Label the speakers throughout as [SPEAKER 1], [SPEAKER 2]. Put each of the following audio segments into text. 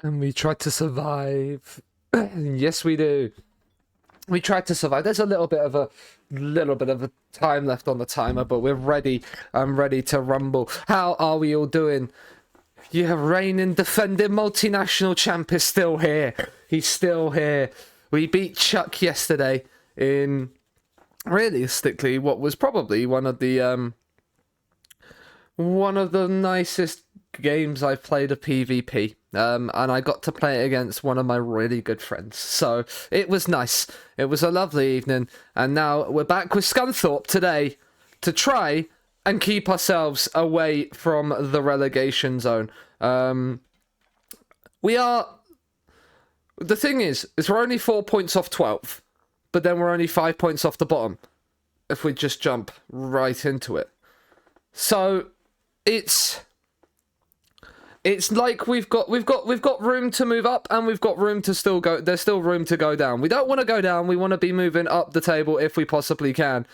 [SPEAKER 1] And we tried to survive. Yes, we do. We tried to survive. There's a little bit of a time left on the timer, but we're ready. I'm ready to rumble. How are we all doing? Yeah, reigning, defending multinational champ is still here. He's still here. We beat Chuck yesterday in realistically what was probably one of the nicest games I've played of PvP. And I got to play it against one of my really good friends. So it was nice. It was a lovely evening. And now we're back with Scunthorpe today to try and keep ourselves away from the relegation zone. We are... The thing is we're only 4 points off 12th. But then we're only 5 points off the bottom. If we just jump right into it. So it's like we've got room to move up, and we've got room to still go. There's still room to go down. We don't want to go down. We want to be moving up the table if we possibly can.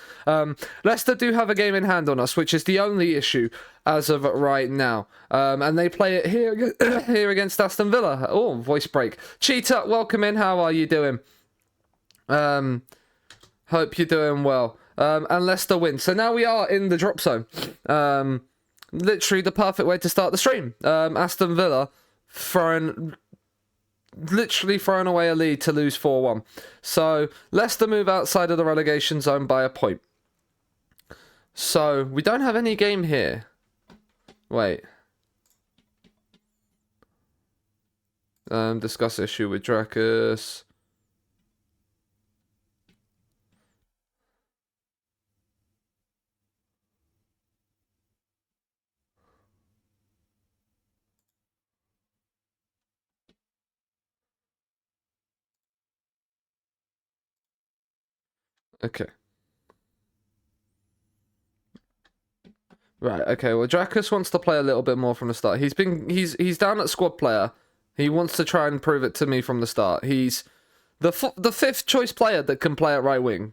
[SPEAKER 1] Leicester do have a game in hand on us, which is the only issue as of right now. And they play it here here against Aston Villa. Oh, voice break. Cheetah, welcome in. How are you doing? Hope you're doing well. And Leicester win. So now we are in the drop zone. Literally the perfect way to start the stream. Aston Villa literally throwing away a lead to lose 4-1. So Leicester move outside of the relegation zone by a point. So we don't have any game here. Wait. Discuss issue with Dracus. Okay. Right, okay, well Dracus wants to play a little bit more from the start. He's down at squad player. He wants to try and prove it to me from the start. He's the fifth choice player that can play at right wing.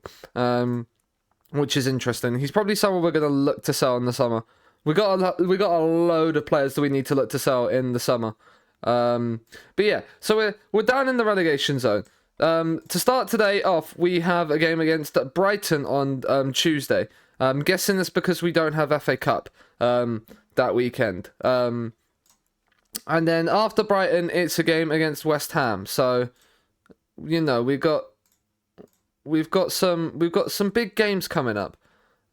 [SPEAKER 1] Which is interesting. He's probably someone we're gonna look to sell in the summer. We got a load of players that we need to look to sell in the summer. But yeah, so we're down in the relegation zone. To start today off, we have a game against Brighton on Tuesday. I'm guessing it's because we don't have FA Cup that weekend. And then after Brighton, it's a game against West Ham. So, you know, we've got some big games coming up.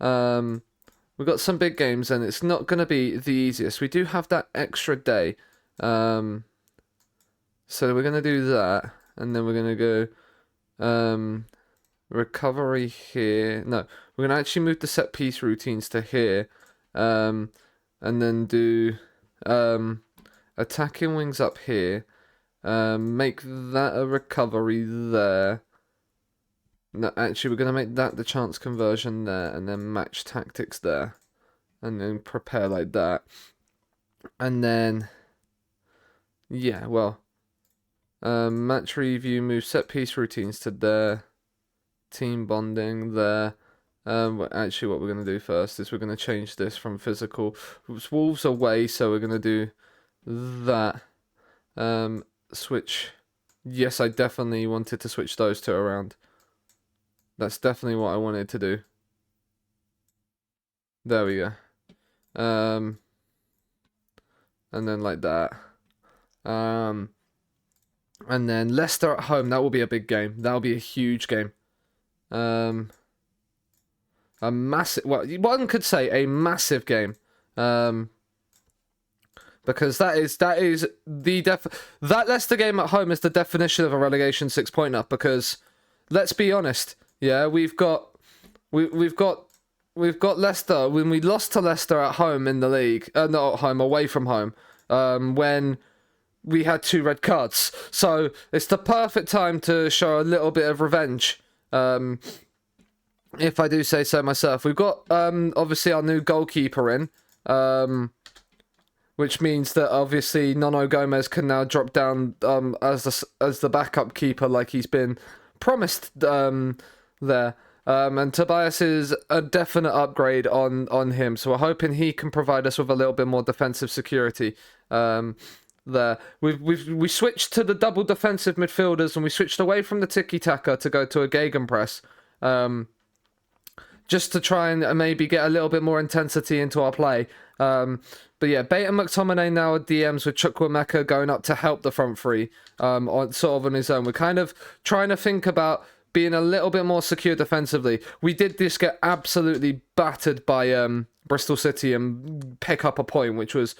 [SPEAKER 1] We've got some big games, and it's not going to be the easiest. We do have that extra day. So we're going to do that. And then we're going to go recovery here. No, we're going to actually move the set piece routines to here. And then do attacking wings up here. Make that a recovery there. No, actually, we're going to make that the chance conversion there. And then match tactics there. And then prepare like that. And then, yeah, well... match review, move set piece routines to there. Team bonding there. Actually, what we're going to do first is we're going to change this from physical. Wolves away, so we're going to do that. Switch. Yes, I definitely wanted to switch those two around. That's definitely what I wanted to do. There we go. And then like that. And then Leicester at home. That will be a big game. That will be a huge game. A massive... Well, one could say a massive game. Because that Leicester game at home is the definition of a relegation 6-pointer. Because let's be honest, yeah, we've got Leicester. When we lost to Leicester at home in the league, not at home, away from home, when we had 2 red cards. So it's the perfect time to show a little bit of revenge. If I do say so myself. We've got obviously our new goalkeeper in. Which means that obviously Nono Gomez can now drop down as the backup keeper like he's been promised there. And Tobias is a definite upgrade on him. So we're hoping he can provide us with a little bit more defensive security. there. We switched to the double defensive midfielders, and we switched away from the tiki-taka to go to a gegenpress. Just to try and maybe get a little bit more intensity into our play. But yeah, Bait and McTominay now are DMs with Chukwuemeka going up to help the front three on his own. We're kind of trying to think about being a little bit more secure defensively. We did just get absolutely battered by Bristol City and pick up a point, which was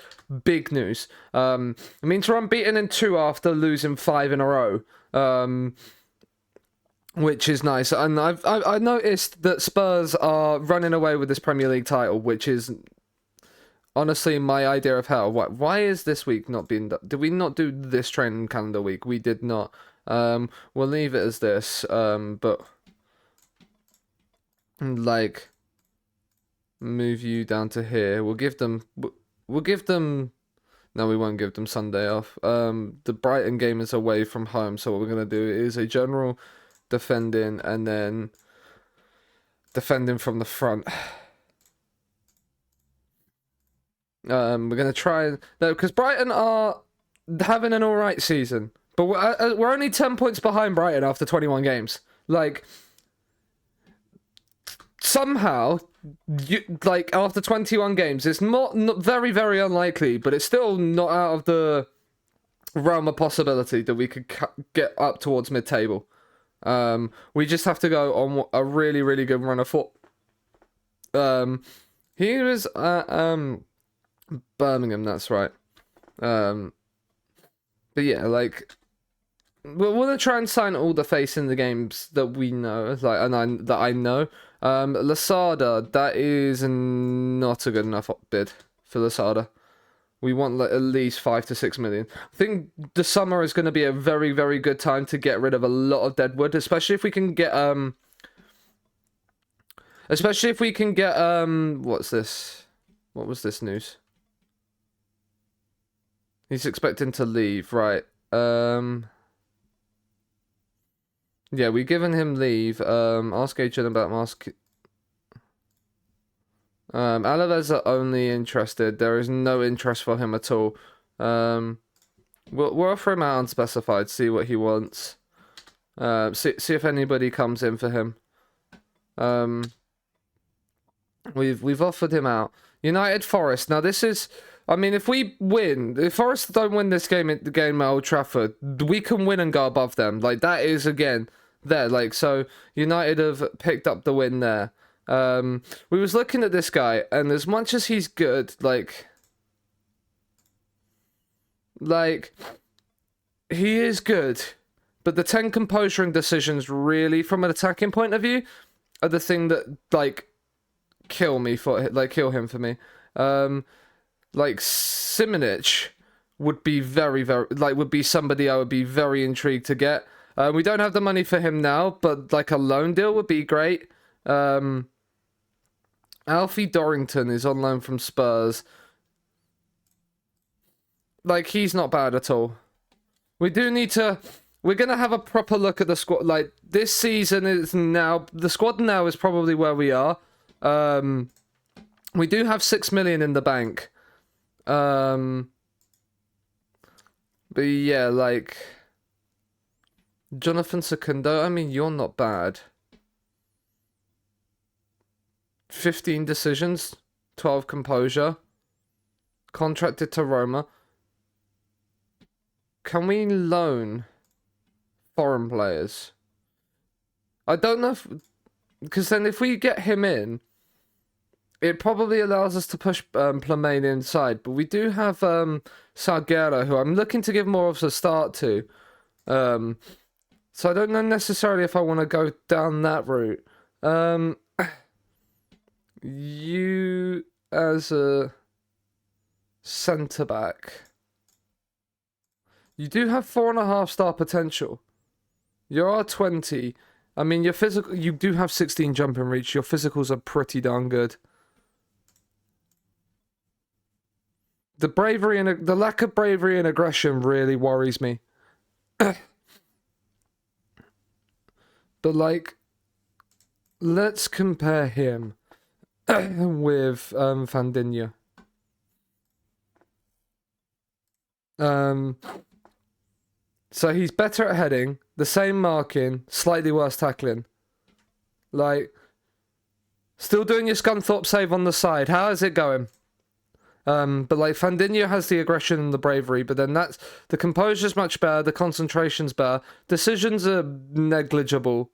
[SPEAKER 1] big news. It means we're unbeaten in 2 after losing 5 in a row. Which is nice, and I noticed that Spurs are running away with this Premier League title, which is honestly my idea of hell. Why is this week not being done? Did we not do this training calendar week? We did not. We'll leave it as this. But like, move you down to here. We'll give them. No, we won't give them Sunday off. The Brighton game is away from home, so what we're gonna do is a general defending and then defending from the front. We're gonna try no, because Brighton are having an alright season, but we're only 10 points behind Brighton after 21 games. Like, somehow, after 21 games, it's not very, very unlikely, but it's still not out of the realm of possibility that we could get up towards mid-table. We just have to go on a really, really good run of foot. He was Birmingham, that's right. But yeah, like, we want to try and sign all the face in the games that we know, like, and I know. Lasada, that is not a good enough bid for Lasada. We want like at least 5 to 6 million. I think the summer is going to be a very, very good time to get rid of a lot of deadwood, especially if we can get what's this? What was this news? He's expecting to leave, right? Yeah, we've given him leave. Ask agent about mask. Alaves are only interested. There is no interest for him at all. We'll offer him out unspecified. See what he wants. See if anybody comes in for him. We've offered him out. United Forest. Now this is. I mean, if we win, if Forest don't win this game at Old Trafford, we can win and go above them. Like, that is again there. Like, so United have picked up the win there. We was looking at this guy, and as much as he's good, like he is good, but the 10 composure and decisions really, from an attacking point of view, are the thing that like kill him for me. Like Simonic would be very, very would be somebody I would be very intrigued to get. We don't have the money for him now, but like a loan deal would be great. Alfie Dorrington is on loan from Spurs. Like, he's not bad at all. We do need to. We're gonna have a proper look at the squad. Like, this season is now. The squad now is probably where we are. We do have 6 million in the bank. But yeah, like Jonathan Secundo, I mean, you're not bad. 15 decisions, 12 composure. Contracted to Roma. Can we loan foreign players? I don't know if... Because then if we get him in, it probably allows us to push Plamain inside. But we do have Salguero, who I'm looking to give more of a start to. So I don't know necessarily if I want to go down that route. You as a centre-back. You do have 4.5 star potential. You are 20. I mean, your physical. You do have 16 jumping reach. Your physicals are pretty darn good. The bravery and the lack of bravery and aggression really worries me. But like, let's compare him with Fandinho. So he's better at heading, the same marking, slightly worse tackling. Like, still doing your Scunthorpe save on the side. How is it going? But like Fandinho has the aggression and the bravery, but then that's the composure's much better, the concentration's better, decisions are negligible.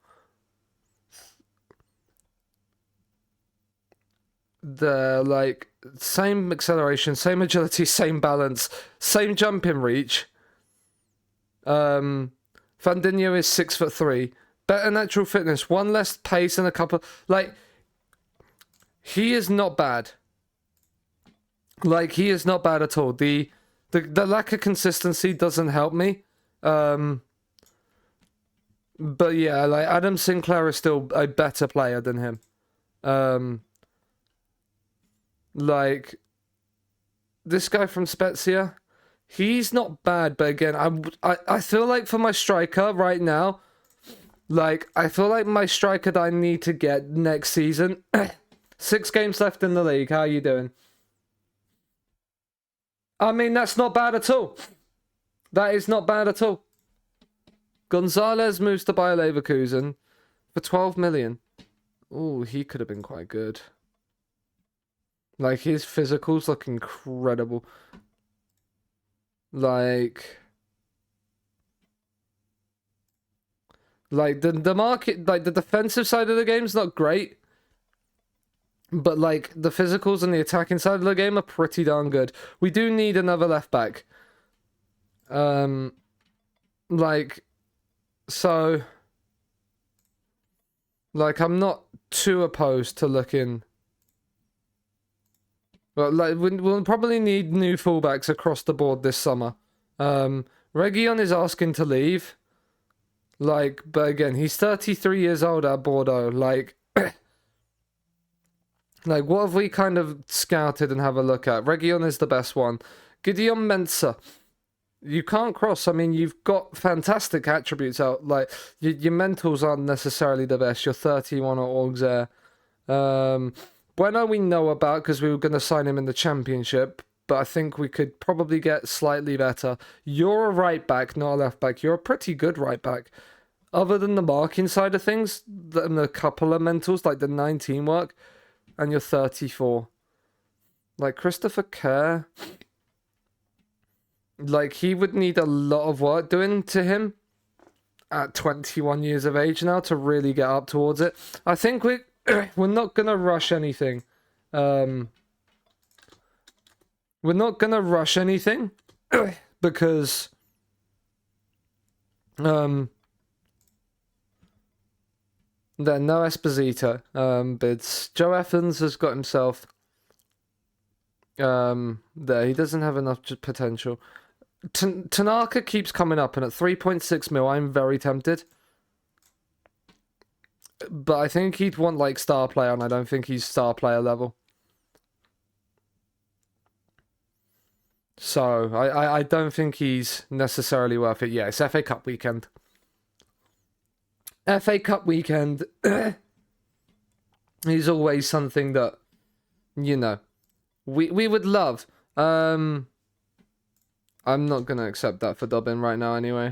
[SPEAKER 1] The like same acceleration, same agility, same balance, same jumping reach. Fandinho is 6'3", better natural fitness, one less pace and a couple. Like, he is not bad. Like, he is not bad at all. The lack of consistency doesn't help me. But yeah, like Adam Sinclair is still a better player than him. Like this guy from Spezia, he's not bad, but again, I feel like for my striker right now, like I feel like my striker that I need to get next season. 6 games left in the league. How are you doing? I mean, that's not bad at all. That is not bad at all. Gonzalez moves to Bayer Leverkusen for 12 million. Oh, he could have been quite good. Like, his physicals look incredible. Like the market, like the defensive side of the game's not great. But like the physicals and the attacking side of the game are pretty darn good. We do need another left back. Like, so like I'm not too opposed to looking. Well, like we'll probably need new fullbacks across the board this summer. Reguilon is asking to leave. Like, but again, he's 33 years old at Bordeaux. Like, like what have we kind of scouted and have a look at? Reguilon is the best one. Gideon Mensah. You can't cross. I mean, you've got fantastic attributes out. Like, your mentals aren't necessarily the best. You're 31 at Auxerre. Bueno we know about because we were going to sign him in the championship, but I think we could probably get slightly better. You're a right back, not a left back. You're a pretty good right back. Other than the marking side of things, and a couple of mentals, like the 19 work, and you're 34. Like, Christopher Kerr, like, he would need a lot of work doing to him at 21 years of age now to really get up towards it. I think we're not going to rush anything. We're not going to rush anything because then no Esposito bids. Joe Evans has got himself there. He doesn't have enough potential. Tanaka keeps coming up, and at 3.6 mil, I'm very tempted. But I think he'd want like star player, and I don't think he's star player level. So I don't think he's necessarily worth it. Yeah, it's FA Cup weekend. FA Cup weekend is always something that, you know, we would love. I'm not gonna accept that for Dobbin right now anyway.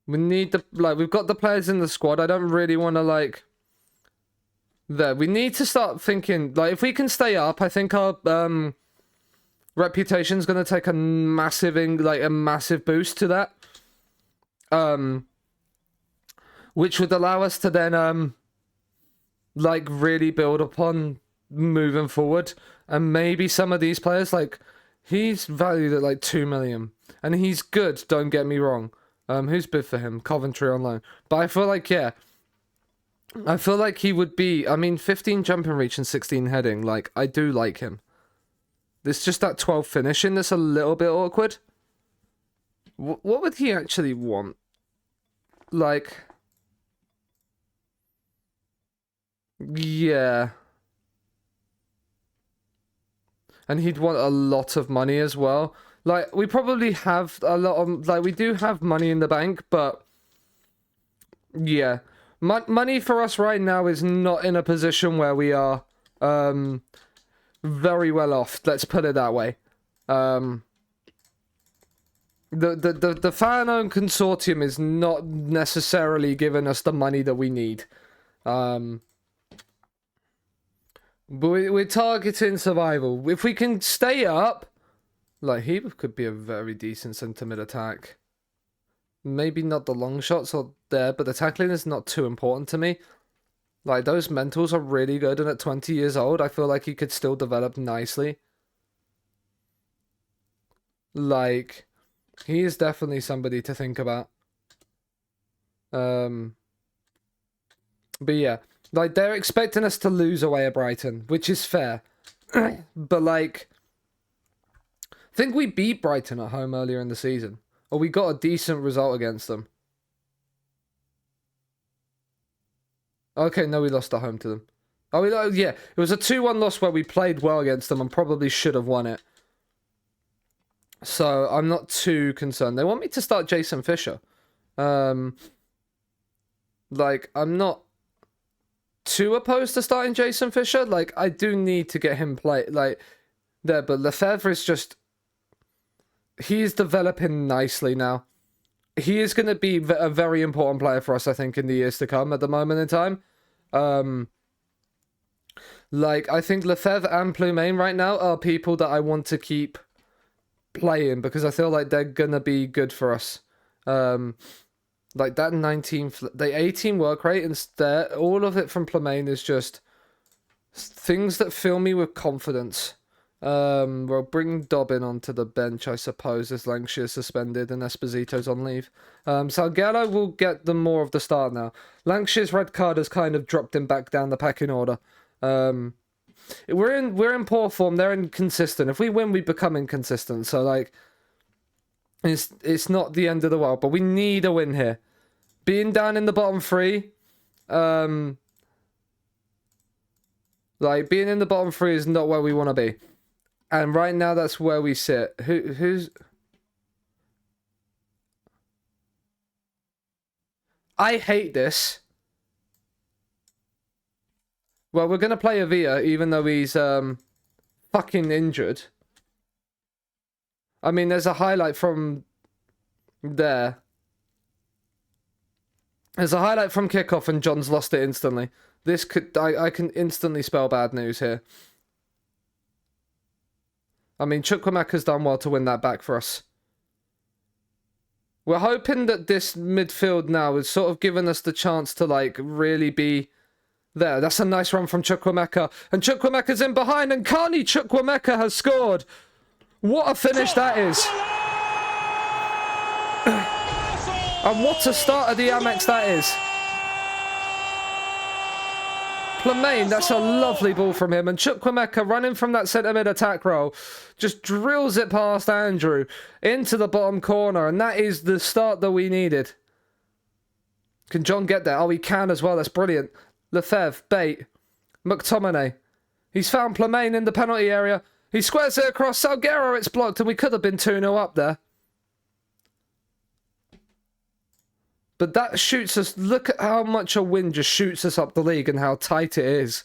[SPEAKER 1] We need we've got the players in the squad. I don't really want to we need to start thinking, like, if we can stay up, I think our reputation's going to take a massive boost to that. Which would allow us to then really build upon moving forward. And maybe some of these players, like, he's valued at like 2 million. And he's good, don't get me wrong. Who's bid for him? Coventry on loan. But I feel like, yeah. I feel like he would be, 15 jumping reach and 16 heading. Like, I do like him. There's just that 12 finishing that's a little bit awkward. What would he actually want? Like, yeah. And he'd want a lot of money as well. Like, we probably have a lot of, we do have money in the bank, but yeah. Money for us right now is not in a position where we are very well off. Let's put it that way. The fan-owned consortium is not necessarily giving us the money that we need. But we're targeting survival. If we can stay up, like, he could be a very decent centre-mid attack. Maybe not the long shots are there, but the tackling is not too important to me. Like, those mentals are really good, and at 20 years old, I feel like he could still develop nicely. Like, he is definitely somebody to think about. But yeah, like, they're expecting us to lose away at Brighton, which is fair. But, like, I think we beat Brighton at home earlier in the season. Or we got a decent result against them. Okay, no, we lost at home to them. Oh, yeah, it was a 2-1 loss where we played well against them and probably should have won it. So, I'm not too concerned. They want me to start Jason Fisher. Like, I'm not too opposed to starting Jason Fisher. Like, I do need to get him play, like, there. But Lefebvre is just... He's developing nicely now. He is going to be a very important player for us, I think, in the years to come at the moment in time. Like, I think Lefebvre and Ploumain right now are people that I want to keep playing because I feel like they're going to be good for us. Like, that 19... The 18 work rate, instead, all of it from Ploumain is just things that fill me with confidence. We'll bring Dobbin onto the bench, I suppose, as Lancashire's suspended and Esposito's on leave. Salguero will get them more of the start now. Lancashire's red card has kind of dropped him back down the pecking order. We're in poor form. They're inconsistent. If we win, we become inconsistent. So, like, it's not the end of the world, but we need a win here. Being down in the bottom three, like, being in the bottom three is not where we want to be. And right now, that's where we sit. Who's... I hate this. Well, we're going to play Avia, even though he's fucking injured. I mean, there's a highlight from there. There's a highlight from kickoff and John's lost it instantly. This could... I can instantly spell bad news here. I mean, Chukwuemeka's done well to win that back for us. We're hoping that this midfield now is sort of giving us the chance to, like, really be there. That's a nice run from Chukwuemeka. And Chukwuemeka's in behind, and Carney Chukwuemeka has scored. What a finish that is. And what a start of the Amex that is. Ploumain, that's a lovely ball from him. And Chukwuemeka running from that centre-mid attack role just drills it past Andrew into the bottom corner. And that is the start that we needed. Can John get there? Oh, he can as well. That's brilliant. Lefebvre, Bate, McTominay. He's found Ploumain in the penalty area. He squares it across Salguero. It's blocked and we could have been 2-0 up there. But that shoots us... Look at how much a win just shoots us up the league and how tight it is.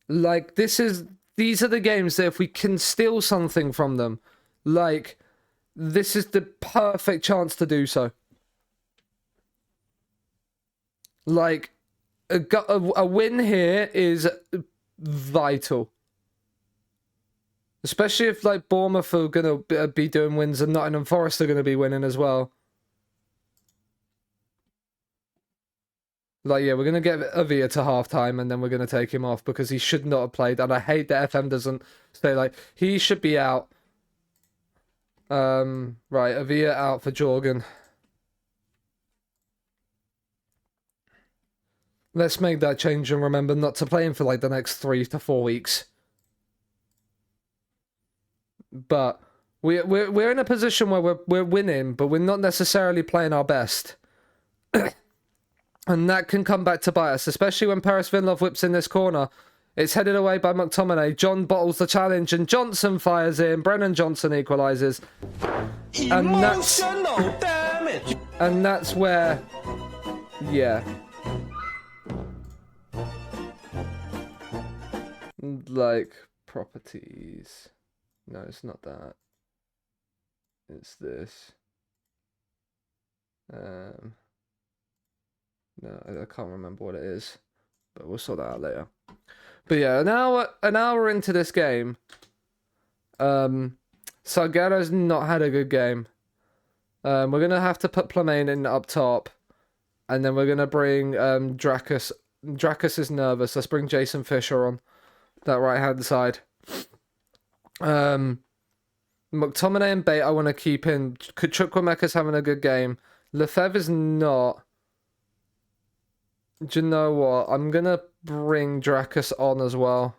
[SPEAKER 1] Like, these are the games that if we can steal something from them, like, this is the perfect chance to do so. Like, a win here is vital. Especially if, like, Bournemouth are going to be doing wins and Nottingham Forest are going to be winning as well. Like, yeah, we're going to get Avia to half-time and then we're going to take him off because he should not have played. And I hate that FM doesn't say, like, he should be out. Right, Avia out for Jorgen. Let's make that change and remember not to play him for, like, the next 3 to 4 weeks. But we're in a position where we're winning, but we're not necessarily playing our best. And that can come back to bite us, especially when Paris Vinlov whips in this corner. It's headed away by McTominay. John bottles the challenge and Johnson fires in. Brennan Johnson equalises.
[SPEAKER 2] Emotional damage.
[SPEAKER 1] And that's where... Yeah. Like, properties... No, it's not that. It's this. No, I can't remember what it is, but we'll sort that out later. But yeah, an hour into this game, Salguero's not had a good game. We're gonna have to put Plemain in up top, and then we're gonna bring Dracus. Dracus is nervous. Let's bring Jason Fisher on that right hand side. McTominay and Bate I want to keep in. Chukwuemeka's having a good game. Lefebvre is not. Do you know what? I'm going to bring Dracus on as well.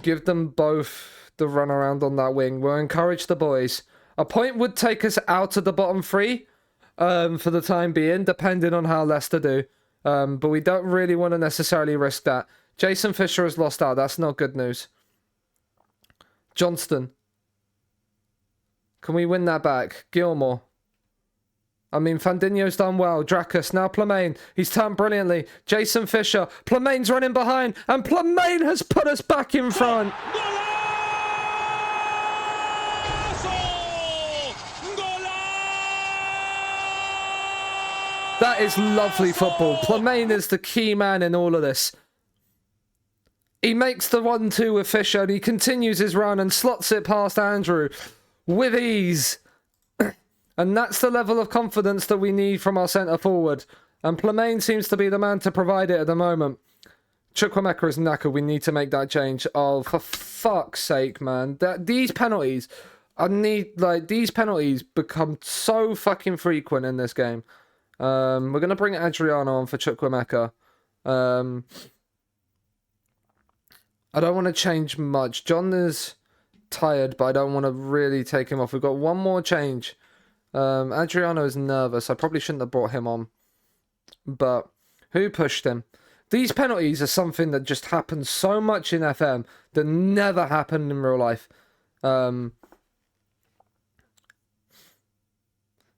[SPEAKER 1] Give them both the run around on that wing. We'll encourage the boys. A point would take us out of the bottom three for the time being, depending on how Leicester do. But we don't really want to necessarily risk that. Jason Fisher has lost out. That's not good news. Johnston. Can we win that back? Gilmore. I mean, Fandinho's done well. Dracus, now Plemain. He's turned brilliantly. Jason Fisher. Plemain's running behind. And Plemain has put us back in front. That is lovely football. Plemain is the key man in all of this. He makes the 1-2 with Fisher and he continues his run and slots it past Andrew with ease. And that's the level of confidence that we need from our centre forward. And Plemain seems to be the man to provide it at the moment. Chukwuemeka is knackered. We need to make that change. Oh, for fuck's sake, man. These penalties, these penalties become so fucking frequent in this game. We're going to bring Adriano on for Chukwuemeka. I don't want to change much. John is tired, but I don't want to really take him off. We've got one more change. Adriano is nervous. I probably shouldn't have brought him on. But who pushed him? These penalties are something that just happens so much in FM that never happened in real life.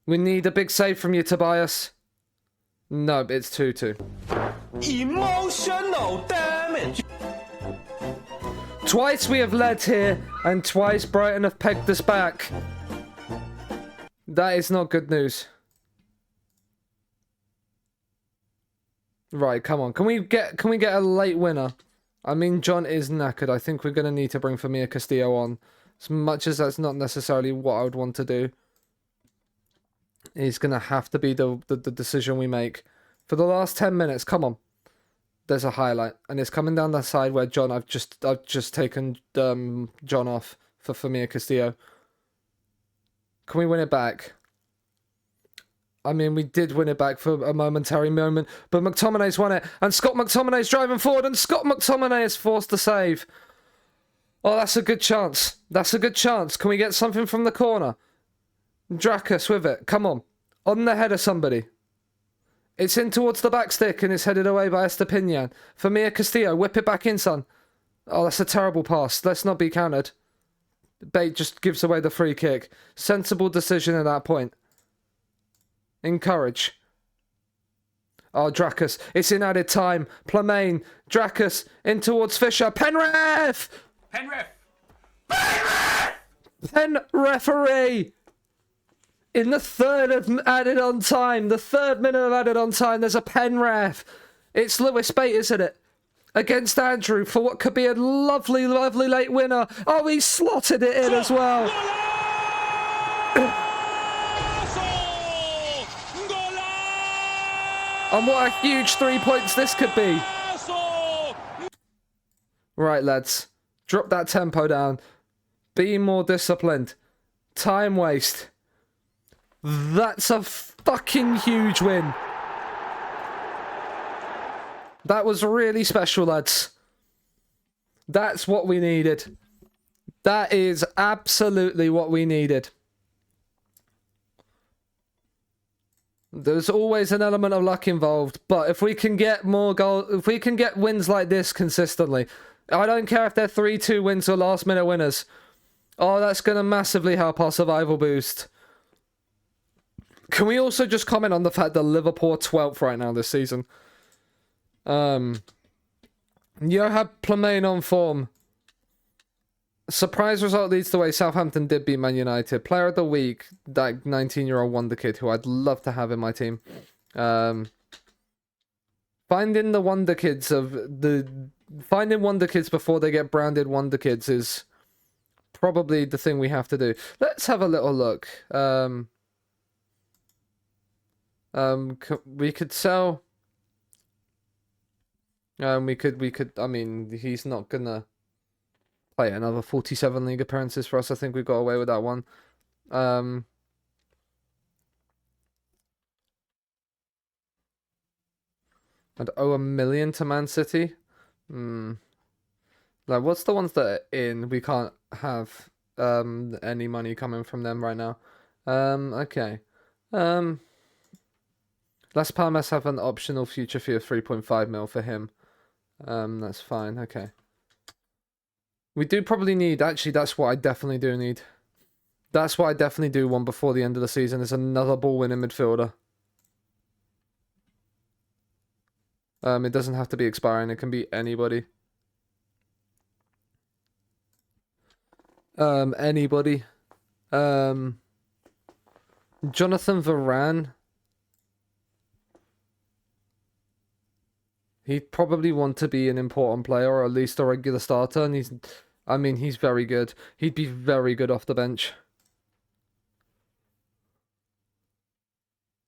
[SPEAKER 1] We need a big save from you, Tobias. No, it's 2-2. Emotional damage. Twice we have led here, and twice Brighton have pegged us back. That is not good news. Right, come on. Can we get a late winner? I mean, John is knackered. I think we're going to need to bring Famir Castillo on. As much as that's not necessarily what I would want to do. It's going to have to be the decision we make. For the last 10 minutes, come on. There's a highlight. And it's coming down the side where John, I've just taken John off for Famir Castillo. Can we win it back? I mean, we did win it back for a momentary moment, but McTominay's won it, and Scott McTominay's driving forward, and Scott McTominay is forced to save. Oh, that's a good chance. That's a good chance. Can we get something from the corner? Dracus with it. Come on. On the head of somebody. It's in towards the back stick, and it's headed away by Estepinian. Famir Castillo, whip it back in, son. Oh, that's a terrible pass. Let's not be countered. Bate just gives away the free kick. Sensible decision at that point. Encourage. Oh, Dracus. It's in added time. Plemain. Dracus. In towards Fisher. Penref!
[SPEAKER 2] Penref!
[SPEAKER 1] Pen referee! In the third of added on time. The 3rd minute of added on time. There's a pen ref. It's Lewis Bate, isn't it? Against Andrew for what could be a lovely, lovely late winner. Oh, he slotted it in as well. And what a huge 3 points this could be. Right, lads. Drop that tempo down. Be more disciplined. Time waste. That's a fucking huge win. That was really special, lads. That's what we needed. That is absolutely what we needed. There's always an element of luck involved, but if we can get more goals, if we can get wins like this consistently, I don't care if they're 3-2 wins or last minute winners. Oh, that's going to massively help our survival boost. Can we also just comment on the fact that Liverpool are 12th right now this season? Johan Plemain on form. Surprise result leads the way. Southampton did beat Man United. Player of the week, that 19-year-old wonder kid who I'd love to have in my team. Finding wonder kids before they get branded wonder kids is probably the thing we have to do. Let's have a little look. We could sell. We could. I mean, he's not gonna play another 47 league appearances for us. I think we got away with that one. I'd owe $1 million to Man City. Like, what's the ones that are in? We can't have any money coming from them right now. Okay. Las Palmas have an optional future fee of 3.5 mil for him. That's fine. Okay. We do probably need, actually, that's what I definitely do need. That's what I definitely do want before the end of the season, is another ball-winning midfielder. It doesn't have to be expiring, it can be anybody. Anybody. Jonathan Varane. He'd probably want to be an important player, or at least a regular starter, and he's very good. He'd be very good off the bench.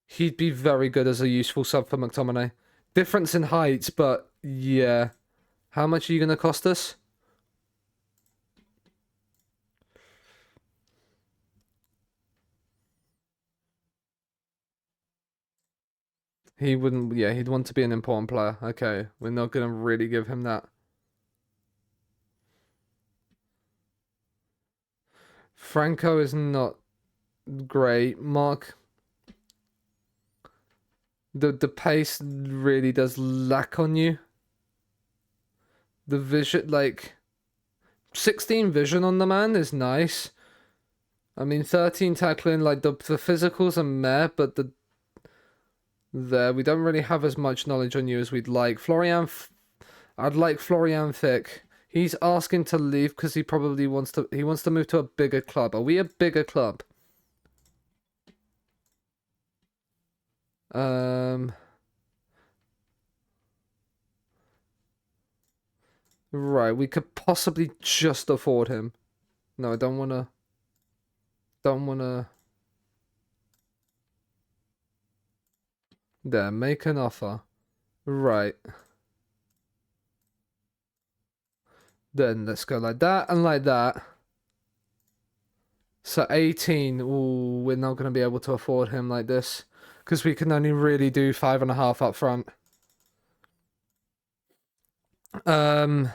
[SPEAKER 1] He'd be very good as a useful sub for McTominay. Difference in heights, but yeah. How much are you going to cost us? He wouldn't, yeah, he'd want to be an important player. Okay, we're not going to really give him that. Franco is not great. Mark, the pace really does lack on you. The vision, like, 16 vision on the man is nice. I mean, 13 tackling, like, the physicals are meh, but we don't really have as much knowledge on you as we'd like. I'd like Florian Fick. He's asking to leave because he probably wants to move to a bigger club. Are we a bigger club? Right, we could possibly just afford him. No, I don't wanna. There, make an offer. Right. Then let's go like that and like that. So 18, ooh, we're not going to be able to afford him like this. Because we can only really do 5.5 up front. We'll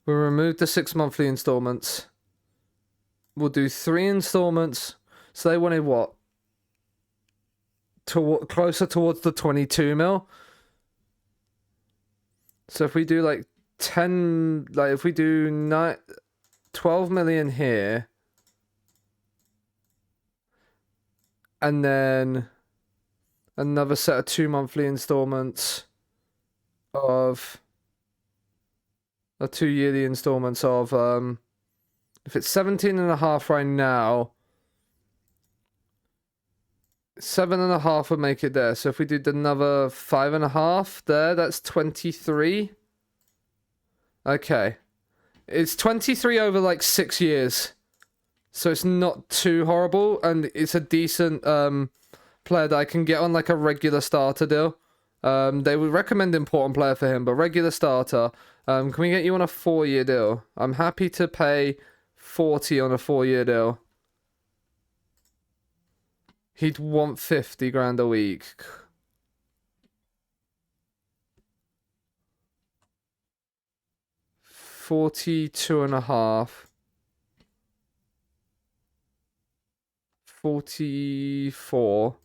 [SPEAKER 1] remove the 6 monthly installments. We'll do 3 installments. So they wanted what? Closer towards the 22 mil. So if we do like 10, like if we do 12 million here, and then another set of 2 monthly installments of 2 yearly installments of if it's 17.5 right now, 7.5 would make it there. So if we did another 5.5 there, that's 23. Okay. It's 23 over like 6 years. So it's not too horrible, and it's a decent player that I can get on like a regular starter deal. They would recommend important player for him, but regular starter. Can we get you on a 4-year deal? I'm happy to pay 40 on a 4-year deal. He'd want 50 grand a week. $42.5. 44.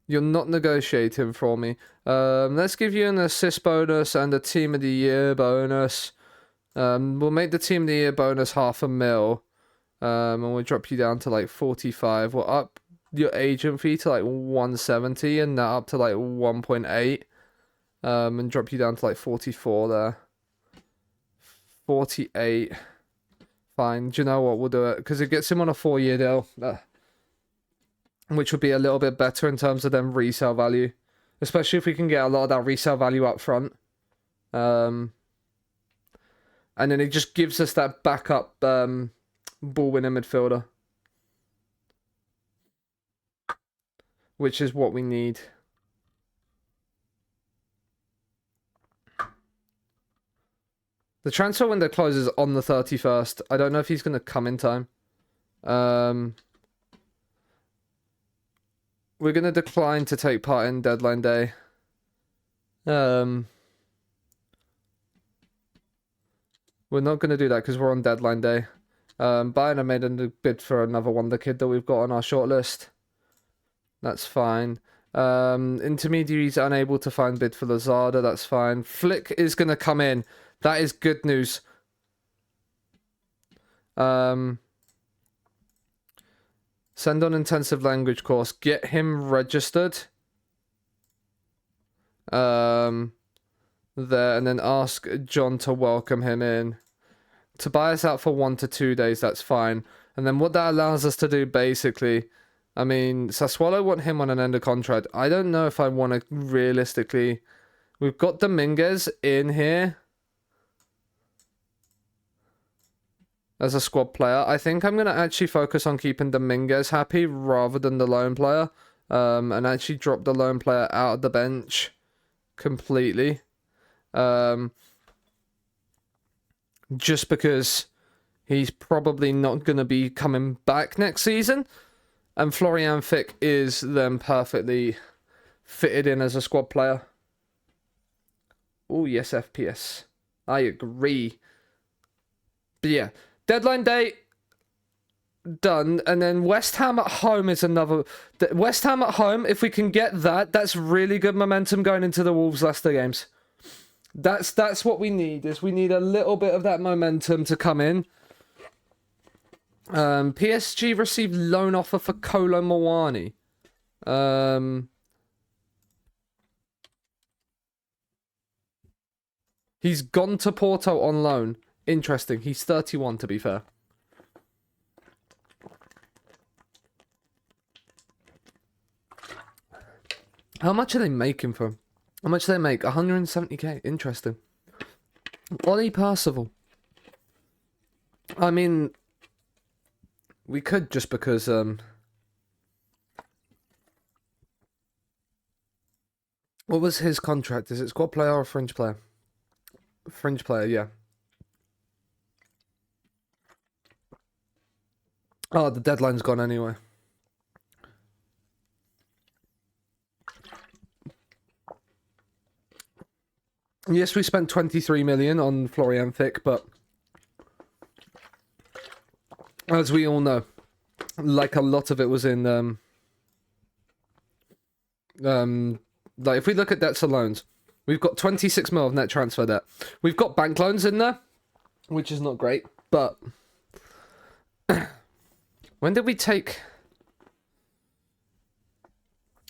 [SPEAKER 1] You're not negotiating for me. Let's give you an assist bonus and a team of the year bonus. We'll make the team of the year bonus $500,000. And we'll drop you down to like 45. We'll up your agent fee to like 170 and that up to like 1.8. And drop you down to like 44 there. 48. Fine. Do you know what? We'll do it. Because it gets him on a 4-year deal. Which would be a little bit better in terms of them resale value. Especially if we can get a lot of that resale value up front. And then it just gives us that backup ball winner midfielder. Which is what we need. The transfer window closes on the 31st. I don't know if he's going to come in time. We're going to decline to take part in deadline day. We're not going to do that because we're on deadline day. Bayern made a bid for another wonder kid that we've got on our shortlist. That's fine. Intermediaries unable to find bid for Lazada. That's fine. Flick is going to come in. That is good news. Send on intensive language course. Get him registered. There, and then ask John to welcome him in. Tobias out for 1 to 2 days. That's fine. And then what that allows us to do, basically, I mean, Sassuolo want him on an end of contract. I don't know if I want to realistically. We've got Dominguez in here as a squad player. I think I'm going to actually focus on keeping Dominguez happy rather than the loan player. And actually drop the loan player out of the bench completely. Just because he's probably not going to be coming back next season. And Florian Fick is then perfectly fitted in as a squad player. Oh, yes, FPS. I agree. But yeah, deadline day done. And then West Ham at home is another. West Ham at home, if we can get that, that's really good momentum going into the Wolves-Leicester games. That's what we need, is we need a little bit of that momentum to come in. PSG received loan offer for Kolo Muani. He's gone to Porto on loan. Interesting. He's 31, to be fair. How much are they making for him? How much do they make? 170k. Interesting. Ollie Percival. I mean, we could, just because what was his contract? Is it squad player or fringe player? Fringe player, yeah. Oh, the deadline's gone anyway. Yes, we spent 23 million on Florian Fick, but as we all know, like, a lot of it was in like, if we look at debts and loans, we've got 26 mil of net transfer debt. We've got bank loans in there, which is not great, but when did we take?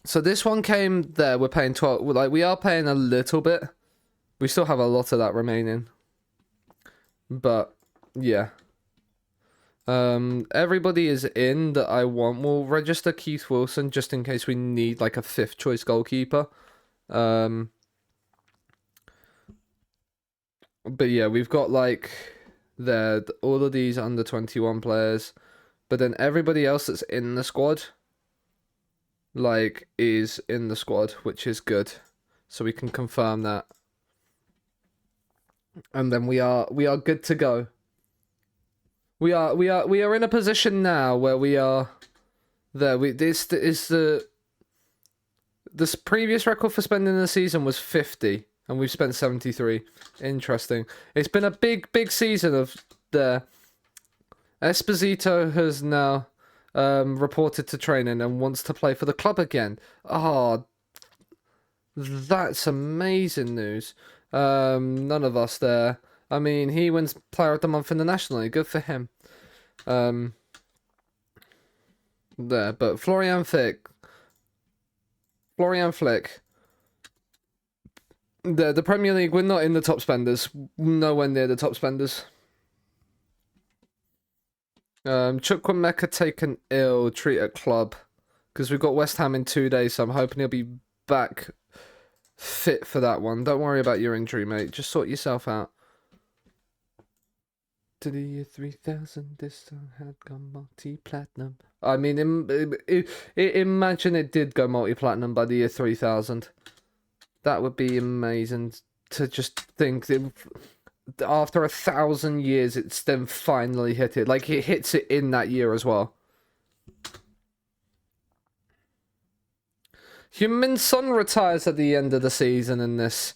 [SPEAKER 1] So this one came there, we're paying 12, like, we are paying a little bit. We still have a lot of that remaining. But yeah. Everybody is in that I want. We'll register Keith Wilson just in case we need like a 5th choice goalkeeper. But yeah, we've got like all of these under 21 players. But then everybody else that's in the squad, like, is in the squad, which is good. So we can confirm that. And then we are good to go. We are in a position now where we are there. This previous record for spending in the season was 50, and we've spent 73. Interesting. It's been a big season of there. Esposito has now reported to training and wants to play for the club again. Oh, that's amazing news. None of us there. I mean, he wins Player of the Month in the National League. Good for him. There, but Florian Flick. The Premier League, we're not in the top spenders. Nowhere near the top spenders. Chukwuemeka taken ill, treat at club. Because we've got West Ham in 2 days, so I'm hoping he'll be back fit for that one. Don't worry about your injury, mate. Just sort yourself out. To the year 3000, this song had gone multi-platinum. I mean, imagine it did go multi-platinum by the year 3000. That would be amazing to just think that after 1,000 years, it's then finally hit it. Like, it hits it in that year as well. Heung-min Son retires at the end of the season in this.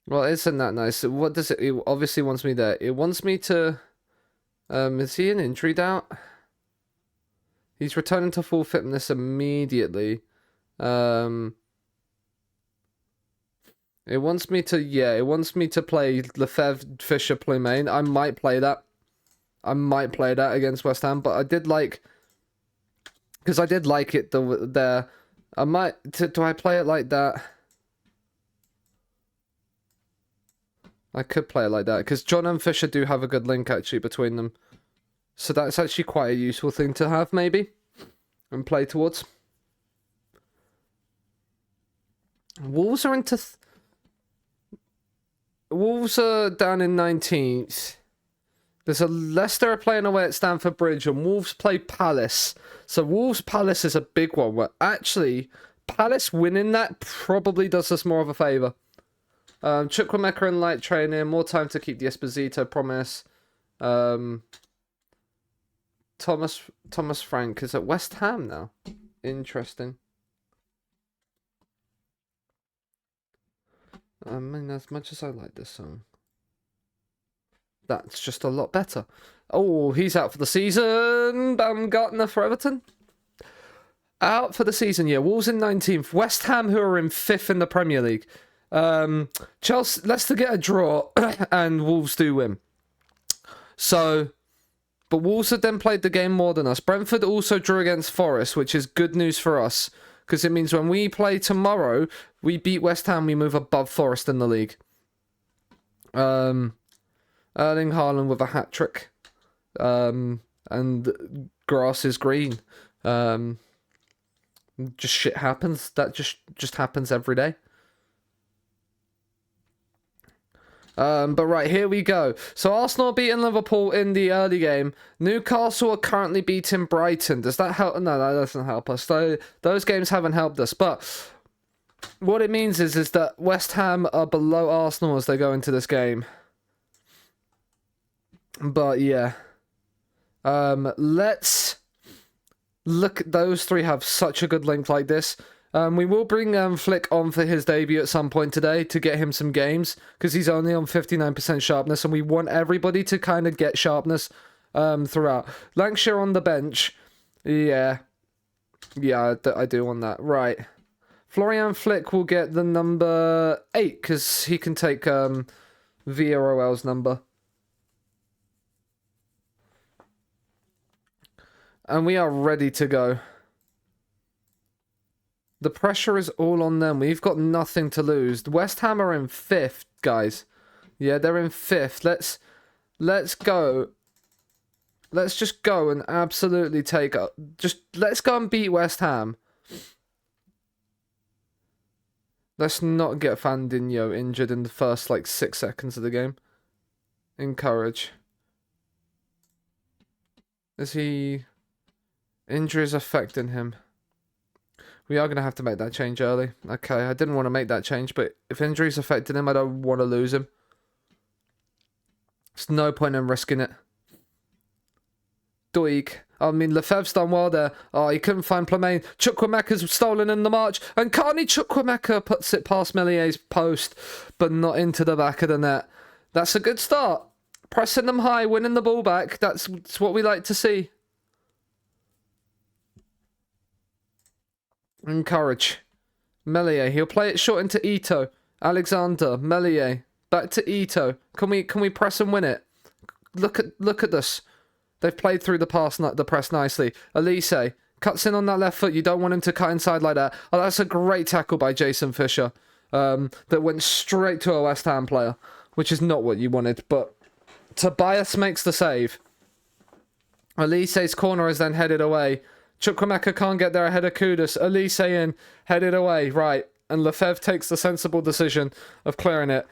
[SPEAKER 1] Well, isn't that nice? What does it... It obviously wants me there. It wants me to... is he an injury doubt? He's returning to full fitness immediately. It wants me to... Yeah, it wants me to play Lefebvre, Fisher, Ploumain. I might play that. I might play that against West Ham, but I did like... Because I did like it there. I might... Do I play it like that? I could play it like that, because John and Fisher do have a good link, actually, between them. So that's actually quite a useful thing to have, maybe, and play towards. Wolves are into... Wolves are down in 19th. There's a Leicester playing away at Stamford Bridge, and Wolves play Palace. So Wolves-Palace is a big one, where actually, Palace winning that probably does us more of a favour. Chukwuemeka in light training, more time to keep the Esposito promise. Thomas Frank is at West Ham now. Interesting. I mean, as much as I like this song, that's just a lot better. Oh, he's out for the season. Baumgartner for Everton. Out for the season, yeah. Wolves in 19th. West Ham, who are in 5th in the Premier League. Chelsea, Leicester get a draw, and Wolves do win. So, but Wolves have then played the game more than us. Brentford also drew against Forest, which is good news for us, because it means when we play tomorrow, we beat West Ham, we move above Forest in the league. Erling Haaland with a hat-trick. And grass is green. Just shit happens. That just happens every day. But right, here we go. So Arsenal beating Liverpool in the early game. Newcastle are currently beating Brighton. Does that help? No, that doesn't help us. Those games haven't helped us. But what it means is that West Ham are below Arsenal as they go into this game. But yeah. Let's look. Those three have such a good link like this. We will bring Flick on for his debut at some point today to get him some games, because he's only on 59% sharpness, and we want everybody to kind of get sharpness throughout. Lancashire on the bench. Yeah, I do want that. Right. Florian Flick will get the number 8, because he can take VROL's number. And we are ready to go. The pressure is all on them. We've got nothing to lose. West Ham are in 5th, guys. Yeah, they're in 5th. Let's go. Let's just go and absolutely take up. Let's go and beat West Ham. Let's not get Fandinho injured in the first, 6 seconds of the game. Encourage. Is he... Injuries affecting him? We are going to have to make that change early. Okay, I didn't want to make that change, but if injuries affected him, I don't want to lose him. There's no point in risking it. Doig. I mean, Lefebvre's done well there. Oh, he couldn't find Ploumain. Chukwuemeka's stolen in the march. And Carney Chukwuemeka puts it past Mellier's post, but not into the back of the net. That's a good start. Pressing them high, winning the ball back. That's what we like to see. Encourage. Meslier. He'll play it short into Ito. Alexander. Meslier. Back to Ito. Can we press and win it? Look at this. They've played through the press nicely. Elise cuts in on that left foot. You don't want him to cut inside like that. Oh, that's a great tackle by Jason Fisher. That went straight to a West Ham player, which is not what you wanted. But Tobias makes the save. Elise's corner is then headed away. Chukwuemeka can't get there ahead of Kudus. Elise in, headed away, right. And Lefebvre takes the sensible decision of clearing it.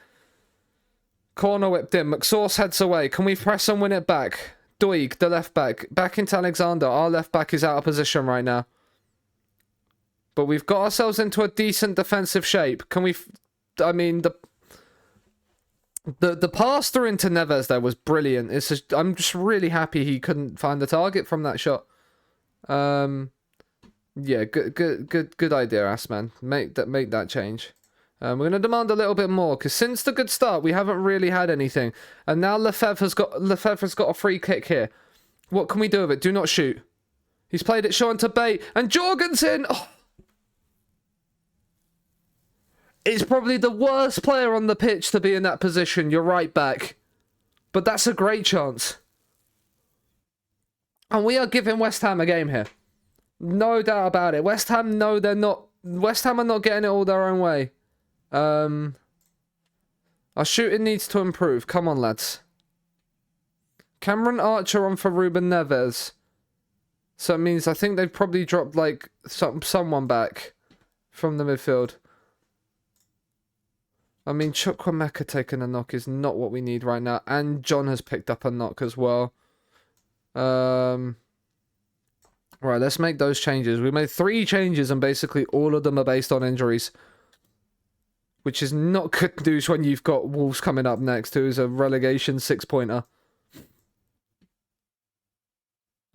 [SPEAKER 1] Corner whipped in. McSauce heads away. Can we press and win it back? Doig, the left back. Back into Alexander. Our left back is out of position right now. But we've got ourselves into a decent defensive shape. Can we... I mean, the pass through into Neves there was brilliant. It's just, I'm just really happy he couldn't find the target from that shot. Yeah, good idea, Assman. Make that change. We're going to demand a little bit more, because since the good start, we haven't really had anything. And now Lefebvre has got a free kick here. What can we do with it? Do not shoot. He's played it Sean to bait, and Jorgensen! Oh. It's probably the worst player on the pitch to be in that position. You're right back. But that's a great chance. And we are giving West Ham a game here. No doubt about it. West Ham, no, they're not. West Ham are not getting it all their own way. Our shooting needs to improve. Come on, lads. Cameron Archer on for Ruben Neves. So it means I think they've probably dropped like someone back from the midfield. I mean, Chukwuemeka taking a knock is not what we need right now. And John has picked up a knock as well. Right, let's make those changes. We made 3 changes and basically all of them are based on injuries. Which is not good news when you've got Wolves coming up next, who's a relegation 6-pointer.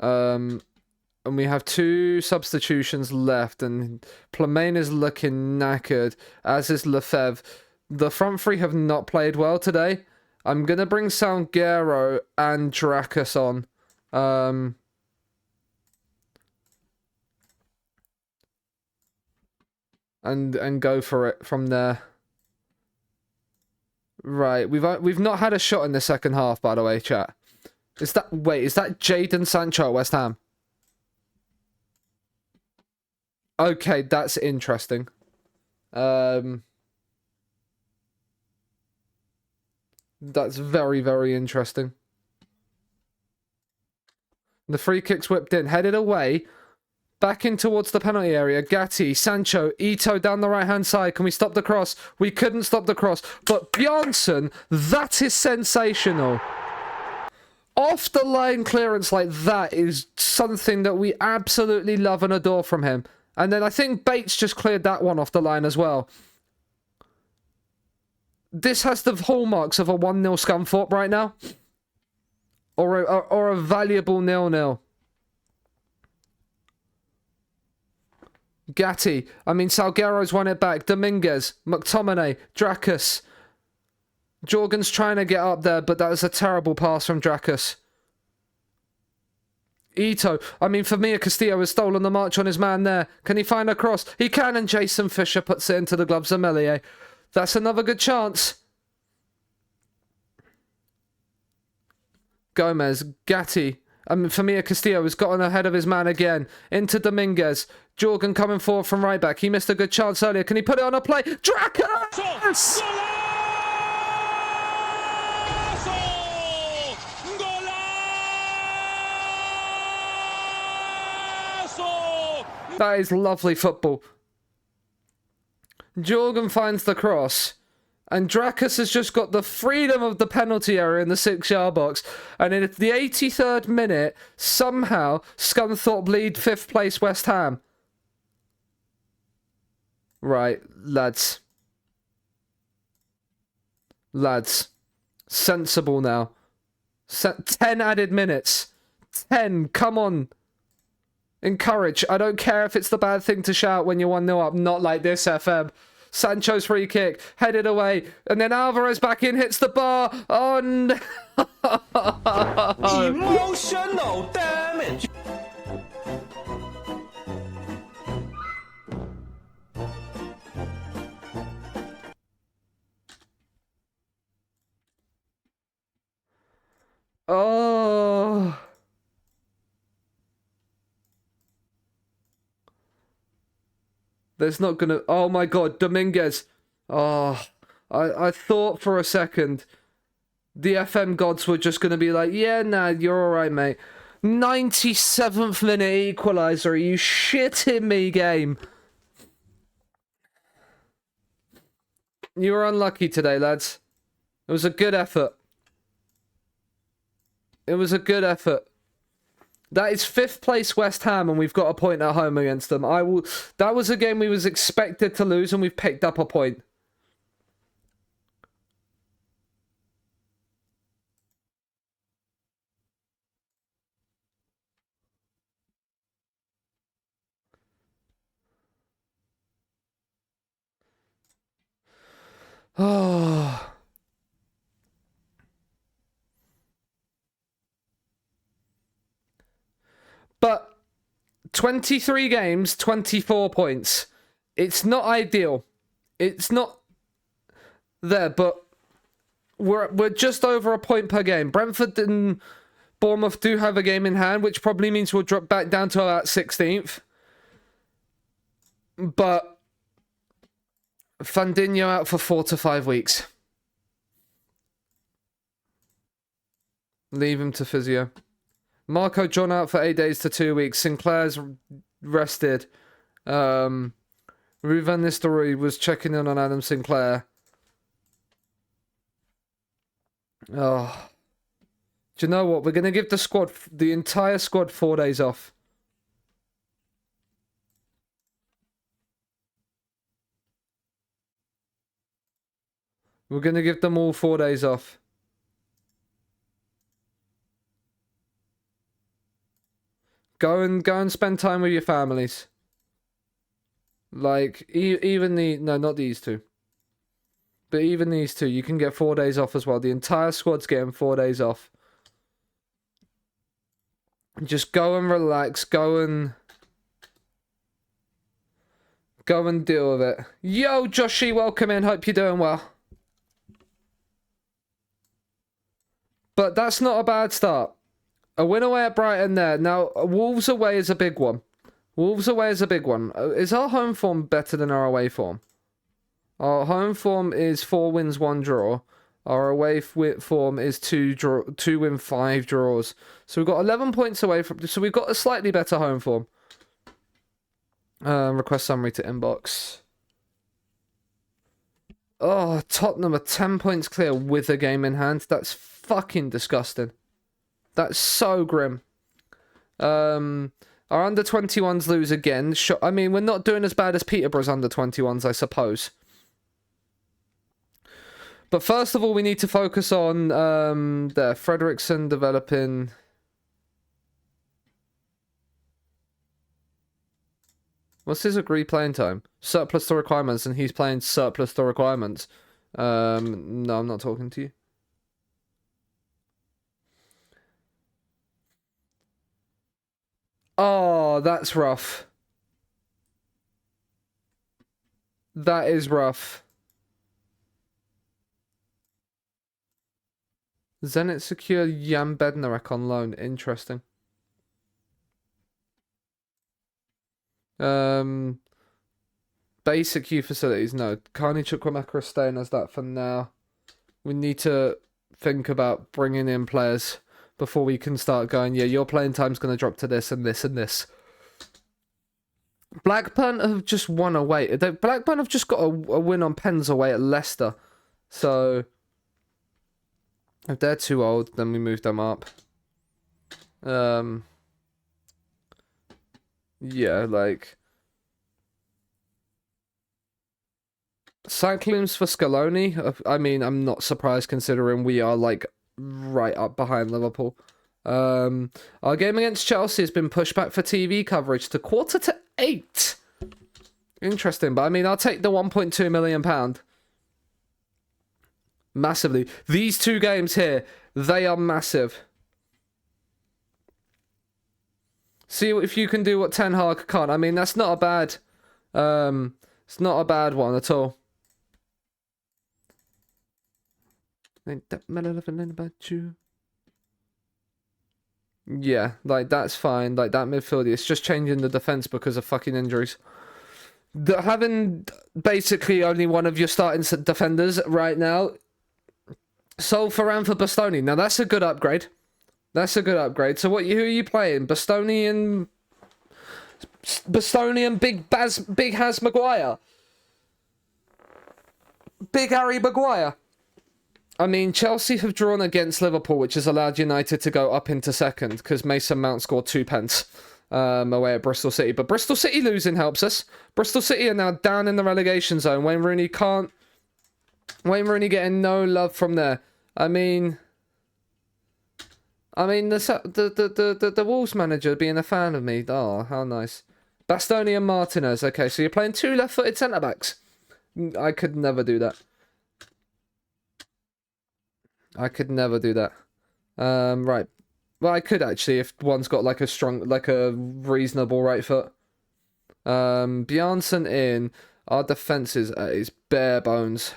[SPEAKER 1] And we have 2 substitutions left, and Plemain is looking knackered, as is Lefebvre. The front 3 have not played well today. I'm going to bring Salguero and Drakus on. And go for it from there. Right, we've not had a shot in the second half, by the way, chat. Is that Jadon Sancho at West Ham? Okay, that's interesting. That's very, very interesting. The free kick's whipped in, headed away. Back in towards the penalty area. Gatti, Sancho, Ito down the right-hand side. Can we stop the cross? We couldn't stop the cross. But Bjornsson, that is sensational. Off the line clearance like that is something that we absolutely love and adore from him. And then I think Bates just cleared that one off the line as well. This has the hallmarks of a 1-0 Scunthorpe right now. Or a valuable 0-0. Gatti. I mean, Salguero's won it back. Dominguez. McTominay. Drakus. Jorgen's trying to get up there, but that was a terrible pass from Drakus. Ito. I mean, Famia Castillo has stolen the march on his man there. Can he find a cross? He can, and Jason Fisher puts it into the gloves of Meslier. That's another good chance. Gomez. Gatti. I mean, Famia Castillo has gotten ahead of his man again. Into Dominguez. Jorgen coming forward from right back. He missed a good chance earlier. Can he put it on a play? Drakus! That is lovely football. Jorgen finds the cross. And Drakus has just got the freedom of the penalty area in the 6-yard box. And in the 83rd minute, somehow, Scunthorpe lead 5th place West Ham. Right, lads. Lads. Sensible now. 10 added minutes. 10, come on. Encourage. I don't care if it's the bad thing to shout when you're 1-0 up. Not like this, FM. Sancho's free kick, headed away, and then Alvarez back in, hits the bar. Oh, no.
[SPEAKER 2] Emotional damage.
[SPEAKER 1] Oh. There's not gonna... Oh my god, Dominguez. Oh, I thought for a second the FM gods were just gonna be like, yeah, nah, you're alright, mate. 97th minute equaliser. Are you shitting me, game? You were unlucky today, lads. It was a good effort. It was a good effort. That is 5th place West Ham, and we've got a point at home against them. That was a game we was expected to lose, and we've picked up a point. Oh. But 23 games, 24 points. It's not ideal. It's not there, but we're just over a point per game. Brentford and Bournemouth do have a game in hand, which probably means we'll drop back down to about 16th. But Fandinho out for 4 to 5 weeks. Leave him to physio. Marco John out for 8 days to 2 weeks. Sinclair's rested. Ruben Nistelrooy was checking in on Adam Sinclair. Oh. Do you know what? We're going to give the entire squad 4 days off. We're going to give them all 4 days off. Go and spend time with your families. Like, even no, not these two. But even these two, you can get 4 days off as well. The entire squad's getting 4 days off. Just go and relax. Go and deal with it. Yo, Joshy, welcome in. Hope you're doing well. But that's not a bad start. A win away at Brighton there. Now, Wolves away is a big one. Wolves away is a big one. Is our home form better than our away form? Our home form is 4 wins, 1 draw. Our away form is 2 win, 5 draws. So we've got 11 points away from... So we've got a slightly better home form. Request summary to inbox. Oh, Tottenham are 10 points clear with a game in hand. That's fucking disgusting. That's so grim. Our under-21s lose again. I mean, we're not doing as bad as Peterborough's under-21s, I suppose. But first of all, we need to focus on Fredrickson developing... What's his agreed playing time? Surplus to requirements, and he's playing surplus to requirements. No, I'm not talking to you. Oh, that's rough. That is rough. Zenit secure Jan Bednarek on loan. Interesting. Basic youth facilities. No. Carney Chukwuemeka is staying as that for now. We need to think about bringing in players before we can start going, yeah, your playing time's going to drop to this and this and this. Blackburn have just won away. Blackburn have just got a win on pens away at Leicester. So, if they're too old, then we move them up. Yeah, like... Cyclones for Scaloni. I mean, I'm not surprised considering we are, like, right up behind Liverpool. Our game against Chelsea has been pushed back for TV coverage to 7:45. Interesting, but I mean, I'll take the £1.2 million. Massively. These 2 games here, they are massive. See if you can do what Ten Hag can't. I mean, that's not a bad... it's not a bad one at all. Ain't that nothing about you? Yeah, like, that's fine. Like, that midfield, it's just changing the defense because of fucking injuries. Having basically only one of your starting defenders right now. Sol Ferran for Bastoni. Now, that's a good upgrade. That's a good upgrade. So who are you playing? Bostonian Big Has Maguire. Big Harry Maguire. I mean, Chelsea have drawn against Liverpool, which has allowed United to go up into second because Mason Mount scored 2 pence away at Bristol City. But Bristol City losing helps us. Bristol City are now down in the relegation zone. Wayne Rooney getting no love from there. I mean, the Wolves manager being a fan of me. Oh, how nice. Bastoni and Martinez. Okay, so you're playing 2 left-footed centre-backs. I could never do that. I could never do that. Right. Well, I could actually if one's got like a reasonable right foot. Bjarnason in. Our defence is bare bones.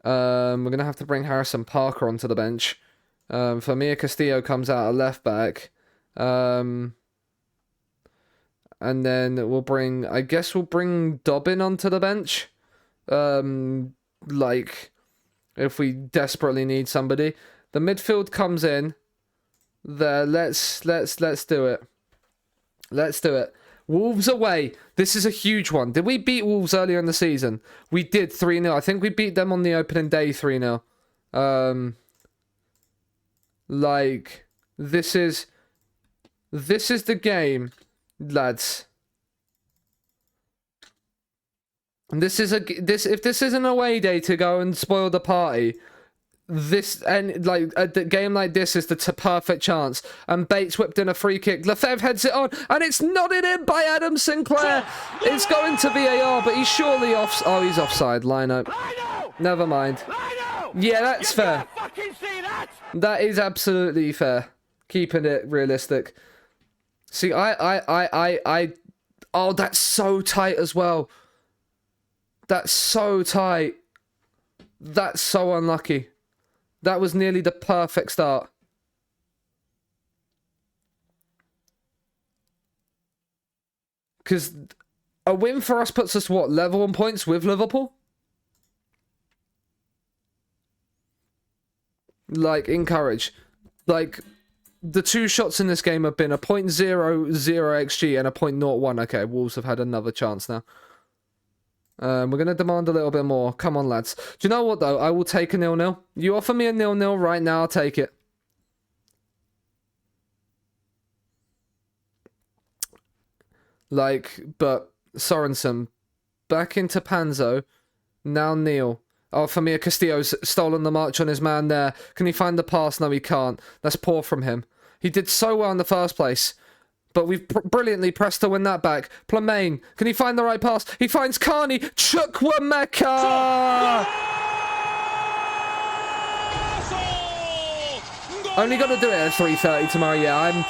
[SPEAKER 1] We're gonna have to bring Harrison Parker onto the bench. Famia Castillo comes out at left back. And then I guess we'll bring Dobbin onto the bench. Like, if we desperately need somebody. The midfield comes in. There, let's do it. Let's do it. Wolves away. This is a huge one. Did we beat Wolves earlier in the season? We did 3-0. I think we beat them on the opening day 3-0. Like, this is the game, lads. If this is an away day to go and spoil the party, a game like this is the perfect chance. And Bates whipped in a free kick. Lefebvre heads it on, and it's nodded in by Adam Sinclair. It's going to VAR, but he's surely off. Oh, he's offside. Lino. Never mind. Yeah, that's fair. That is absolutely fair. Keeping it realistic. See, oh, that's so tight as well. That's so tight. That's so unlucky. That was nearly the perfect start. Because a win for us puts us, what, level on points with Liverpool? Like, encourage. Like, the 2 shots in this game have been a .00 XG and a .01. Okay, Wolves have had another chance now. We're going to demand a little bit more. Come on, lads. Do you know what, though? I will take a 0-0. You offer me a 0-0 right now, I'll take it. Like, but Sorensen. Back into Panzo. Now Neil. Oh, Famia Castillo's stolen the march on his man there. Can he find the pass? No, he can't. That's poor from him. He did so well in the first place. But we've brilliantly pressed to win that back. Plamain, can he find the right pass? He finds Carney. Chukwuemeka! Only got to do it at 3:30 tomorrow. Yeah,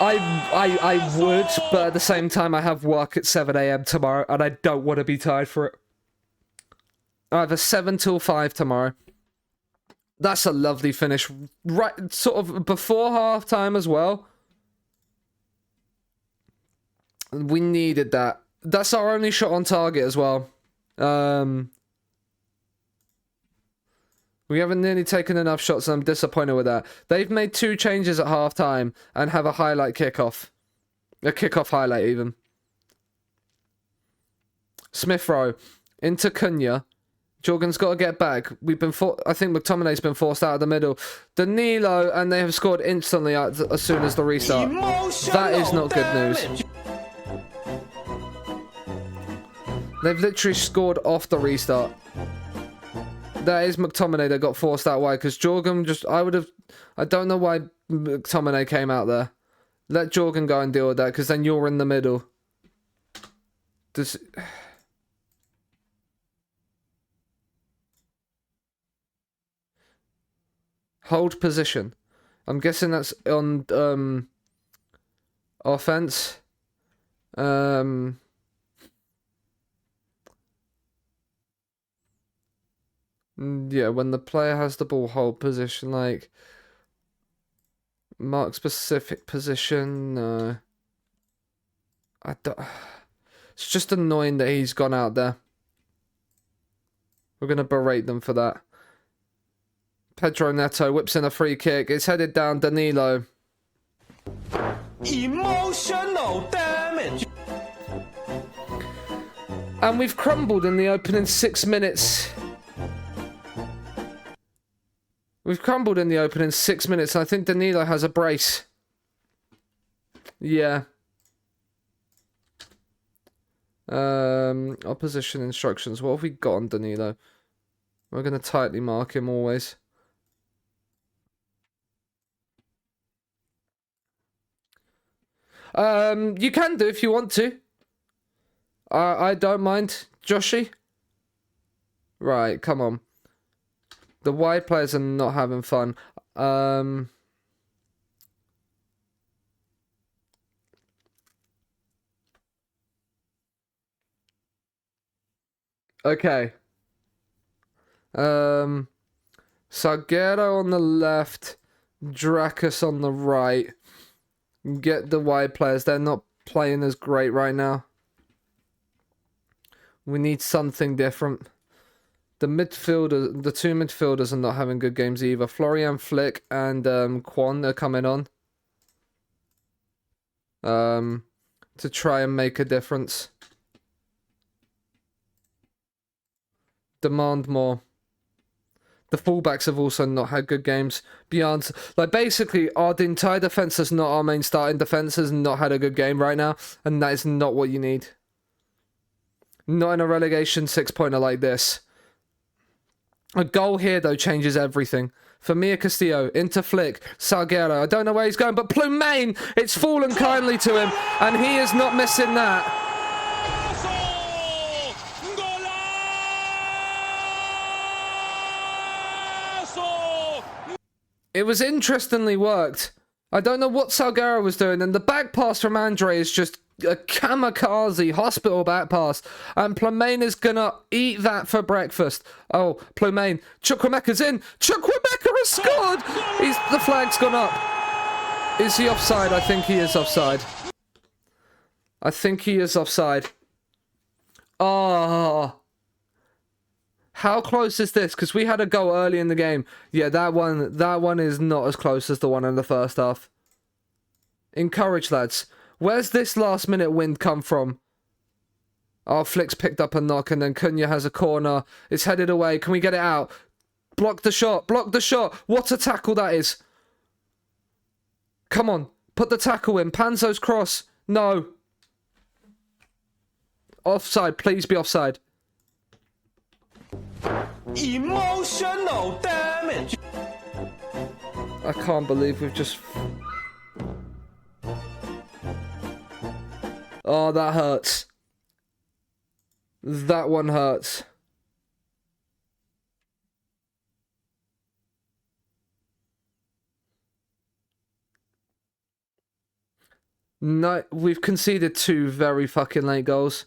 [SPEAKER 1] I would, but at the same time, I have work at 7 AM tomorrow, and I don't want to be tired for it. I have a 7 till 5 tomorrow. That's a lovely finish. Right, sort of before half time as well. We needed that. That's our only shot on target as well. We haven't nearly taken enough shots, and I'm disappointed with that. They've made 2 changes at half-time and have a highlight kickoff. A kickoff highlight, even. Smith Rowe. Into Cunha. Jorgen's got to get back. I think McTominay's been forced out of the middle. Danilo, and they have scored instantly as soon as the restart. That is not good news. They've literally scored off the restart. That is McTominay that got forced out wide, because Jorgen I don't know why McTominay came out there. Let Jorgen go and deal with that, because then you're in the middle. Hold position. I'm guessing that's on offense. Yeah, when the player has the ball, hold position, like mark specific position. No, I don't. It's just annoying that he's gone out there. We're gonna berate them for that. Pedro Neto whips in a free kick. It's headed down Danilo.
[SPEAKER 2] Emotional damage.
[SPEAKER 1] And we've crumbled in the opening 6 minutes. We've crumbled in the opening 6 minutes. I think Danilo has a brace. Yeah. Opposition instructions. What have we got on Danilo? We're going to tightly mark him always. You can do if you want to. I don't mind. Joshy? Right, come on. The wide players are not having fun. Okay. Salguero on the left. Dracus on the right. Get the wide players. They're not playing as great right now. We need something different. The two midfielders are not having good games either. Florian Flick and Quan are coming on. To try and make a difference. Demand more. The fullbacks have also not had good games. Beyond, like, basically, our entire defense is not our main starting defense, has not had a good game right now, and that is not what you need. Not in a relegation 6-pointer like this. A goal here, though, changes everything. Famia Castillo, into Flick, Salguero. I don't know where he's going, but Plumain, it's fallen kindly to him, and he is not missing that. It was interestingly worked. I don't know what Salguero was doing, and the back pass from Andre is just a kamikaze hospital back pass, and Plumain is gonna eat that for breakfast. Oh, Plumain, Chukwuemeka's in. Chukwuemeka has scored. The flag's gone up. Is he offside? I think he is offside. I think he is offside. Oh. How close is this? Because we had a goal early in the game. Yeah, that one is not as close as the one in the first half. Encourage, lads. Where's this last minute wind come from? Oh, Flick's picked up a knock, and then Cunha has a corner. It's headed away. Can we get it out? Block the shot. Block the shot. What a tackle that is. Come on. Put the tackle in. Panzo's cross. No. Offside. Please be offside.
[SPEAKER 2] Emotional damage.
[SPEAKER 1] I can't believe we've just... Oh, that hurts. That one hurts. No, we've conceded 2 very fucking late goals.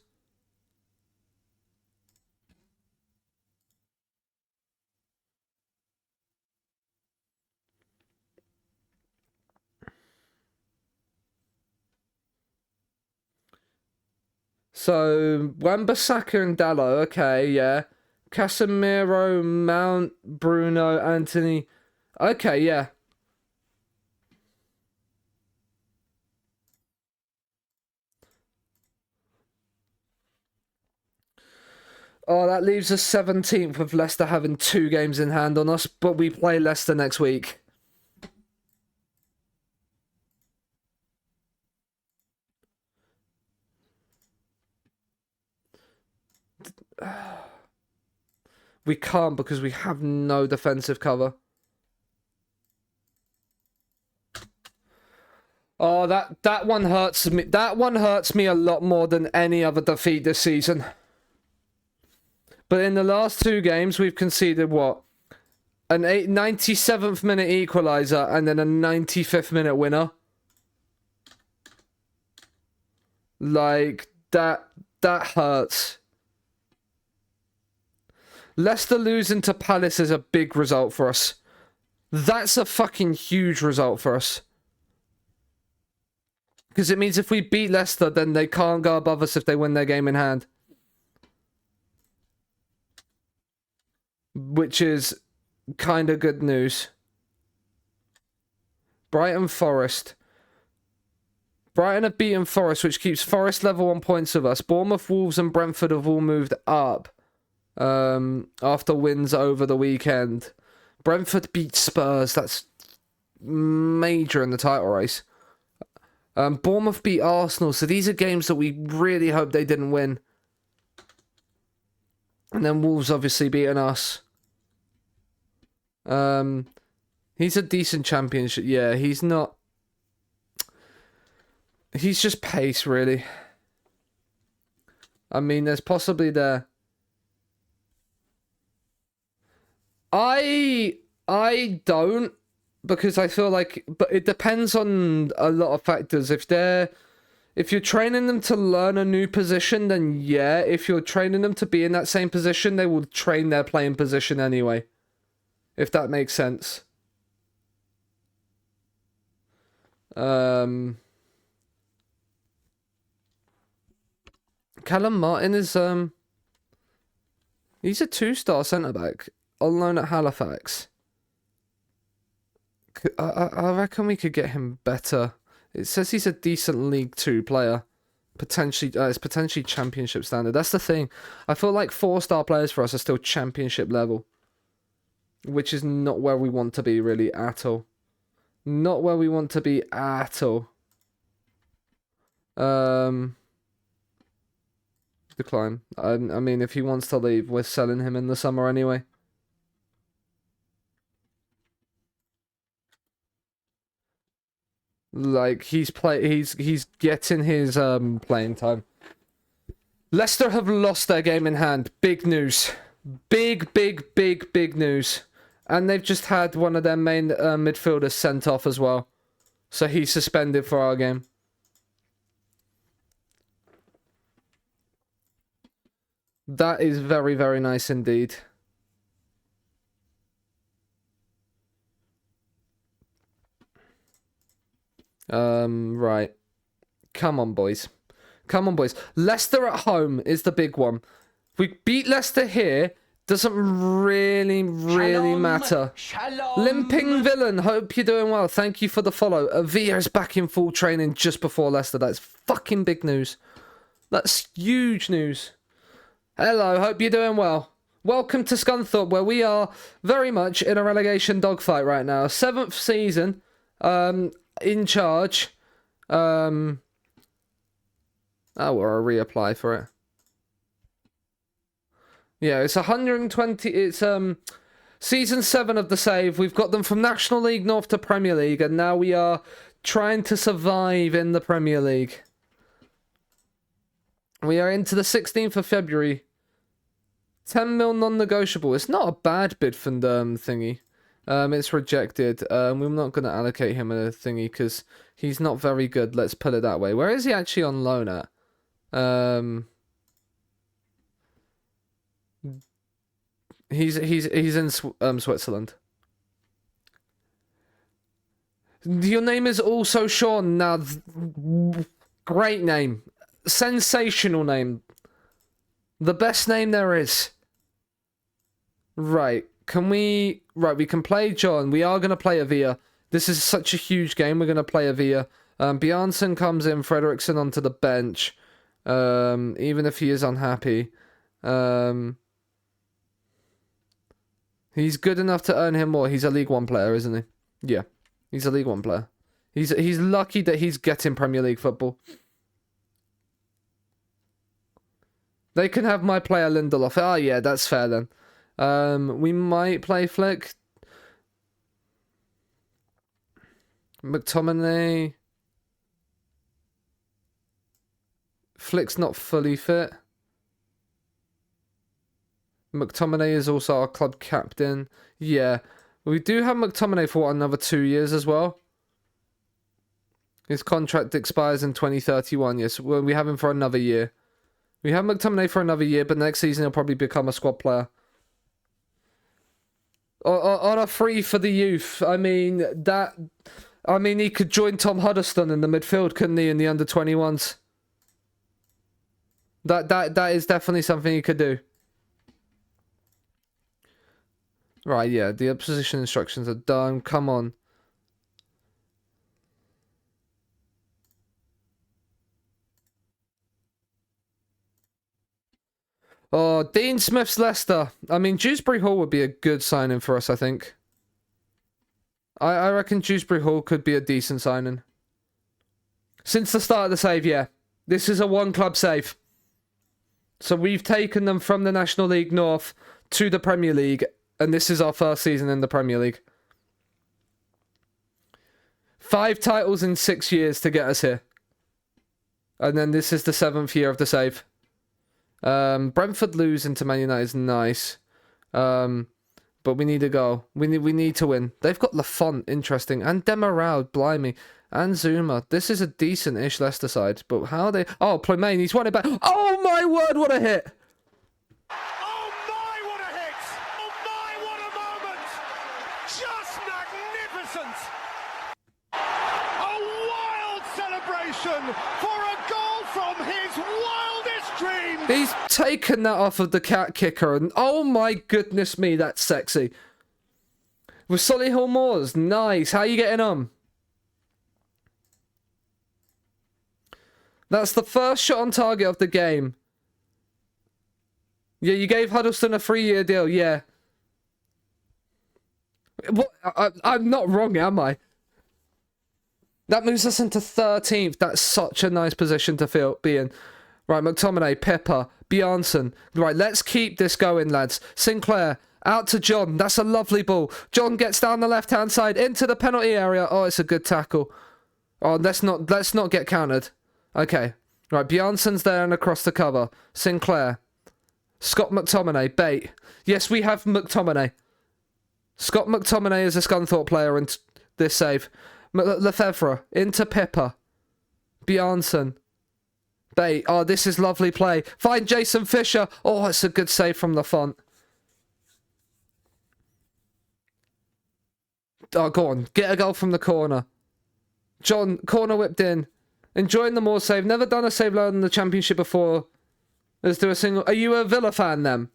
[SPEAKER 1] So, Wan-Bissaka and Dallo, okay, yeah. Casemiro, Mount, Bruno, Anthony. Okay, yeah. Oh, that leaves us 17th with Leicester having 2 games in hand on us, but we play Leicester next week. We can't because we have no defensive cover. Oh, that one hurts me. That one hurts me a lot more than any other defeat this season. But in the last 2 games, we've conceded what? An 97th minute equaliser and then a 95th minute winner. Like, that hurts. Leicester losing to Palace is a big result for us. That's a fucking huge result for us. Because it means if we beat Leicester, then they can't go above us if they win their game in hand. Which is kind of good news. Brighton Forest. Brighton have beaten Forest, which keeps Forest level on points with us. Bournemouth, Wolves, and Brentford have all moved up after wins over the weekend. Brentford beat Spurs. That's major in the title race. Bournemouth beat Arsenal. So these are games that we really hope they didn't win. And then Wolves obviously beating us. He's a decent championship. Yeah, he's not. He's just pace, really. I mean, there's possibly there. I don't, because I feel like, but it depends on a lot of factors. If you're training them to learn a new position, then yeah. If you're training them to be in that same position, they will train their playing position anyway. If that makes sense. Callum Martin is he's a 2-star centre-back on loan at Halifax. I reckon we could get him better. It says he's a decent League 2 player. Potentially, it's potentially championship standard. That's the thing. I feel like 4-star players for us are still championship level. Which is not where we want to be, really, at all. Not where we want to be at all. Decline. I mean, if he wants to leave, we're selling him in the summer anyway. Like, he's getting his playing time. Leicester have lost their game in hand. Big news. Big news. And they've just had one of their main midfielders sent off as well. So he's suspended for our game. That is very, very nice indeed. Right. Come on, boys. Come on, boys. Leicester at home is the big one. If we beat Leicester here, doesn't really matter. Limping Villain, hope you're doing well. Thank you for the follow. Avia is back in full training just before Leicester. That's fucking big news. That's huge news. Hello, hope you're doing well. Welcome to Scunthorpe, where we are very much in a relegation dogfight right now. 7th season, in charge. Oh, or a reapply for it. Yeah, it's 120. It's season 7 of the save. We've got them from National League North to Premier League, and now we are trying to survive in the Premier League. We are into the 16th of February. 10 mil non-negotiable. It's not a bad bid from the thingy. It's rejected. We're not going to allocate him a thingy because he's not very good. Let's put it that way. Where is he actually on loan at? He's in Switzerland. Your name is also Sean. Now, great name. Sensational name. The best name there is. Right. Can we... Right, we can play John. We are going to play Avia. This is such a huge game. We're going to play Avia. Bjarnson comes in. Fredrickson onto the bench. Even if he is unhappy. He's good enough to earn him more. He's a League 1 player, isn't he? Yeah. He's a League 1 player. He's lucky that he's getting Premier League football. They can have my player Lindelof. Oh, yeah, that's fair then. We might play Flick. McTominay. Flick's not fully fit. McTominay is also our club captain. Yeah. We do have McTominay for another 2 years as well. His contract expires in 2031. Yes, well, we have him for another year. We have McTominay for another year, but next season he'll probably become a squad player. On a free for the youth. I mean, he could join Tom Huddleston in the midfield, couldn't he, in the under-21s? That is definitely something he could do. Right, yeah, the position instructions are done. Come on. Oh, Dean Smith's Leicester. I mean, Dewsbury Hall would be a good signing for us, I think. I reckon Dewsbury Hall could be a decent signing. Since the start of the save, yeah. This is a one-club save. So we've taken them from the National League North to the Premier League, and this is our first season in the Premier League. 5 titles in 6 years to get us here. And then this is the 7th year of the save. Brentford losing to Man United is nice. But we need a goal. We need to win. They've got Lafont, interesting. And Demaral, blimey. And Zuma. This is a decent-ish Leicester side. But how are they... Oh, Plomain, he's won it back. Oh, my word, what a hit!
[SPEAKER 2] Oh my, what a hit! Oh my, what a moment! Just magnificent! A wild celebration for a goal from his wildest dreams!
[SPEAKER 1] He's taken that off of the cat kicker, and oh my goodness me, that's sexy. With Solihull Moors, nice. How you getting on? That's the first shot on target of the game. Yeah, you gave Huddleston a 3-year deal, yeah. What? I'm not wrong, am I? That moves us into 13th. That's such a nice position to be in. Right, McTominay, Pepper, Bjarnason. Right, let's keep this going, lads. Sinclair, out to John. That's a lovely ball. John gets down the left-hand side into the penalty area. Oh, it's a good tackle. Oh, let's not get countered. Okay. Right, Bjarnason's there and across the cover. Sinclair. Scott McTominay, bait. Yes, we have McTominay. Scott McTominay is a Scunthorpe player in this save. Lefebvre, into Pippa. Bjarnason. Bait. Oh, this is lovely play. Find Jason Fisher. Oh, it's a good save from Lafont. Oh, go on. Get a goal from the corner. John, corner whipped in. Enjoying the Moore save. Never done a save lower than the Championship before. Let's do a single. Are you a Villa fan then?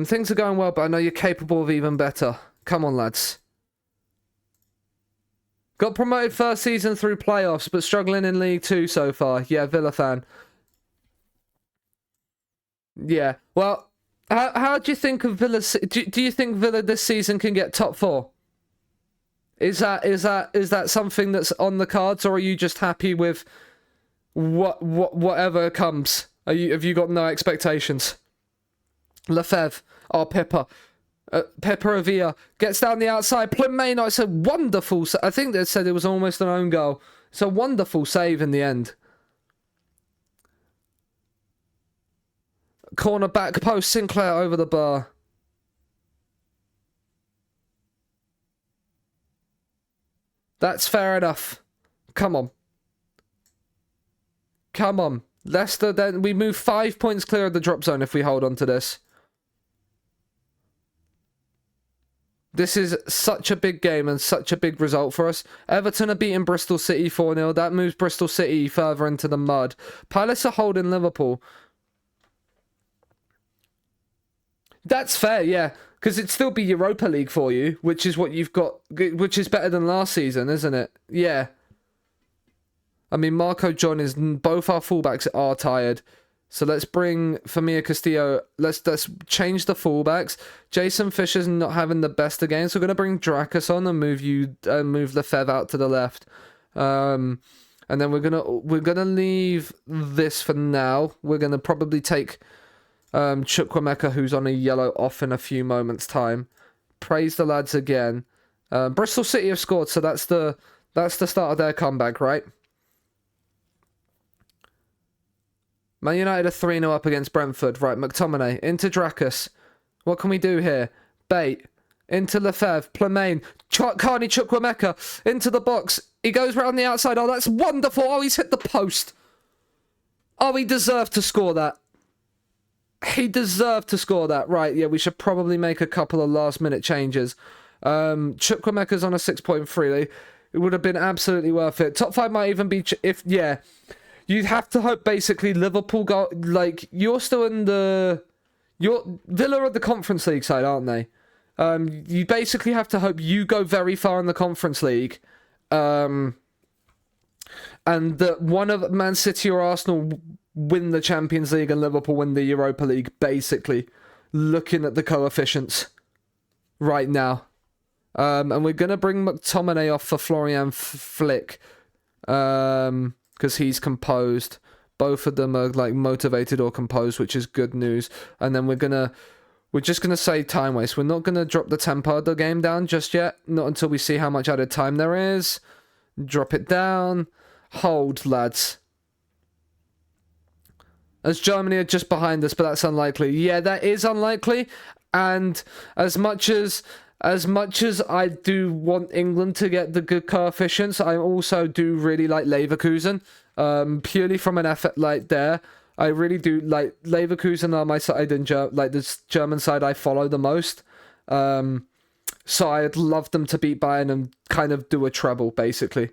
[SPEAKER 1] Things are going well, but I know you're capable of even better. Come on, lads. Got promoted first season through playoffs, but struggling in League 2 so far. Yeah, Villa fan. Yeah. Well, how do you think of Villa? Do you think Villa this season can get top 4? Is that something that's on the cards, or are you just happy with whatever comes? Have you got no expectations? Lefebvre, oh Pepper, Pepper Avia gets down the outside. Plomain, it's a wonderful. I think they said it was almost an own goal. It's a wonderful save in the end. Corner back post, Sinclair over the bar. That's fair enough. Come on. Come on. Leicester, then we move 5 points clear of the drop zone if we hold on to this. This is such a big game and such a big result for us. Everton are beating Bristol City 4-0. That moves Bristol City further into the mud. Palace are holding Liverpool. That's fair, yeah. Because it'd still be Europa League for you, which is what you've got, which is better than last season, isn't it? Yeah. I mean, Marco John is... Both our fullbacks are tired. So let's bring Famia Castillo. Let's change the fullbacks. Jason Fisher's not having the best of games. So we're going to bring Drakus on and move Lefebvre out to the left. And then we're gonna leave this for now. We're gonna probably take Chukwuemeka, who's on a yellow, off in a few moments' time. Praise the lads again. Bristol City have scored, so that's the start of their comeback, right? Man United are 3-0 up against Brentford. Right, McTominay into Drakus. What can we do here? Bait. Into Lefebvre. Plomain. Carney Chukwuemeka. Into the box. He goes round the outside. Oh, that's wonderful. Oh, he's hit the post. Oh, he deserved to score that. He deserved to score that. Right, yeah, we should probably make a couple of last-minute changes. Chukwuemeka's on a 6.3. It would have been absolutely worth it. Top 5 might even be... Yeah. you'd have to hope basically Liverpool go, like, you're still in the, Villa are the Conference League side, aren't they? You basically have to hope you go very far in the Conference League, and that one of Man City or Arsenal win the Champions League and Liverpool win the Europa League, basically, looking at the coefficients right now. And we're going to bring McTominay off for Florian Flick, because he's composed. Both of them are like motivated or composed, which is good news. And then we're just gonna say time waste. We're not gonna drop the tempo of the game down just yet. Not until we see how much added time there is. Drop it down. Hold, lads. As Germany are just behind us, but that's unlikely. Yeah, that is unlikely. And as much as I do want England to get the good coefficients, I also do really like Leverkusen. Purely from an effort like there, I really do like Leverkusen are my side and like this German side I follow the most. So I'd love them to beat Bayern and kind of do a treble basically.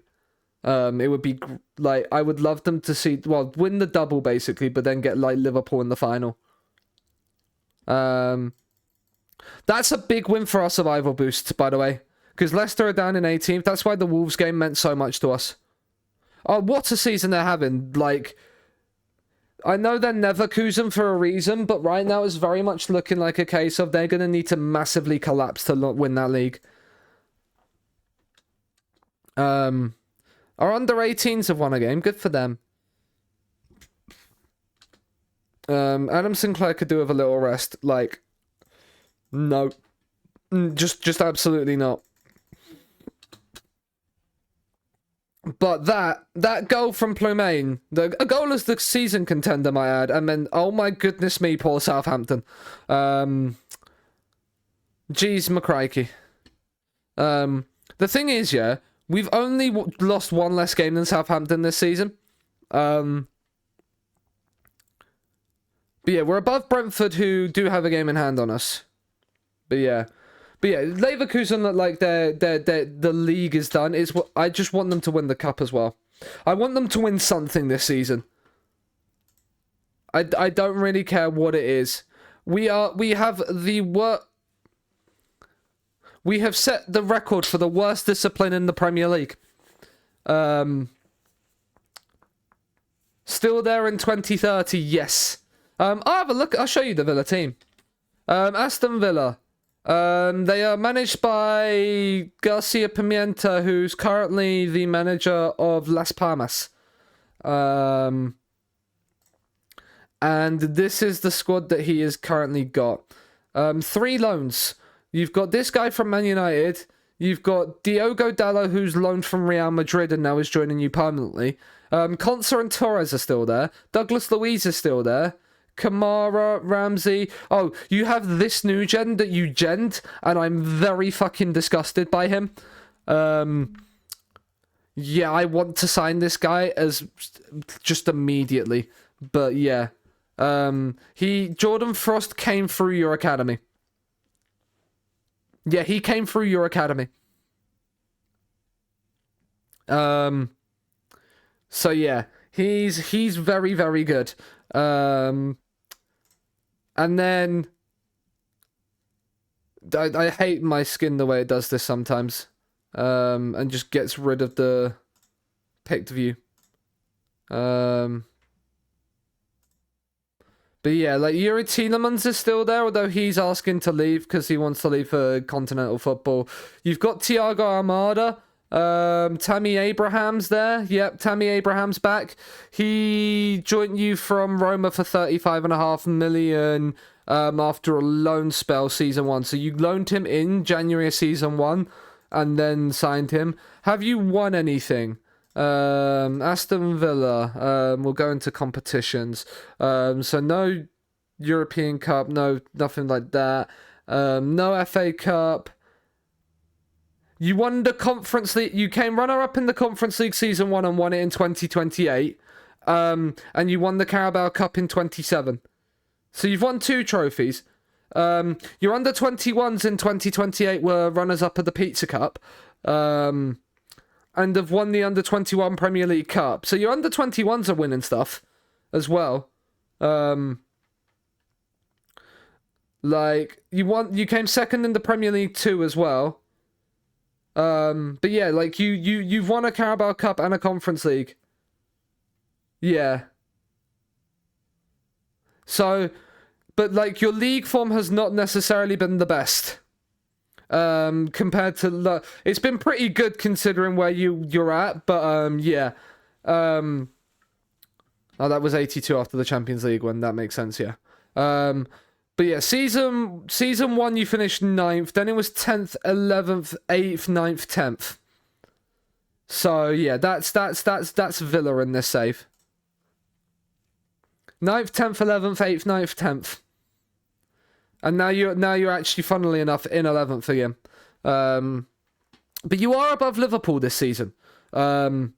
[SPEAKER 1] It would be like I would love them to see win the double basically, but then get like Liverpool in the final. That's a big win for our survival boost, by the way, because Leicester are down in 18th. That's why the Wolves game meant so much to us. Oh, what a season they're having. Like, I know they're Leverkusen for a reason, but right now it's very much looking like a case of they're going to need to massively collapse to win that league. Our under-18s have won a game. Good for them. Adam Sinclair could do with a little rest. Like, no. Just absolutely not. But that goal from Plomain, a goal as the season contender, might add, and then, oh my goodness me, poor Southampton. Jeez, McCrikey. The thing is, yeah, we've only lost one less game than Southampton this season. But yeah, we're above Brentford, who do have a game in hand on us. But yeah, Leverkusen look like the league is done. I just want them to win the cup as well. I want them to win something this season. I don't really care what it is. We have set the record for the worst discipline in the Premier League. Still there in 2030, yes. I'll have a look. I'll show you the Villa team. Aston Villa. They are managed by Garcia Pimienta, who's currently the manager of Las Palmas. And this is the squad that he has currently got. 3 loans. You've got this guy from Man United. You've got Diogo Dalot, who's loaned from Real Madrid and now is joining you permanently. Konsa and Torres are still there. Douglas Luiz is still there. Kamara, Ramsey. Oh, you have this new gen that you genned, and I'm very fucking disgusted by him. Yeah, I want to sign this guy as just immediately. But yeah. Jordan Frost came through your academy. Yeah, he came through your academy. So yeah, he's very, very good. And then I hate my skin the way it does this sometimes. And just gets rid of the picked view. But yeah, like Yuri Tielemans is still there, although he's asking to leave because he wants to leave for continental football. You've got Thiago Almada. Tammy Abraham's there. Yep, Tammy Abraham's back. He joined you from Roma for 35.5 million after a loan spell season 1. So you loaned him in January of season 1 and then signed him. Have you won anything? Aston Villa. We'll go into competitions. So no European Cup, no nothing like that. No FA Cup. You won the Conference League. You came runner-up in the Conference League Season 1 and won it in 2028. And you won the Carabao Cup in 27. So you've won 2 trophies. Your under-21s in 2028 were runners-up of the Pizza Cup. And and have won the Under-21 Premier League Cup. So your Under-21s are winning stuff as well. Like, you came second in the Premier League 2 as well. But yeah, like, you've won a Carabao Cup and a Conference League. Yeah. So, but like, your league form has not necessarily been the best. Compared to it's been pretty good considering where you're at, but yeah. Oh, that was 82 after the Champions League one. That makes sense, yeah. But yeah, season 1 you finished 9th, then it was 10th, 11th, 8th, 9th, 10th. So yeah, that's Villa in this save. 9th, 10th, 11th, 8th, 9th, 10th. And now you're actually, funnily enough, in 11th again. But you are above Liverpool this season. Liverpool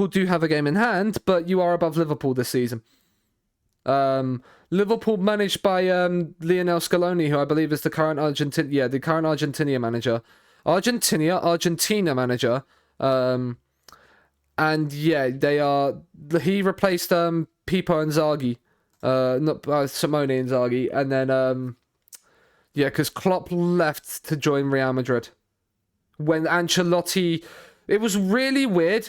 [SPEAKER 1] do have a game in hand, but you are above Liverpool this season. Liverpool managed by Lionel Scaloni, who I believe is the current Argentina manager. Argentina manager. And yeah, he replaced Pippo Inzaghi. Simone Inzaghi, and then because Klopp left to join Real Madrid when Ancelotti. It was really weird.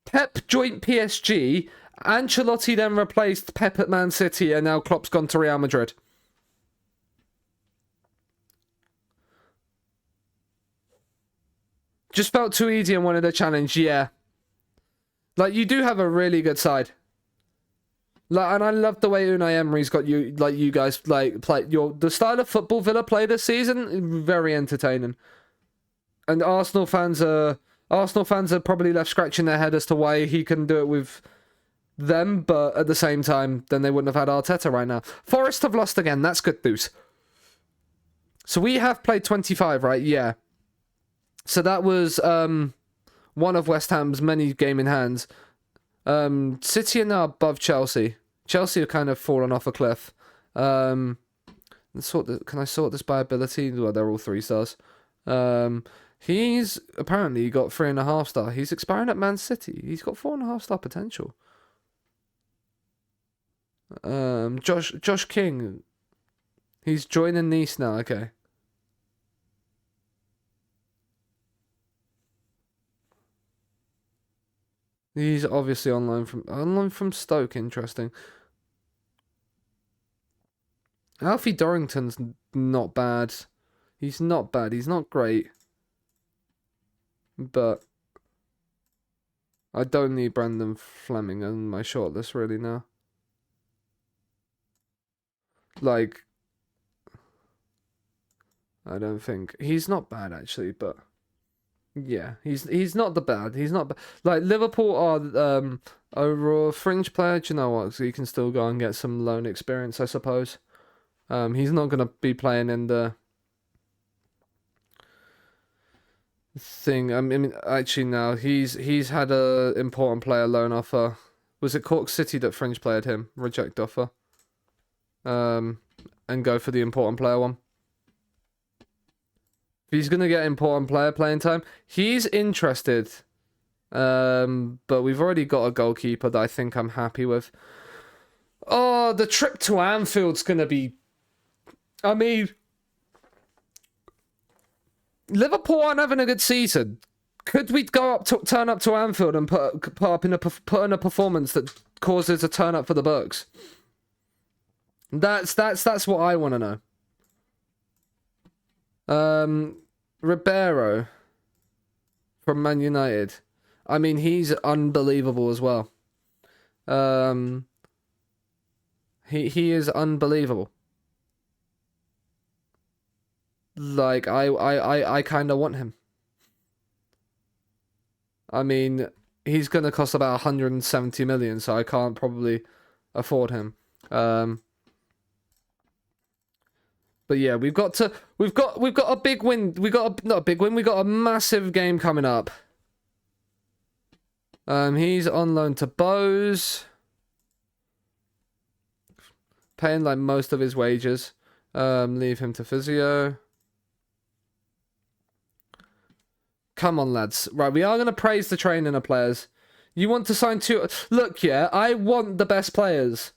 [SPEAKER 1] Pep joined PSG. Ancelotti then replaced Pep at Man City, and now Klopp's gone to Real Madrid. Just felt too easy and wanted a challenge. Yeah, like, you do have a really good side. Like, and I love the way Unai Emery's got you guys play the style of football Villa play this season. Very entertaining, and Arsenal fans are probably left scratching their head as to why he couldn't do it with them. But at the same time, then they wouldn't have had Arteta right now. Forest have lost again. That's good news. So we have played 25, right? Yeah. So that was one of West Ham's many game in hands. City are now above Chelsea. Chelsea have kind of fallen off a cliff. Can I sort this by ability? Well, they're all 3 stars. He's apparently got 3.5 star. He's expiring at Man City. He's got 4.5 star potential. Josh King. He's joining Nice now. Okay. He's obviously online from Stoke. Interesting. Alfie Dorrington's not bad. He's not bad. He's not great. But I don't need Brandon Fleming on my shortlist really now. Like, I don't think he's not bad actually, but. Yeah, he's not the bad. He's not like Liverpool are a fringe player. Do you know what? So you can still go and get some loan experience, I suppose. He's not gonna be playing in the thing. I mean, actually, no. He's had a important player loan offer. Was it Cork City that fringe played him? Reject offer. And go for the important player one. If he's going to get important player playing time, he's interested. But we've already got a goalkeeper that I think I'm happy with. Oh, the trip to Anfield's going to be... I mean... Liverpool aren't having a good season. Could we turn up to Anfield and put in a performance that causes a turn up for the books? That's what I want to know. Ribeiro from Man United. I mean, he's unbelievable as well. He is unbelievable. Like, I kind of want him. I mean, he's going to cost about 170 million, so I can't probably afford him. But yeah, we've got a big win. Not a big win. We got a massive game coming up. He's on loan to Bose, paying like most of his wages. Leave him to physio. come on, lads. Right, we are going to praise the training of players. You want to sign two... Look, yeah, I want the best players.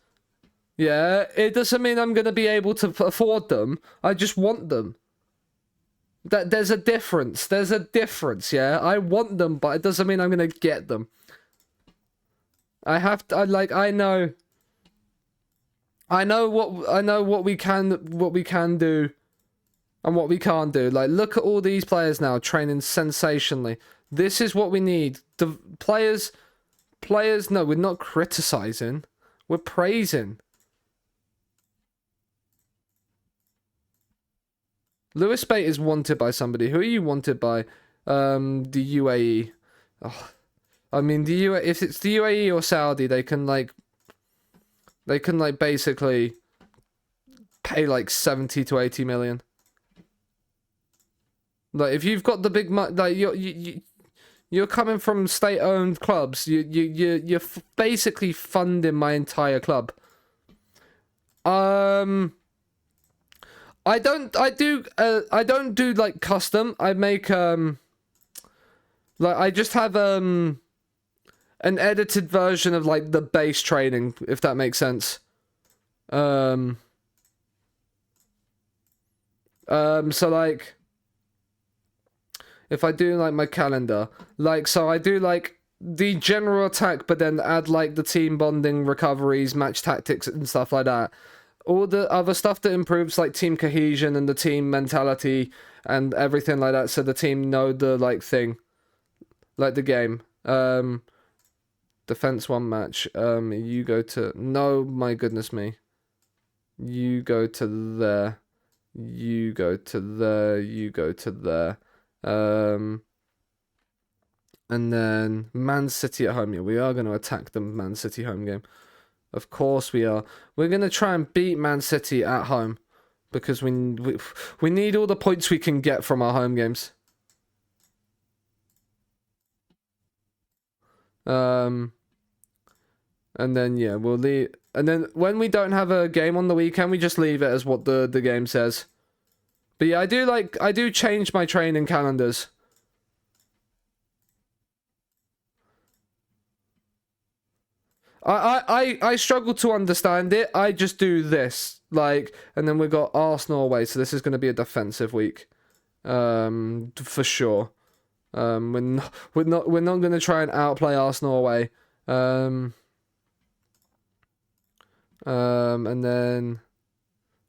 [SPEAKER 1] Yeah, it doesn't mean I'm going to be able to afford them. I just want them. There's a difference. There's a difference, yeah? I want them, but it doesn't mean I'm going to get them. I have to... I know... I know what we can do and what we can't do. Like, look at all these players now training sensationally. This is what we need. The players, no, we're not criticizing. We're praising. Lewis Bate is wanted by somebody. Who are you wanted by? The UAE. Oh, I mean, if it's the UAE or Saudi, they can basically pay like 70 to 80 million. Like, if you've got the big money, like you're coming from state-owned clubs, you're basically funding my entire club. I don't do like custom. I make I just have an edited version of like the base training, if that makes sense. So like, if I do like my calendar, like, so I do like the general attack, but then add like the team bonding, recoveries, match tactics and stuff like that. All the other stuff that improves like team cohesion and the team mentality and everything like that, so the team know the like thing, like the game. Defense one match. You go to... No, my goodness me. You go to there. You go to there. You go to there. And then Man City at home. Yeah, we are going to attack the Man City home game. Of course we are. We're going to try and beat Man City at home. Because we need all the points we can get from our home games. And then, yeah, we'll leave... And then, when we don't have a game on the weekend, we just leave it as what the game says. But yeah, I do change my training calendars. I struggle to understand it. I just do this. Like, and then we've got Arsenal away, so this is going to be a defensive week. For sure. We're not going to try and outplay Arsenal away. And then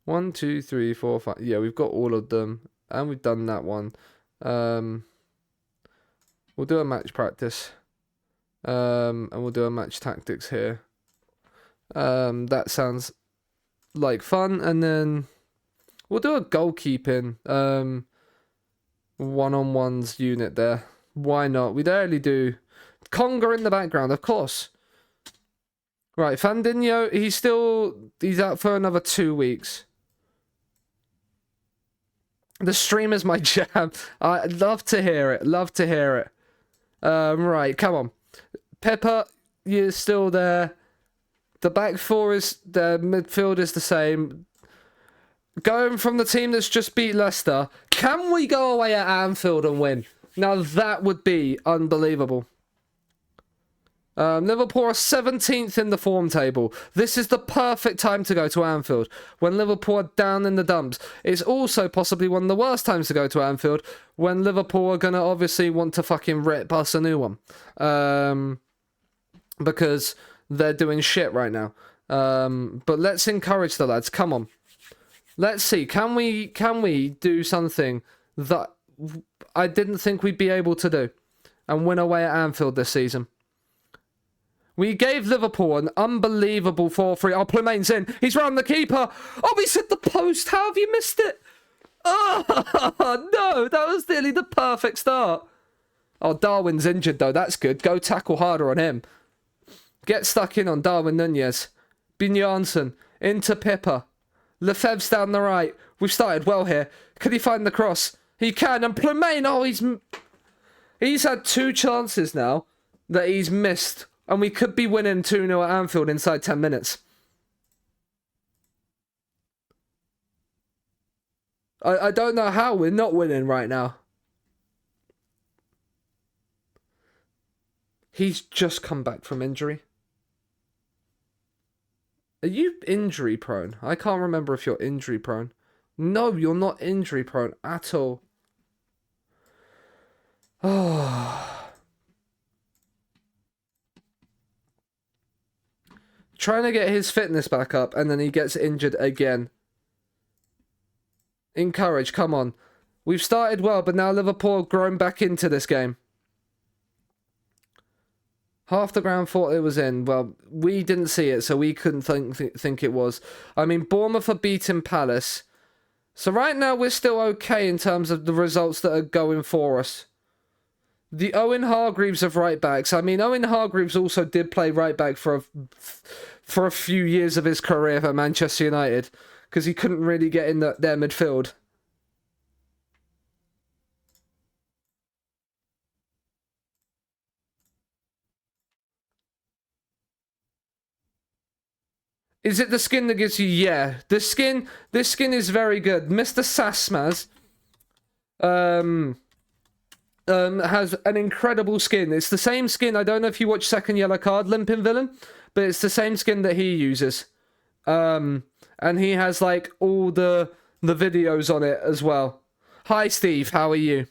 [SPEAKER 1] 1, 2, 3, 4, 5. Yeah, we've got all of them, and we've done that one. We'll do a match practice, and we'll do a match tactics here. That sounds like fun, and then we'll do a goalkeeping one-on-ones unit there. Why not? We'd early do Conga in the background, of course. Right, Fandinho, he's out for another 2 weeks. The stream is my jam. I'd love to hear it. Love to hear it. Right, come on. Pepper, you're still there. The back four is the midfield is the same. Going from the team that's just beat Leicester, can we go away at Anfield and win? Now that would be unbelievable. Liverpool are 17th in the form table. This is the perfect time to go to Anfield, when Liverpool are down in the dumps. It's also possibly one of the worst times to go to Anfield, when Liverpool are going to obviously want to fucking rip us a new one. Because they're doing shit right now. But let's encourage the lads. Come on. Let's see. Can we do something that I didn't think we'd be able to do and win away at Anfield this season? We gave Liverpool an unbelievable 4-3. Oh, Plumaine's in. He's round the keeper. Oh, he's hit the post. How have you missed it? Oh, no. That was nearly the perfect start. Oh, Darwin's injured, though. That's good. Go tackle harder on him. Get stuck in on Darwin Nunez. Bjarnason. Into Pippa. Lefebvre's down the right. We've started well here. Can he find the cross? He can. And Plumaine, oh, he's had 2 chances now that he's missed. And we could be winning 2-0 at Anfield inside 10 minutes. I don't know how we're not winning right now. He's just come back from injury. Are you injury prone? I can't remember if you're injury prone. No, you're not injury prone at all. Oh. Trying to get his fitness back up, and then he gets injured again. Encourage, come on. We've started well, but now Liverpool have grown back into this game. Half the ground thought it was in. Well, we didn't see it, so we couldn't think it was. I mean, Bournemouth are beating Palace. So right now, we're still okay in terms of the results that are going for us. The Owen Hargreaves of right backs. I mean, Owen Hargreaves also did play right back for a few years of his career for Manchester United, because he couldn't really get in their midfield. Is it the skin that gives you? Yeah, this skin is very good. Mr. Sasmaz has an incredible skin. It's the same skin. I don't know if you watch Second Yellow Card, Limping Villain, but it's the same skin that he uses. And he has like all the videos on it as well. Hi Steve, how are you?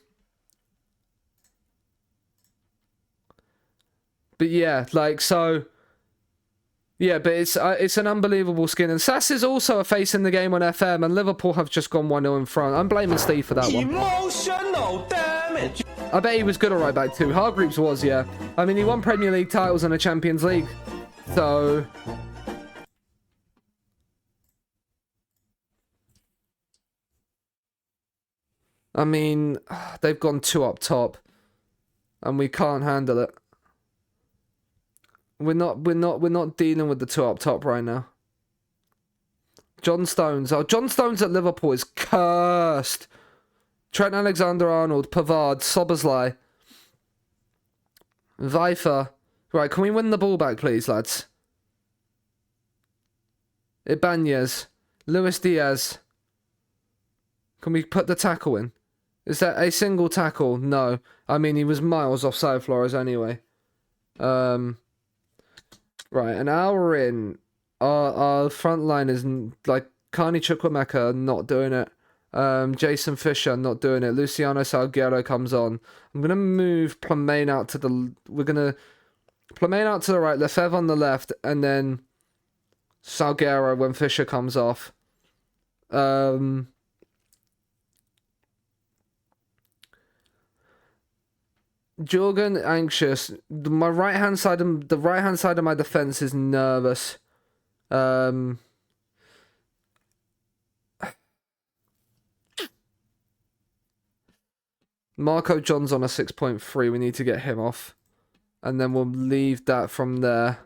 [SPEAKER 1] But yeah, like so. Yeah, but it's an unbelievable skin. And Sass is also a face in the game on FM, and Liverpool have just gone 1-0 in front. I'm blaming Steve for that one.
[SPEAKER 2] Emotional damage.
[SPEAKER 1] I bet he was good at right back too. Hargreaves was, yeah. I mean, he won Premier League titles and a Champions League. So... I mean, they've gone 2 up top. And we can't handle it. We're not dealing with the 2 up top right now. John Stones. Oh, John Stones at Liverpool is cursed. Trent Alexander-Arnold, Pavard, Soboslai, Vifer. Right, can we win the ball back, please, lads? Ibanez, Luis Diaz. Can we put the tackle in? Is that a single tackle? No. I mean, he was miles offside Flores anyway. Right, an hour in, our front line is like Carney Chukwuemeka not doing it. Jason Fisher not doing it. Luciano Salguero comes on. I'm gonna move Plamain out to the. Plamain out to the right, Lefebvre on the left, and then Salguero when Fisher comes off. Jorgen anxious. My right hand side of my defense is nervous. Marco John's on a 6.3. We need to get him off, and then we'll leave that from there.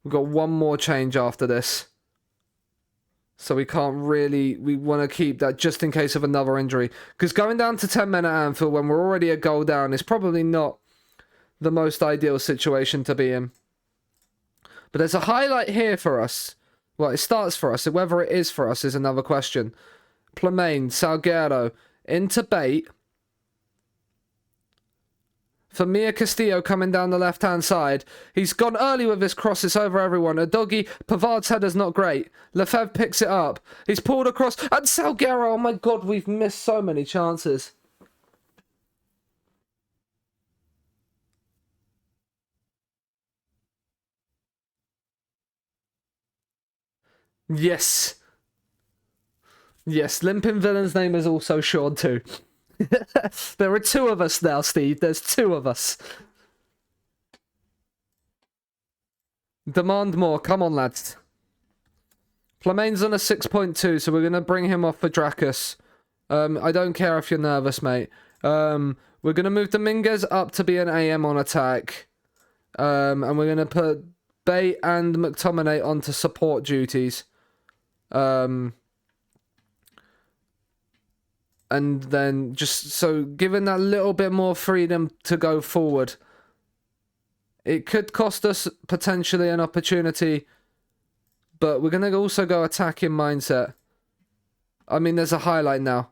[SPEAKER 1] We've got one more change after this, so we can't really. We want to keep that just in case of another injury. Because going down to 10 men at Anfield when we're already a goal down is probably not the most ideal situation to be in. But there's a highlight here for us. Well, it starts for us. Whether it is for us is another question. Plamain, Salguero, into bait. Famir Castillo coming down the left-hand side. He's gone early with his crosses over everyone. Udogie, Pavard's header's not great. Lefebvre picks it up. He's pulled across. And Salguero, oh my god, we've missed so many chances. Yes. Yes, Limping Villain's name is also Sean too. There are 2 of us now, Steve. There's 2 of us. Demand more. Come on, lads. Plamain's on a 6.2, so we're going to bring him off for Dracus. I don't care if you're nervous, mate. We're going to move Dominguez up to be an AM on attack. And we're going to put Bate and McTominay onto support duties. And then just so given that little bit more freedom to go forward, it could cost us potentially an opportunity, but we're going to also go attacking mindset. I mean, there's a highlight now.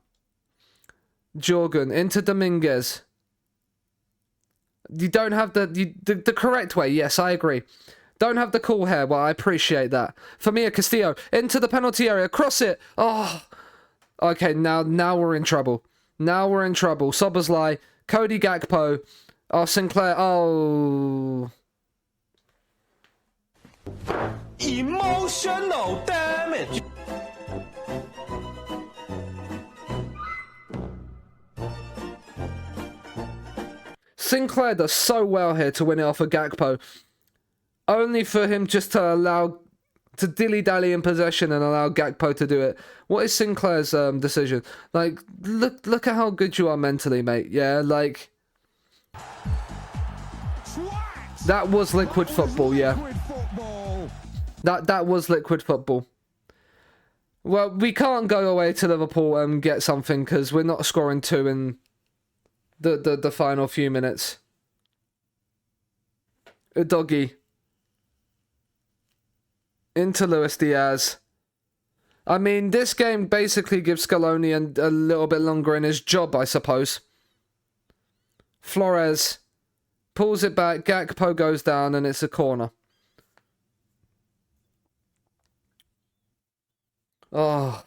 [SPEAKER 1] Jorgen into Dominguez. You don't have the correct way. Yes, I agree. Don't have the cool hair. Well, I appreciate that. Famia Castillo into the penalty area. Cross it. Oh. Okay, now we're in trouble. Now we're in trouble. Szoboszlai, Cody Gakpo. Oh, Sinclair. Oh.
[SPEAKER 2] Emotional damage.
[SPEAKER 1] Sinclair does so well here to win it off of Gakpo. Only for him just to dilly-dally in possession and allow Gakpo to do it. What is Sinclair's decision? Like, look at how good you are mentally, mate. Yeah, like... That was liquid football, yeah. That was liquid football. Well, we can't go away to Liverpool and get something because we're not scoring 2 in the final few minutes. A doggy. Into Luis Diaz. I mean, this game basically gives Scaloni a little bit longer in his job, I suppose. Flores pulls it back. Gakpo goes down, and it's a corner. Oh.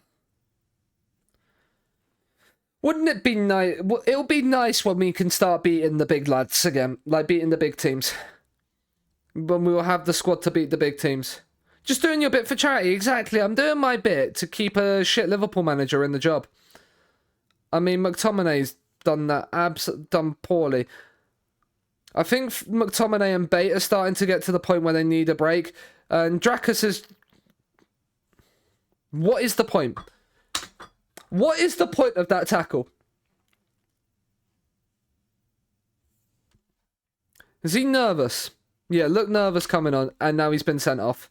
[SPEAKER 1] Wouldn't it be nice? It'll be nice when we can start beating the big lads again. Like, beating the big teams. When we will have the squad to beat the big teams. Just doing your bit for charity, exactly. I'm doing my bit to keep a shit Liverpool manager in the job. I mean, McTominay's done that, done poorly. I think McTominay and Bate are starting to get to the point where they need a break. And Drakas is... What is the point? What is the point of that tackle? Is he nervous? Yeah, look nervous coming on, and now he's been sent off.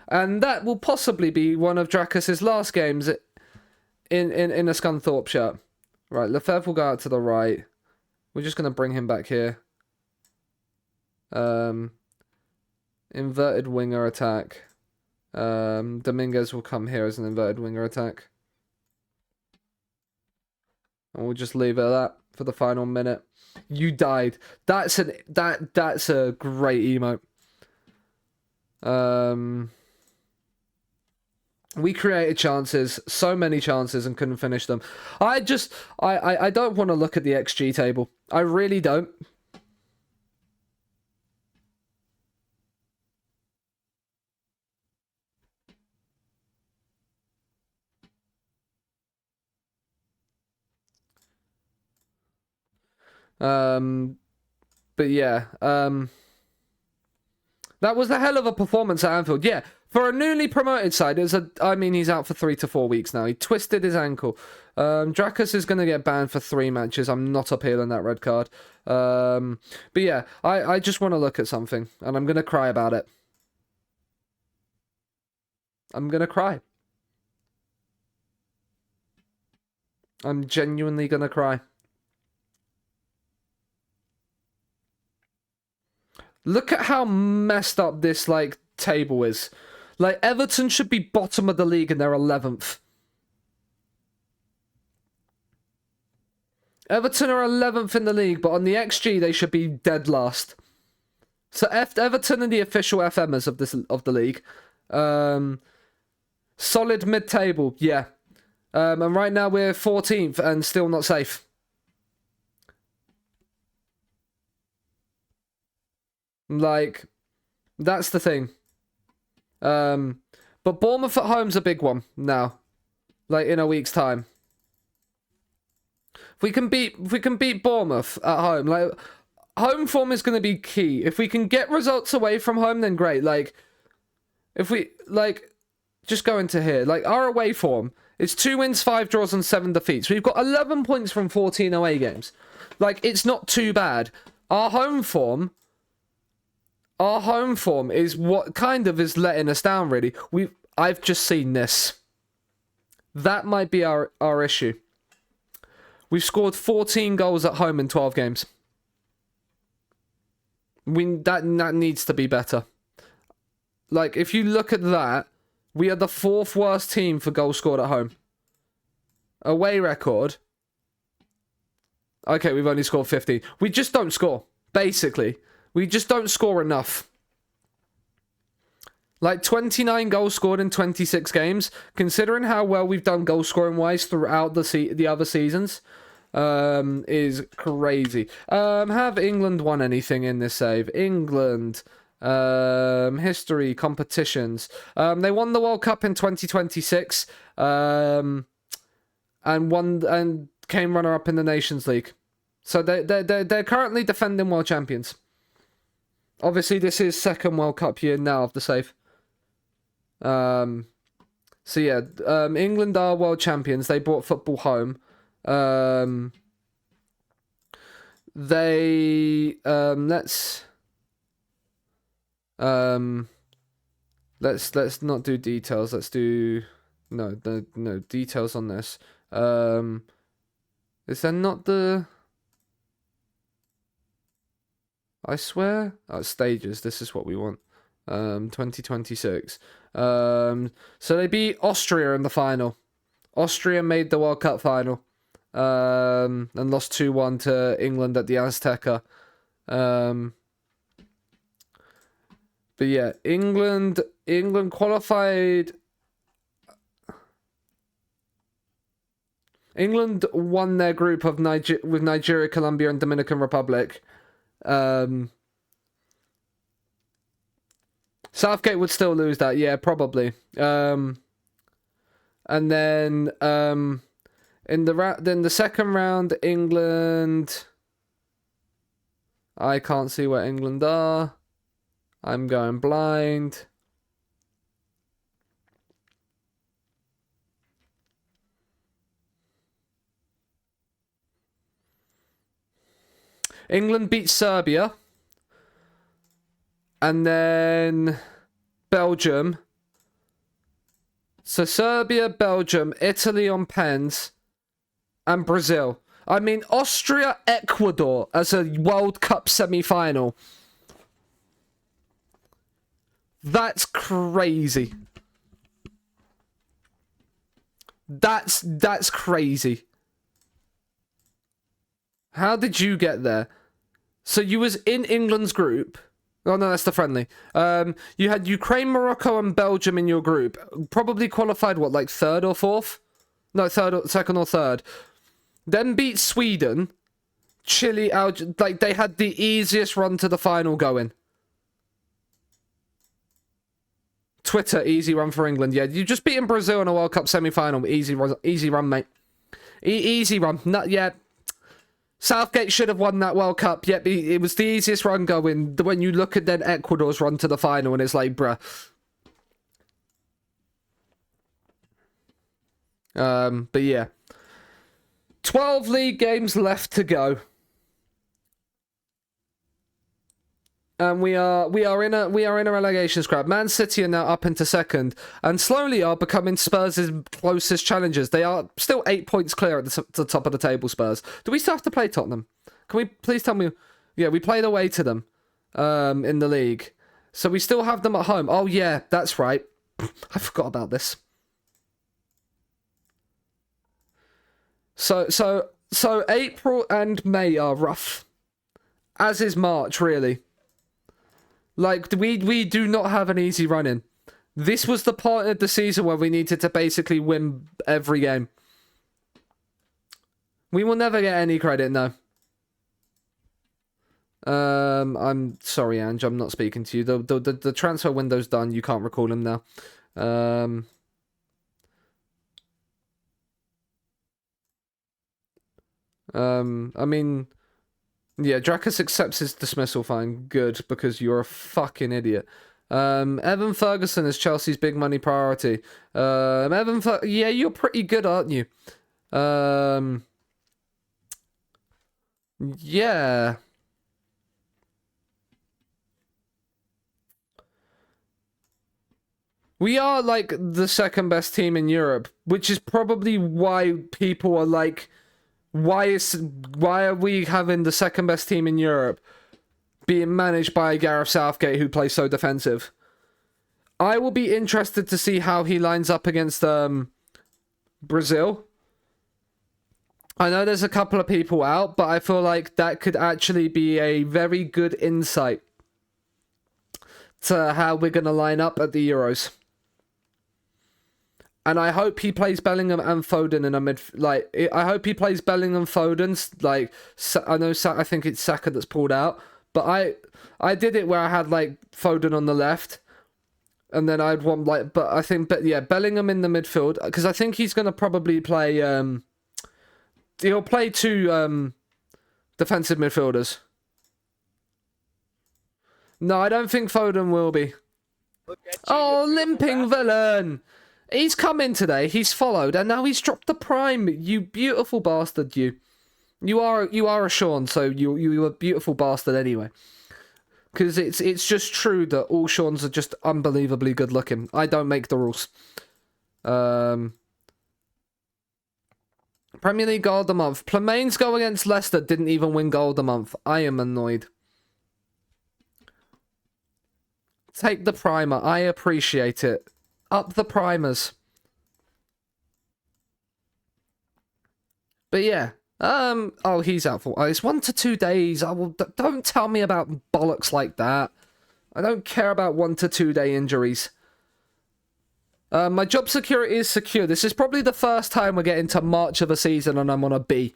[SPEAKER 1] And that will possibly be one of Drakas' last games in a Scunthorpe shirt. Right, Lefebvre will go out to the right. We're just going to bring him back here. Inverted winger attack. Dominguez will come here as an inverted winger attack. And we'll just leave it at that for the final minute. You died. That's a great emote. We created chances, so many chances, and couldn't finish them. I don't want to look at the XG table. I really don't. But yeah, that was a hell of a performance at Anfield. Yeah, for a newly promoted side, I mean, he's out for 3 to 4 weeks now. He twisted his ankle. Drakas is going to get banned for 3 matches. I'm not appealing that red card. But yeah, I just want to look at something, and I'm going to cry about it. I'm going to cry. I'm genuinely going to cry. Look at how messed up this, like, table is. Like, Everton should be bottom of the league and they're 11th. Everton are 11th in the league, but on the XG, they should be dead last. So, Everton are the official FMers of the league. Solid mid-table, yeah. And right now, we're 14th and still not safe. Like, that's the thing. But Bournemouth at home's a big one now. Like, in a week's time. If we can beat Bournemouth at home, like, home form is going to be key. If we can get results away from home, then great. Like, if we, like, just go into here. Like, our away form is 2 wins, 5 draws, and 7 defeats. We've got 11 points from 14 away games. Like, it's not too bad. Our home form is what kind of is letting us down, really. I've just seen this. That might be our issue. We've scored 14 goals at home in 12 games. That needs to be better. Like, if you look at that, we are the 4th worst team for goals scored at home. Away record. Okay, we've only scored 15. We just don't score. Basically. We just don't score enough. Like 29 goals scored in 26 games, considering how well we've done goal scoring wise throughout the other seasons, is crazy. Have England won anything in this save? England, history, competitions. They won the World Cup in 2026, and came runner up in the Nations League. So they're currently defending world champions. Obviously, this is second World Cup year now of the save. So yeah, England are world champions. They brought football home. Let's not do details. Let's do no details on this. Is there not the? I swear, stages. This is what we want. 2026. So they beat Austria in the final. Austria made the World Cup final. And lost 2-1 to England at the Azteca. But yeah, England qualified. England won their group of with Nigeria, Colombia, and Dominican Republic. Southgate would still lose that, yeah, probably. And then in the second round, England. I can't see where England are. I'm going blind. England beat Serbia. And then Belgium. So Serbia, Belgium, Italy on pens, and Brazil. I mean, Austria, Ecuador as a World Cup semi-final. That's crazy. That's crazy. How did you get there? So you was in England's group. Oh no, that's the friendly. You had Ukraine, Morocco, and Belgium in your group. Probably qualified what, like third or fourth? No, second or third. Then beat Sweden, Chile, like they had the easiest run to the final going. Twitter, easy run for England. Yeah, you just beaten Brazil in a World Cup semi-final. Easy run, mate. Easy run. Not yet. Southgate should have won that World Cup. Yet it was the easiest run going. When you look at then Ecuador's run to the final, and it's like, bruh. But yeah, 12 league games left to go. And we are in a relegation scrap. Man City are now up into second, and slowly are becoming Spurs' closest challengers. They are still 8 points clear at the top of the table. Spurs. Do we still have to play Tottenham? Can we please tell me? Yeah, we played away to them, in the league, so we still have them at home. Oh yeah, that's right. I forgot about this. So April and May are rough, as is March, really. Like, we do not have an easy run in. This was the part of the season where we needed to basically win every game. We will never get any credit, no. I'm sorry, Ange, I'm not speaking to you. The transfer window's done. You can't recall him now. I mean, yeah, Drakus accepts his dismissal, fine. Good, because you're a fucking idiot. Evan Ferguson is Chelsea's big money priority. Yeah, you're pretty good, aren't you? Yeah. We are, like, the second best team in Europe, which is probably why people are like, why are we having the second best team in Europe being managed by Gareth Southgate, who plays so defensive? I will be interested to see how he lines up against Brazil. I know there's a couple of people out, but I feel like that could actually be a very good insight to how we're going to line up at the Euros. And I hope he plays Bellingham and Foden in a mid... Like, I hope he plays Bellingham, Foden's. Like, I know, I think it's Saka that's pulled out. But I did it where I had, like, Foden on the left. And then I'd want, like... But I think, yeah, Bellingham in the midfield. Because I think he's going to probably play... He'll play two defensive midfielders. No, I don't think Foden will be. Oh, limping villain! He's come in today, he's followed, and now he's dropped the prime. You beautiful bastard, you. You are a Sean, so you're a beautiful bastard anyway. Because it's just true that all Seans are just unbelievably good looking. I don't make the rules. Premier League Goal of the Month. Plemain's goal against Leicester didn't even win Goal of the Month. I am annoyed. Take the primer. I appreciate it. Up the primers. But yeah. Oh, he's out for... it's 1 to 2 days. Don't tell me about bollocks like that. I don't care about 1 to 2 day injuries. My job security is secure. This is probably the first time we're getting to March of the season and I'm on a B.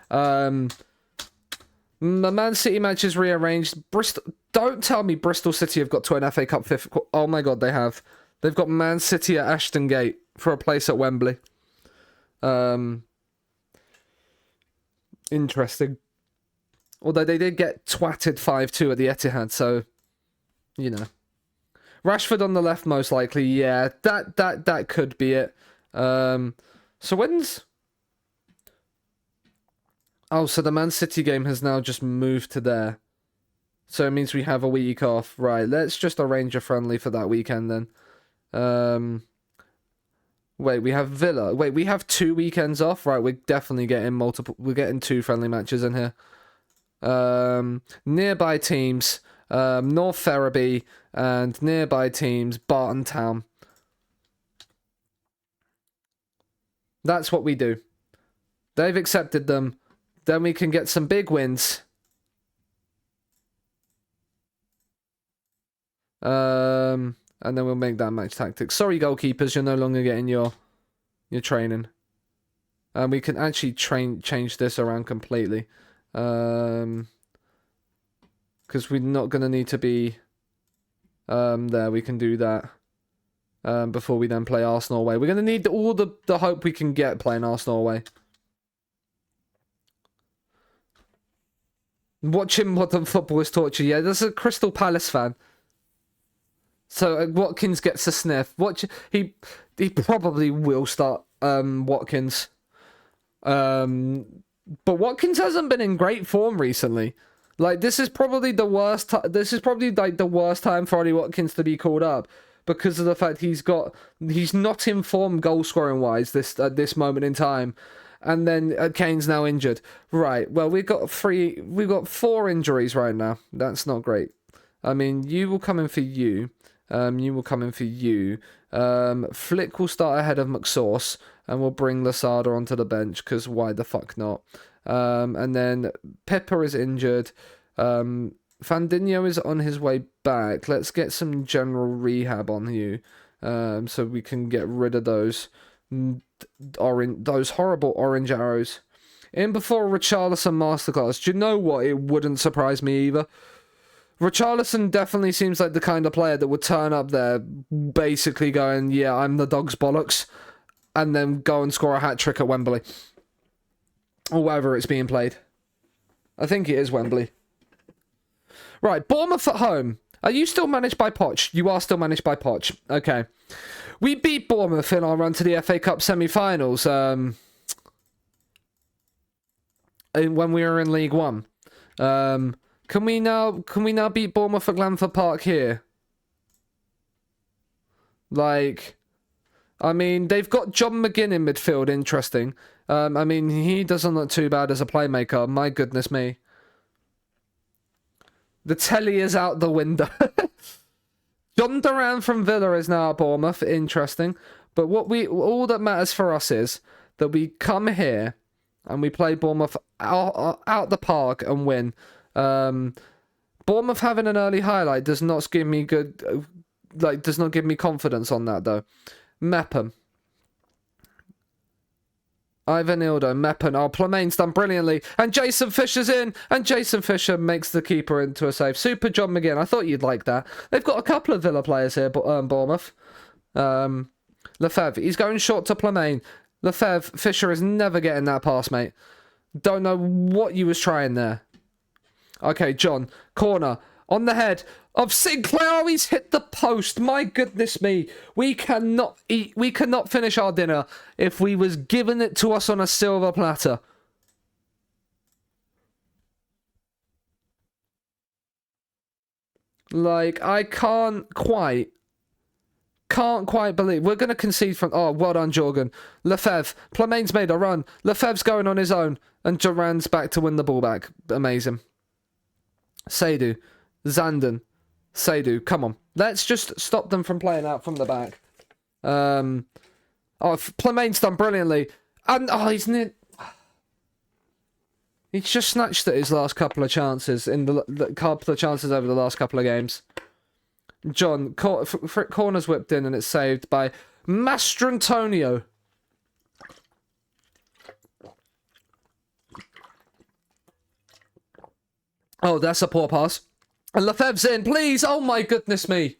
[SPEAKER 1] The Man City match is rearranged. Bristol... Don't tell me Bristol City have got to an FA Cup fifth... Oh my god, they have. They've got Man City at Ashton Gate for a place at Wembley. Interesting. Although they did get twatted 5-2 at the Etihad, so... You know. Rashford on the left, most likely. Yeah, that could be it. So when's... Oh, so the Man City game has now just moved to there. So it means we have a week off. Right, let's just arrange a friendly for that weekend then. Wait, we have Villa. Wait, we have 2 weekends off? Right, we're definitely getting multiple... We're getting 2 friendly matches in here. Nearby teams... North Ferriby and nearby teams Barton Town. That's what we do. They've accepted them. Then we can get some big wins. And then we'll make that match tactics. Sorry, goalkeepers, you're no longer getting your training. We can actually change this around completely. Because we're not going to need to be there. We can do that before we then play Arsenal away. We're going to need all the hope we can get playing Arsenal away. Watching modern football is torture. Yeah, there's a Crystal Palace fan. So Watkins gets a sniff. He probably will start Watkins. But Watkins hasn't been in great form recently. Like, this is probably the worst. This is probably like the worst time for Ollie Watkins to be called up because of the fact he's not in form goal scoring wise at this moment in time, and then Kane's now injured. Right. Well, we've got 4 injuries right now. That's not great. I mean, you will come in for you. You will come in for you. Flick will start ahead of McSauce, and we'll bring Lasada onto the bench because why the fuck not? And then Pepper is injured. Fandinho is on his way back. Let's get some general rehab on you, so we can get rid of those horrible orange arrows. In before Richarlison masterclass. Do you know what? It wouldn't surprise me either. Richarlison definitely seems like the kind of player that would turn up there basically going, yeah, I'm the dog's bollocks, and then go and score a hat-trick at Wembley. Or wherever it's being played. I think it is Wembley. Right, Bournemouth at home. Are you still managed by Poch? You are still managed by Poch. Okay. We beat Bournemouth in our run to the FA Cup semi-finals when we were in League One. Can we now beat Bournemouth at Glanford Park here? Like, I mean, they've got John McGinn in midfield, interesting. I mean, he doesn't look too bad as a playmaker, my goodness me. The telly is out the window. John Duran from Villa is now at Bournemouth, interesting. But all that matters for us is that we come here and we play Bournemouth out the park and win. Bournemouth having an early highlight does not give me does not give me confidence on that though. Mepham. Ivanildo, Mepham. Oh, Plemane's done brilliantly. And Jason Fisher's in. And Jason Fisher makes the keeper into a save. Super John McGinn. I thought you'd like that. They've got a couple of Villa players here, Bournemouth. Lefebvre. He's going short to Plemane. Lefebvre. Fisher is never getting that pass, mate. Don't know what you was trying there. Okay, John. Corner. On the head of Sinclair. Oh, he's hit the post. My goodness me. We cannot eat. We cannot finish our dinner if we was given it to us on a silver platter. Like, I can't quite believe. We're going to concede from... Oh, well done, Jorgen. Lefebvre. Plemane's made a run. Lefebvre's going on his own. And Duran's back to win the ball back. Amazing. Seydu. Zanden. Seydu, come on. Let's just stop them from playing out from the back. Oh, Plemane's done brilliantly. And, oh, he's just snatched at his last couple of chances in the couple of chances over the last couple of games. John, corner's whipped in and it's saved by Mastrantonio. Oh, that's a poor pass. And Lefebvre's in, please. Oh my goodness me.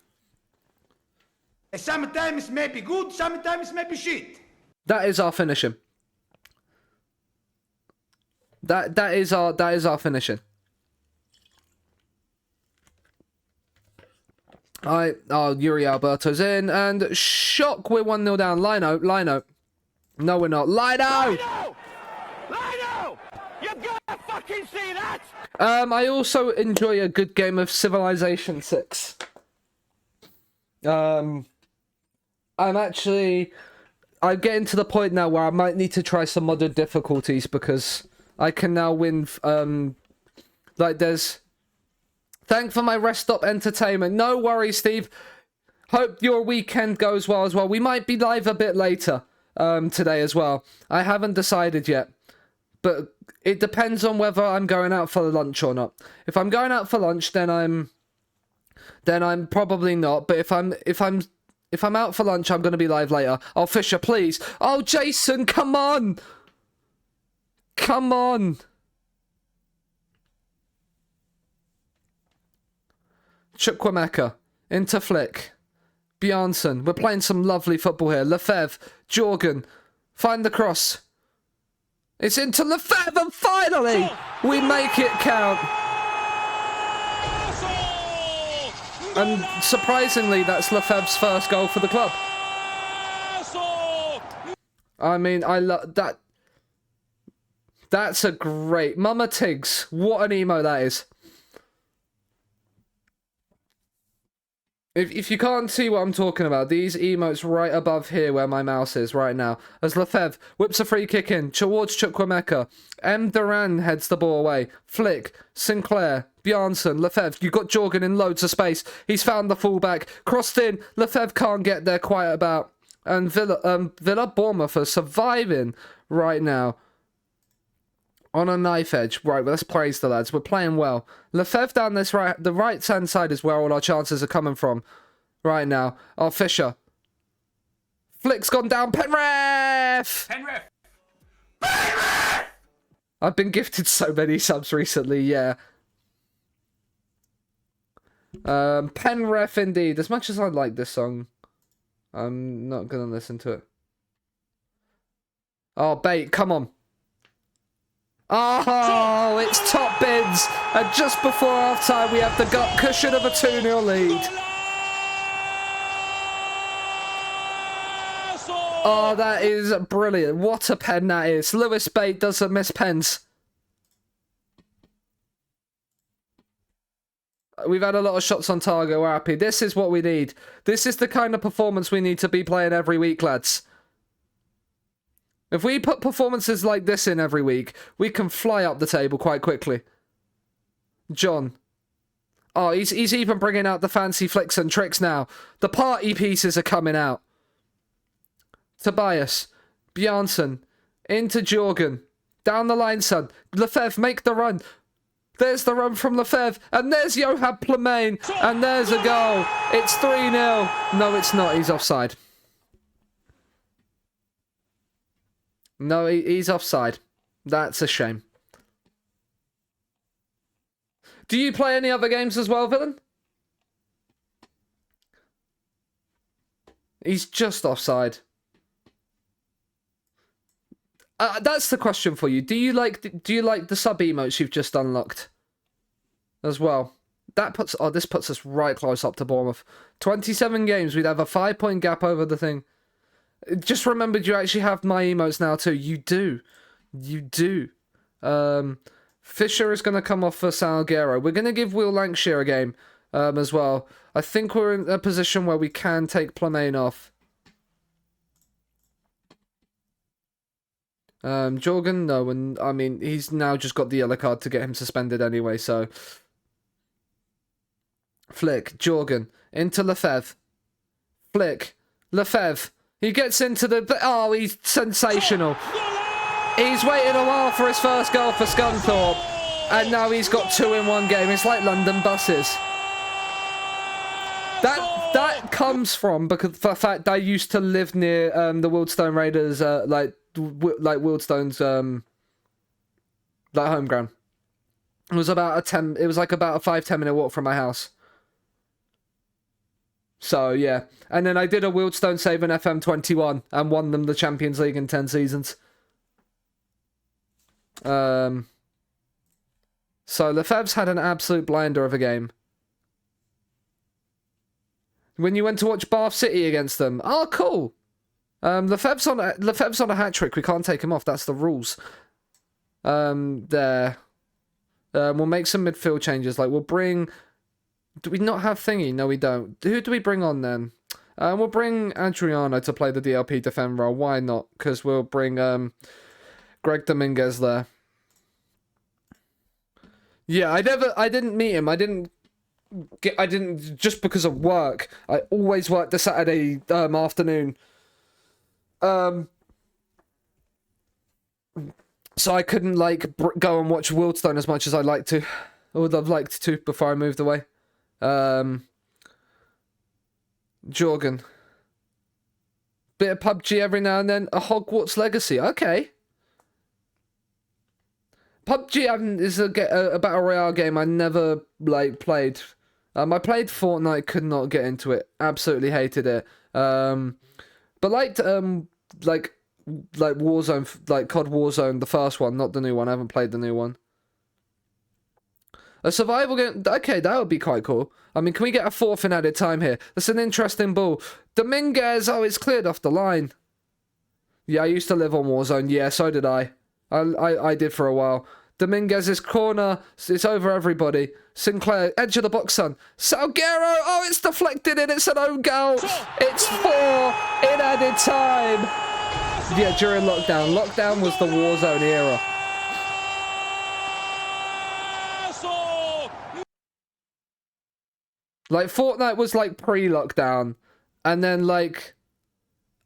[SPEAKER 3] Sometimes may be good, sometimes may be shit.
[SPEAKER 1] That is our finishing. That is our finishing. Yuri Alberto's in and shock. We're 1-0 down. Lino. No, we're not. Lino.
[SPEAKER 2] You gotta fucking see that!
[SPEAKER 1] I also enjoy a good game of Civilization 6. I'm getting to the point now where I might need to try some modern difficulties because I can now win, Thank for my rest stop entertainment. No worries, Steve. Hope your weekend goes well as well. We might be live a bit later, today as well. I haven't decided yet. But it depends on whether I'm going out for lunch or not. If I'm going out for lunch, then I'm probably not. But if I'm out for lunch, I'm going to be live later. Oh, Fisher, please. Oh, Jason, come on. Come on. Chukwuemeka into Flick. Bjarnason. We're playing some lovely football here. Lefebvre. Jorgen. Find the cross. It's into Lefebvre, and finally, we make it count. And surprisingly, that's Lefebvre's first goal for the club. I mean, I love that. That's a great... Mama Tiggs, what an emo that is. If you can't see what I'm talking about, these emotes right above here where my mouse is right now. As Lefebvre whips a free kick in towards Chukwuemeka. M. Duran heads the ball away. Flick, Sinclair, Bjarnason, Lefebvre. You've got Jorgen in loads of space. He's found the fullback. Crossed in. Lefebvre can't get there quite about. And Villa Bournemouth are surviving right now. On a knife edge. Right, well, let's praise the lads. We're playing well. Lefebvre down this the right-hand side is where all our chances are coming from right now. Oh, Fisher. Flick's gone down. Penrith! Penrith! I've been gifted so many subs recently, yeah. Penrith indeed. As much as I like this song, I'm not going to listen to it. Oh, Bait, come on. Oh, it's top bins. And just before half time, we have the gut cushion of a 2-0 lead. Oh, that is brilliant. What a pen that is. Lewis Bate doesn't miss pens. We've had a lot of shots on target. We're happy. This is what we need. This is the kind of performance we need to be playing every week, lads. If we put performances like this in every week, we can fly up the table quite quickly. John. Oh, he's even bringing out the fancy flicks and tricks now. The party pieces are coming out. Tobias. Bjarnason. Into Jorgen. Down the line, son. Lefebvre, make the run. There's the run from Lefebvre. And there's Johan Plemain. And there's a goal. It's 3-0. No, it's not. He's offside. No, he's offside. That's a shame. Do you play any other games as well, Villain? He's just offside. That's the question for you. Do you like the sub emotes you've just unlocked as well? This puts us right close up to Bournemouth. 27 games, we'd have a 5-point gap over the thing. Just remembered you actually have my emotes now too. You do. You do. Fisher is going to come off for Salguero. We're going to give Will Lancashire a game as well. I think we're in a position where we can take Plemain off. Jorgen, no, and I mean, he's now just got the yellow card to get him suspended anyway, so... Flick, Jorgen, into Lefebvre. Flick, Lefebvre. He gets into the... Oh, he's sensational. He's waited a while for his first goal for Scunthorpe, and now he's got 2 in one game. It's like London buses. That comes from because the fact that I used to live near the Wildstone Raiders, like Wildstone's like home ground. It was about about a 5-10 minute walk from my house. So yeah, and then I did a Wildstone save in FM21 and won them the Champions League in 10 seasons. So Lefebvre's had an absolute blinder of a game. When you went to watch Bath City against them, oh cool. Lefebvre's on a hat trick. We can't take him off. That's the rules. There. We'll make some midfield changes. Like we'll bring. Do we not have Thingy? No, we don't. Who do we bring on then? We'll bring Adriano to play the DLP defend role. Why not? Because we'll bring Greg Dominguez there. Yeah, I didn't meet him. I didn't just because of work. I always worked the Saturday afternoon. So I couldn't like go and watch Wildstone as much as I'd like to. I would have liked to before I moved away. Jorgen. Bit of PUBG every now and then. A Hogwarts Legacy. Okay. PUBG is a Battle Royale game I never like played. I played Fortnite, could not get into it. Absolutely hated it. But liked like Warzone, like COD Warzone, the first one, not the new one. I haven't played the new one. A survival game. Okay, that would be quite cool. I mean, can we get a 4th in added time here? That's an interesting ball. Dominguez. Oh, it's cleared off the line. Yeah, I used to live on Warzone. Yeah, so did I. I did for a while. Dominguez's corner. It's over everybody. Sinclair, edge of the box, son. Salguero. Oh, it's deflected and it's an own goal. It's 4 in added time. Yeah, during lockdown. Lockdown was the Warzone era. Like, Fortnite was, like, pre-lockdown. And then, like...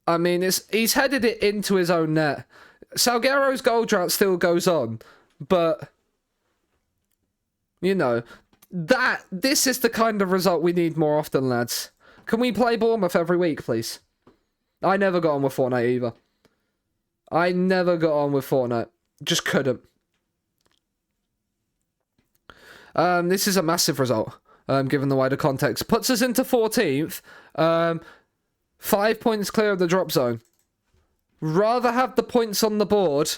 [SPEAKER 1] I mean, he's headed it into his own net. Salguero's goal drought still goes on. But... You know... This is the kind of result we need more often, lads. Can we play Bournemouth every week, please? I never got on with Fortnite, either. I never got on with Fortnite. Just couldn't. This is a massive result. Given the wider context. Puts us into 14th. 5 points clear of the drop zone. Rather have the points on the board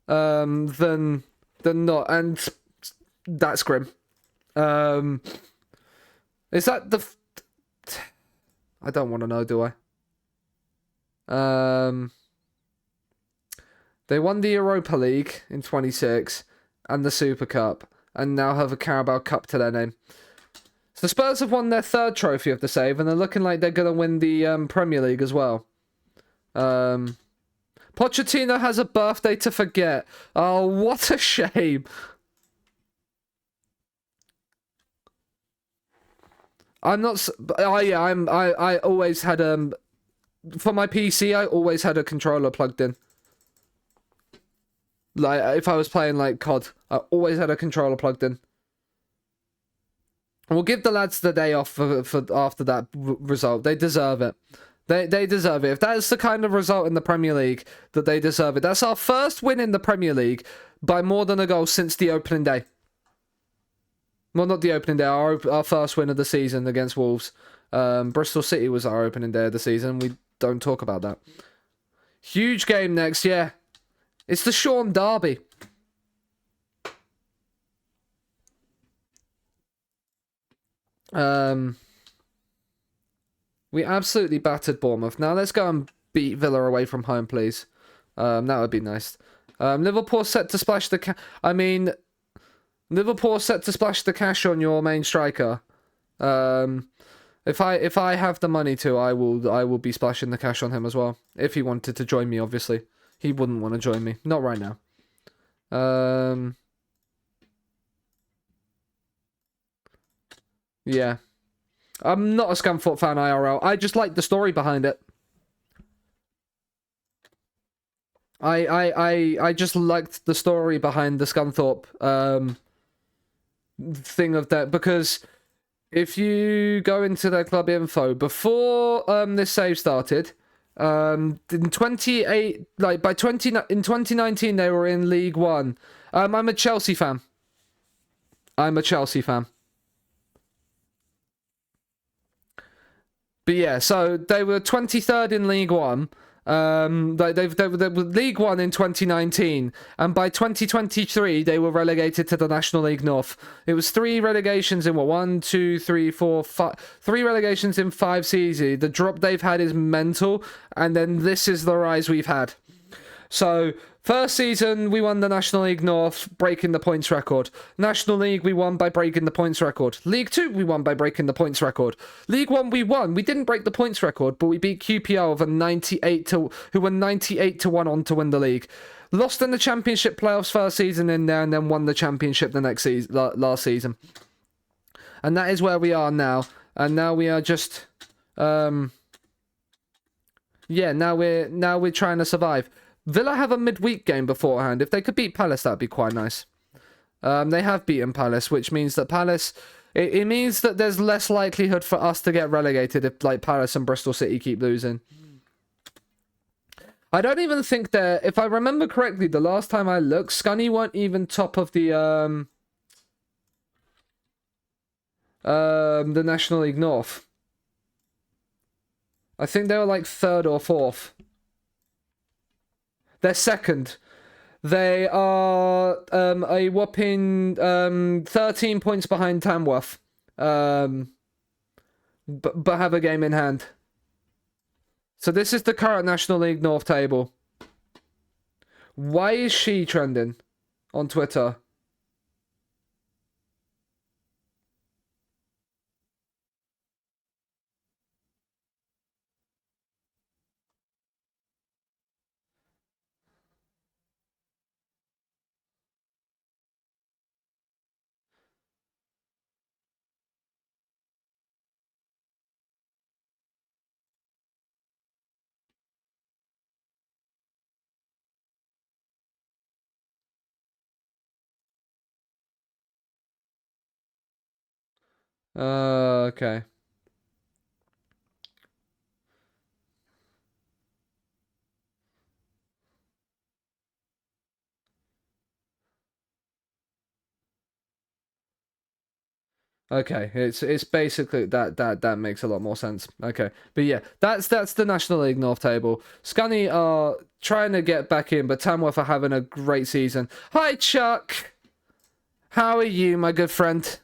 [SPEAKER 1] than not. And that's grim. Is that the... I don't want to know, do I? They won the Europa League in 26 and the Super Cup. And now have a Carabao Cup to their name. So the Spurs have won their 3rd trophy of the save, and they're looking like they're going to win the Premier League as well. Pochettino has a birthday to forget. Oh, what a shame. I'm not... Oh, yeah, I always had... For my PC, I always had a controller plugged in. Like, if I was playing, like, COD, I always had a controller plugged in. We'll give the lads the day off for after that result. They deserve it. They deserve it. If that's the kind of result in the Premier League, that they deserve it. That's our first win in the Premier League by more than a goal since the opening day. Well, not the opening day. Our first win of the season against Wolves. Bristol City was our opening day of the season. We don't talk about that. Huge game next, yeah. It's the Sean Derby. We absolutely battered Bournemouth. Now let's go and beat Villa away from home, please. That would be nice. Liverpool set to splash the Liverpool set to splash the cash on your main striker. If I have the money to, I will be splashing the cash on him as well. If he wanted to join me, obviously. He wouldn't want to join me. Not right now. Yeah. I'm not a Scunthorpe fan IRL. I just like the story behind it. I just liked the story behind the Scunthorpe thing of that, because if you go into their club info before this save started, in 2019 they were in League One. I'm a Chelsea fan. But yeah, so they were 23rd in League One. They were League One in 2019, and by 2023 they were relegated to the National League North. It was 3 relegations in 3 relegations in 5 seasons. The drop they've had is mental, and then this is the rise we've had. So, first season, we won the National League North, breaking the points record. National League, we won by breaking the points record. League 2, we won by breaking the points record. League 1, we won. We didn't break the points record, but we beat QPR who were 98 to 1 on to win the league. Lost in the Championship playoffs first season in there, and then won the Championship the next season, last season. And that is where we are now. And now we are just, now we're trying to survive. Villa have a midweek game beforehand. If they could beat Palace, that'd be quite nice. They have beaten Palace, which means that Palace... It means that there's less likelihood for us to get relegated if, like, Palace and Bristol City keep losing. I don't even think they're... If I remember correctly, the last time I looked, Scunny weren't even top of the National League North. I think they were, like, 3rd or 4th. They're 2nd. They are a whopping 13 points behind Tamworth. But have a game in hand. So this is the current National League North table. Why is she trending on Twitter? Okay. Okay, it's basically that makes a lot more sense. Okay, but yeah, that's the National League North table. Scunny are trying to get back in, but Tamworth are having a great season. Hi, Chuck. How are you, my good friend?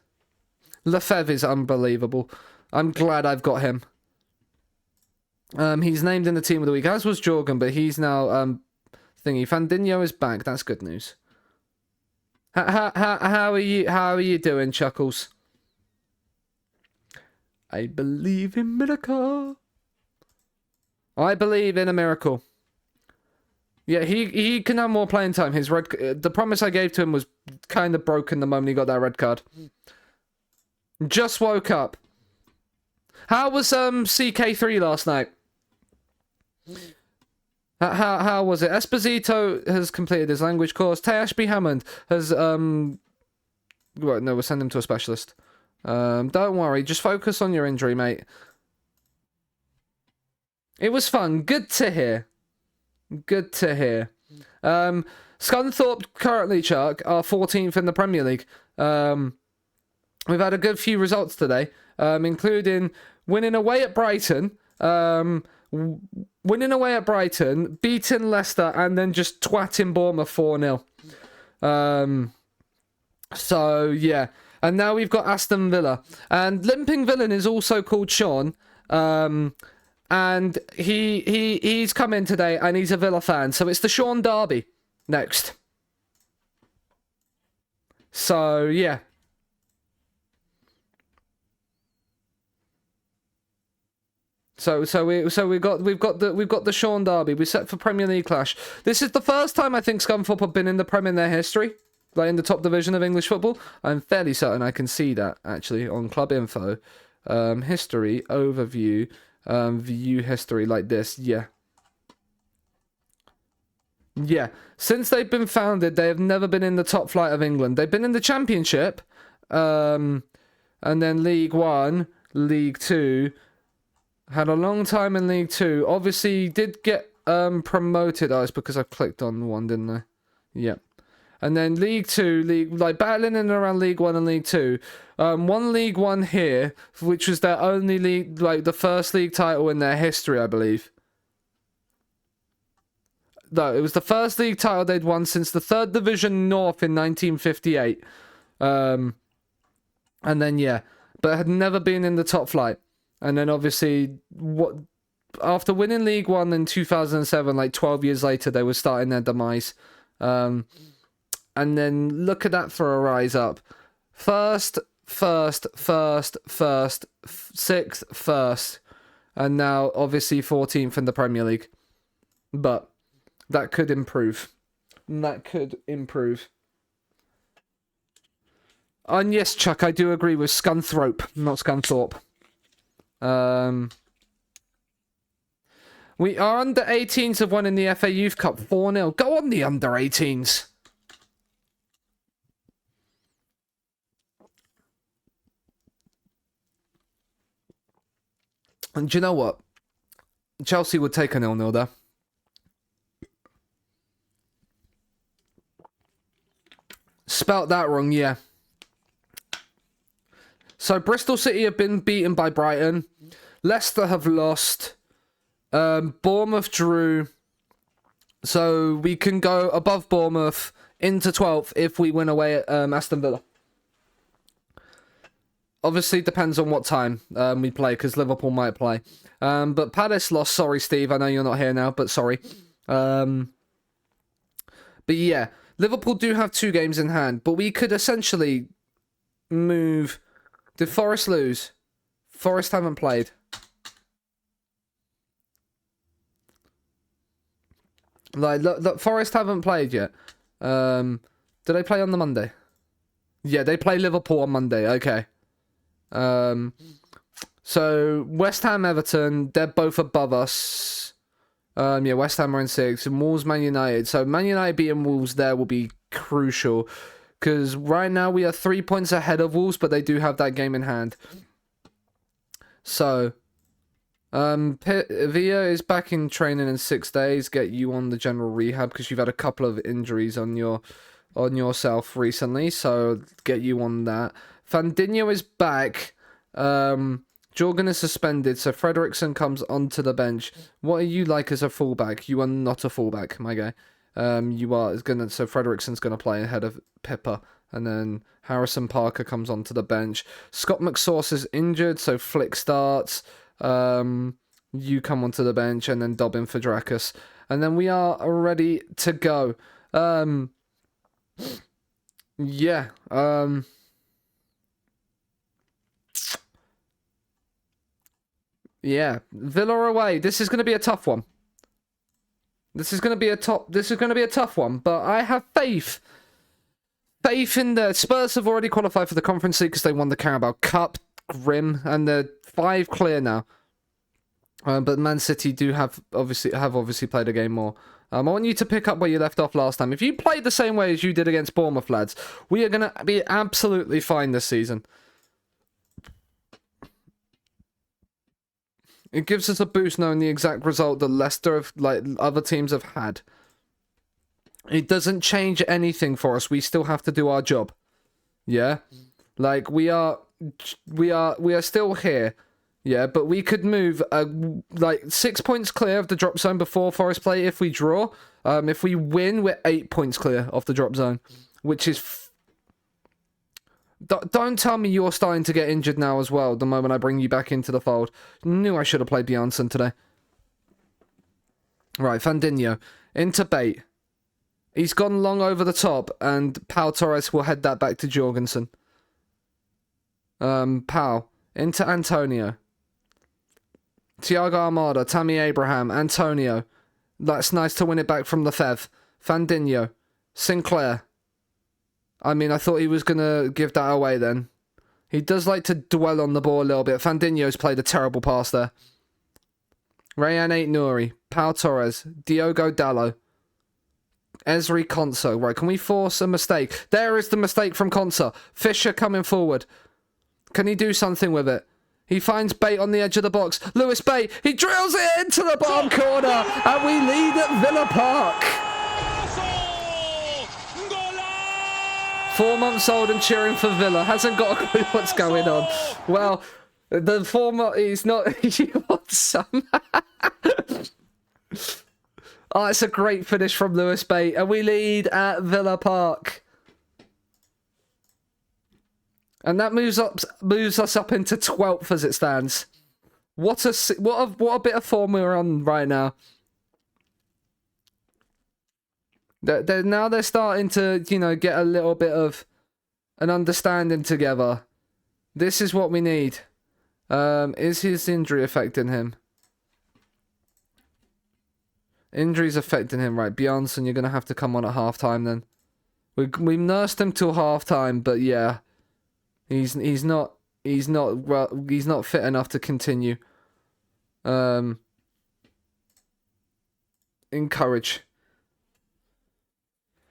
[SPEAKER 1] Lefebvre is unbelievable. I'm glad I've got him. He's named in the team of the week, as was Jorgen, but he's now thingy. Fandinho is back. That's good news. How are you? How are you doing, Chuckles? I believe in miracle. I believe in a miracle. Yeah, he can have more playing time. The promise I gave to him was kind of broken the moment he got that red card. Just woke up. How was CK3 last night? How was it? Esposito has completed his language course. Ashby Hammond has well, no, we'll send him to a specialist. Don't worry, just focus on your injury, mate. It was fun. Good to hear. Good to hear. Scunthorpe currently, Chuck, are 14th in the Premier League. We've had a good few results today, including winning away at Brighton, beating Leicester, and then just twatting Bournemouth 4-0. So, yeah. And now we've got Aston Villa. And Limping Villain is also called Sean. And he's come in today, and he's a Villa fan. So it's the Sean Derby next. So, yeah. So we've got the Sean Derby. We're set for Premier League clash. This is the first time I think Scunthorpe have been in the Prem in their history, like in the top division of English football. I'm fairly certain I can see that actually on club info, history overview, view history like this. Yeah. Since they've been founded, they have never been in the top flight of England. They've been in the Championship, and then League One, League Two. Had a long time in League Two. Obviously, did get promoted. Oh, it's because I clicked on one, didn't I? Yeah. And then League Two, like battling in and around League One and League Two. One League One here, which was their only league, like the first league title in their history, I believe. No, it was the first league title they'd won since the 3rd Division North in 1958. And then, yeah. But had never been in the top flight. And then obviously, after winning League One in 2007, like 12 years later, they were starting their demise. And then look at that for a rise up. First, 6th, 1st. And now, obviously, 14th in the Premier League. But that could improve. And yes, Chuck, I do agree with Scunthorpe, not Scunthorpe. We are under 18s have won in the FA Youth Cup 4-0. Go on the under 18s. And do you know what? Chelsea would take a 0-0 there. Spelt that wrong, yeah. So Bristol City have been beaten by Brighton. Leicester have lost. Bournemouth drew. So we can go above Bournemouth into 12th if we win away at Aston Villa. Obviously, depends on what time we play, because Liverpool might play. But Palace lost. Sorry, Steve. I know you're not here now, but sorry. But yeah, Liverpool do have 2 games in hand. But we could essentially move... Did Forest lose? Forest haven't played. Like, look, Forest haven't played yet. Do they play on the Monday? Yeah, they play Liverpool on Monday. Okay. So, West Ham, Everton, they're both above us. Yeah, West Ham are in 6th. And Wolves, Man United. So, Man United beating Wolves there will be crucial. Because right now we are 3 points ahead of Wolves, but they do have that game in hand. So, Villa is back in training in 6 days. Get you on the general rehab because you've had a couple of injuries on yourself recently. So get you on that. Fandinho is back. Jorgen is suspended, so Frederiksen comes onto the bench. What are you like as a fullback? You are not a fullback, my guy. So Frederiksen's gonna play ahead of Pippa, and then Harrison Parker comes onto the bench. Scott McSauce is injured, so Flick starts. You come onto the bench, and then Dobbin for Drakus, and then we are ready to go. Yeah. Yeah, Villa away. This is going to be a tough one. This is going to be a tough one, but I have faith. Faith in the Spurs have already qualified for the Conference League because they won the Carabao Cup, grim, and they're 5 clear now. But Man City do have obviously played a game more. I want you to pick up where you left off last time. If you played the same way as you did against Bournemouth, lads, we are going to be absolutely fine this season. It gives us a boost knowing the exact result that Leicester have, other teams have had. It doesn't change anything for us. We still have to do our job. Yeah? Like, we are still here. Yeah, but we could move 6 points clear of the drop zone before Forest play if we draw. If we win, we're 8 points clear off the drop zone, which is... Don't tell me you're starting to get injured now as well, the moment I bring you back into the fold. Knew I should have played Bjarnason today. Right, Fandinho. Into Bate. He's gone long over the top, and Pau Torres will head that back to Jorgensen. Pau. Into Antonio. Thiago Almada, Tammy Abraham, Antonio. That's nice to win it back from Lefebvre. Fandinho. Sinclair. I mean, I thought he was going to give that away then. He does like to dwell on the ball a little bit. Fandinho's played a terrible pass there. Rayan Aït-Nouri. Pau Torres. Diogo Dalot. Ezri Konsa. Right, can we force a mistake? There is the mistake from Konsa. Fisher coming forward. Can he do something with it? He finds Bate on the edge of the box. Lewis Bate, he drills it into the bottom corner, and we lead at Villa Park. 4 months old and cheering for Villa. Hasn't got a clue what's going on. Well, the former, he's not... He wants some. Oh, it's a great finish from Lewis Bate, and we lead at Villa Park. And that moves us up into 12th as it stands. What a bit of form we're on right now. Now they're starting to, get a little bit of an understanding together. This is what we need. Is his injury affecting him? Injury's affecting him, right? Bjarnason, you're gonna have to come on at half-time then. We nursed him till half-time, but yeah. He's not fit enough to continue. Encourage.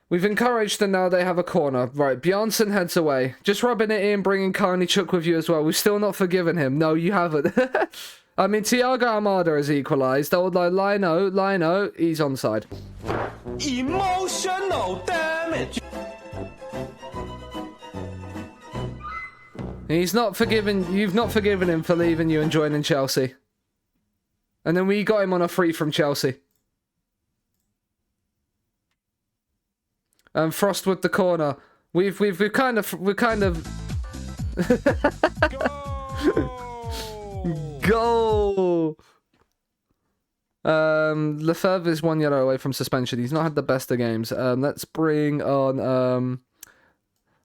[SPEAKER 1] We've encouraged and now they have a corner. Right, Bjarnason heads away. Just rubbing it in, bringing Karnichuk with you as well. We've still not forgiven him. No, you haven't. I mean, Thiago Almada has equalised. Old Lino, he's onside.
[SPEAKER 2] Emotional damage.
[SPEAKER 1] You've not forgiven him for leaving you and joining Chelsea. And then we got him on a free from Chelsea. And Frost with the corner. We've kind of Goal! Lefebvre is 1 yellow away from suspension. He's not had the best of games. Let's bring on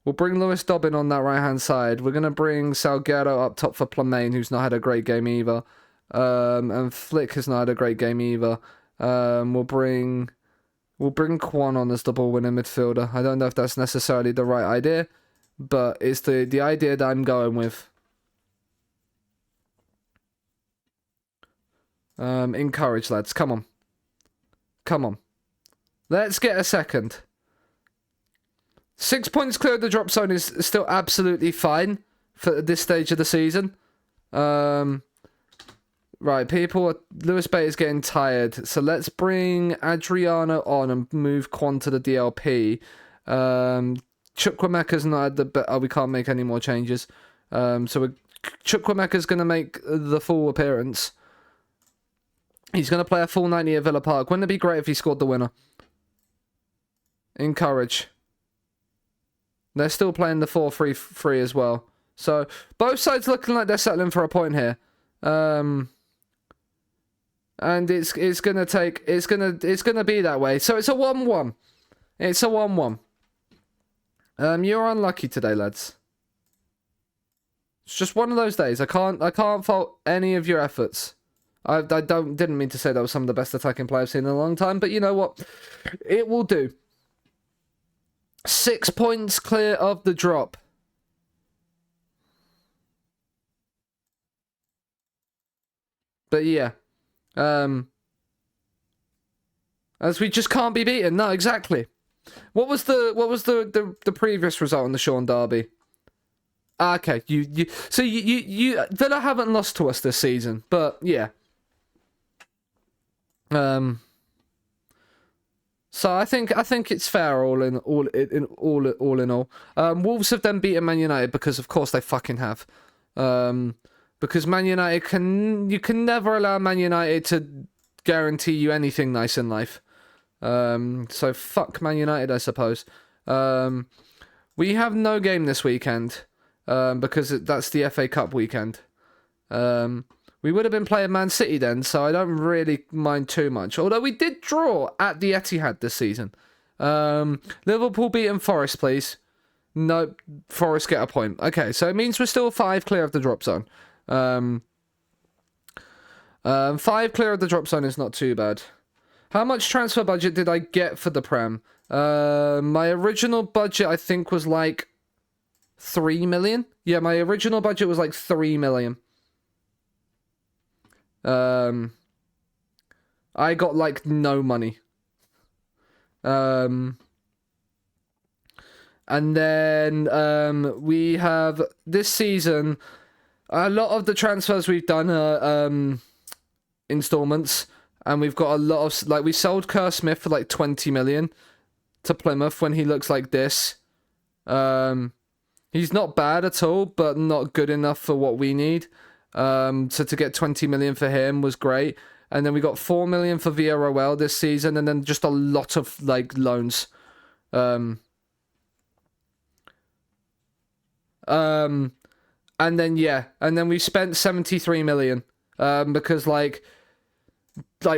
[SPEAKER 1] we'll bring Lewis Dobbin on that right-hand side. We're going to bring Salguero up top for Plamain, who's not had a great game either. And Flick has not had a great game either. We'll bring Kwon on as the ball-winning midfielder. I don't know if that's necessarily the right idea, but it's the idea that I'm going with. Encourage, lads. Come on. Come on. Let's get a second. 6 points clear of the drop zone is still absolutely fine for this stage of the season. Right, Lewis Bate is getting tired, so let's bring Adriano on and move Kwon to the DLP. Chukwuemeka's not had the... we can't make any more changes. Chukwuemeka's going to make the full appearance. He's going to play a full 90 at Villa Park. Wouldn't it be great if he scored the winner? Encourage. They're still playing the 4-3-3 as well. So, both sides looking like they're settling for a point here. And it's gonna be that way. So it's a 1-1. It's a 1-1. You're unlucky today, lads. It's just one of those days. I can't fault any of your efforts. I didn't mean to say that was some of the best attacking play I've seen in a long time, but you know what? It will do. 6 points clear of the drop. But yeah, As we just can't be beaten. No, exactly. What was the previous result in the Sean derby? Okay, so you Villa haven't lost to us this season, but yeah. So I think it's fair all in all. Wolves have then beaten Man United because of course they fucking have. Because Man United you can never allow Man United to guarantee you anything nice in life. So fuck Man United, I suppose. We have no game this weekend. Because that's the FA Cup weekend. We would have been playing Man City then, so I don't really mind too much. Although we did draw at the Etihad this season. Liverpool beating Forest, please. No, Forest get a point. Okay, so it means we're still 5 clear of the drop zone. 5 clear of the drop zone is not too bad. How much transfer budget did I get for the Prem? My original budget, I think, was like 3 million? Yeah, my original budget was like 3 million. I got like no money. And then we have this season, a lot of the transfers we've done are installments, and we've got a lot of, like, we sold Kerr Smith for like 20 million to Plymouth when he looks like this. He's not bad at all, but not good enough for what we need. So to get 20 million for him was great. And then we got 4 million for Villarreal this season, and then just a lot of like loans. And then we spent 73 million. Because like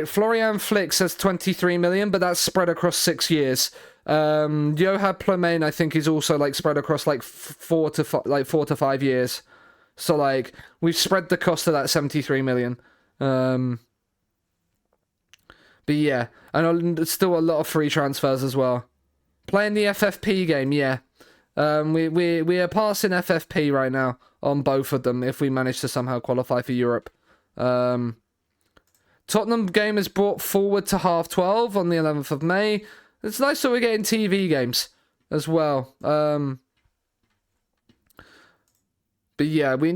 [SPEAKER 1] Florian Flick says 23 million, but that's spread across 6 years. Yohab Plemain, I think, is also like spread across like 4 to 5 years. So like we've spread the cost of that 73 million. But yeah, and still a lot of free transfers as well. Playing the FFP game, yeah. We are passing FFP right now on both of them if we manage to somehow qualify for Europe. Tottenham game is brought forward to 12:30 on the 11th of May. It's nice that we're getting TV games as well. But yeah, we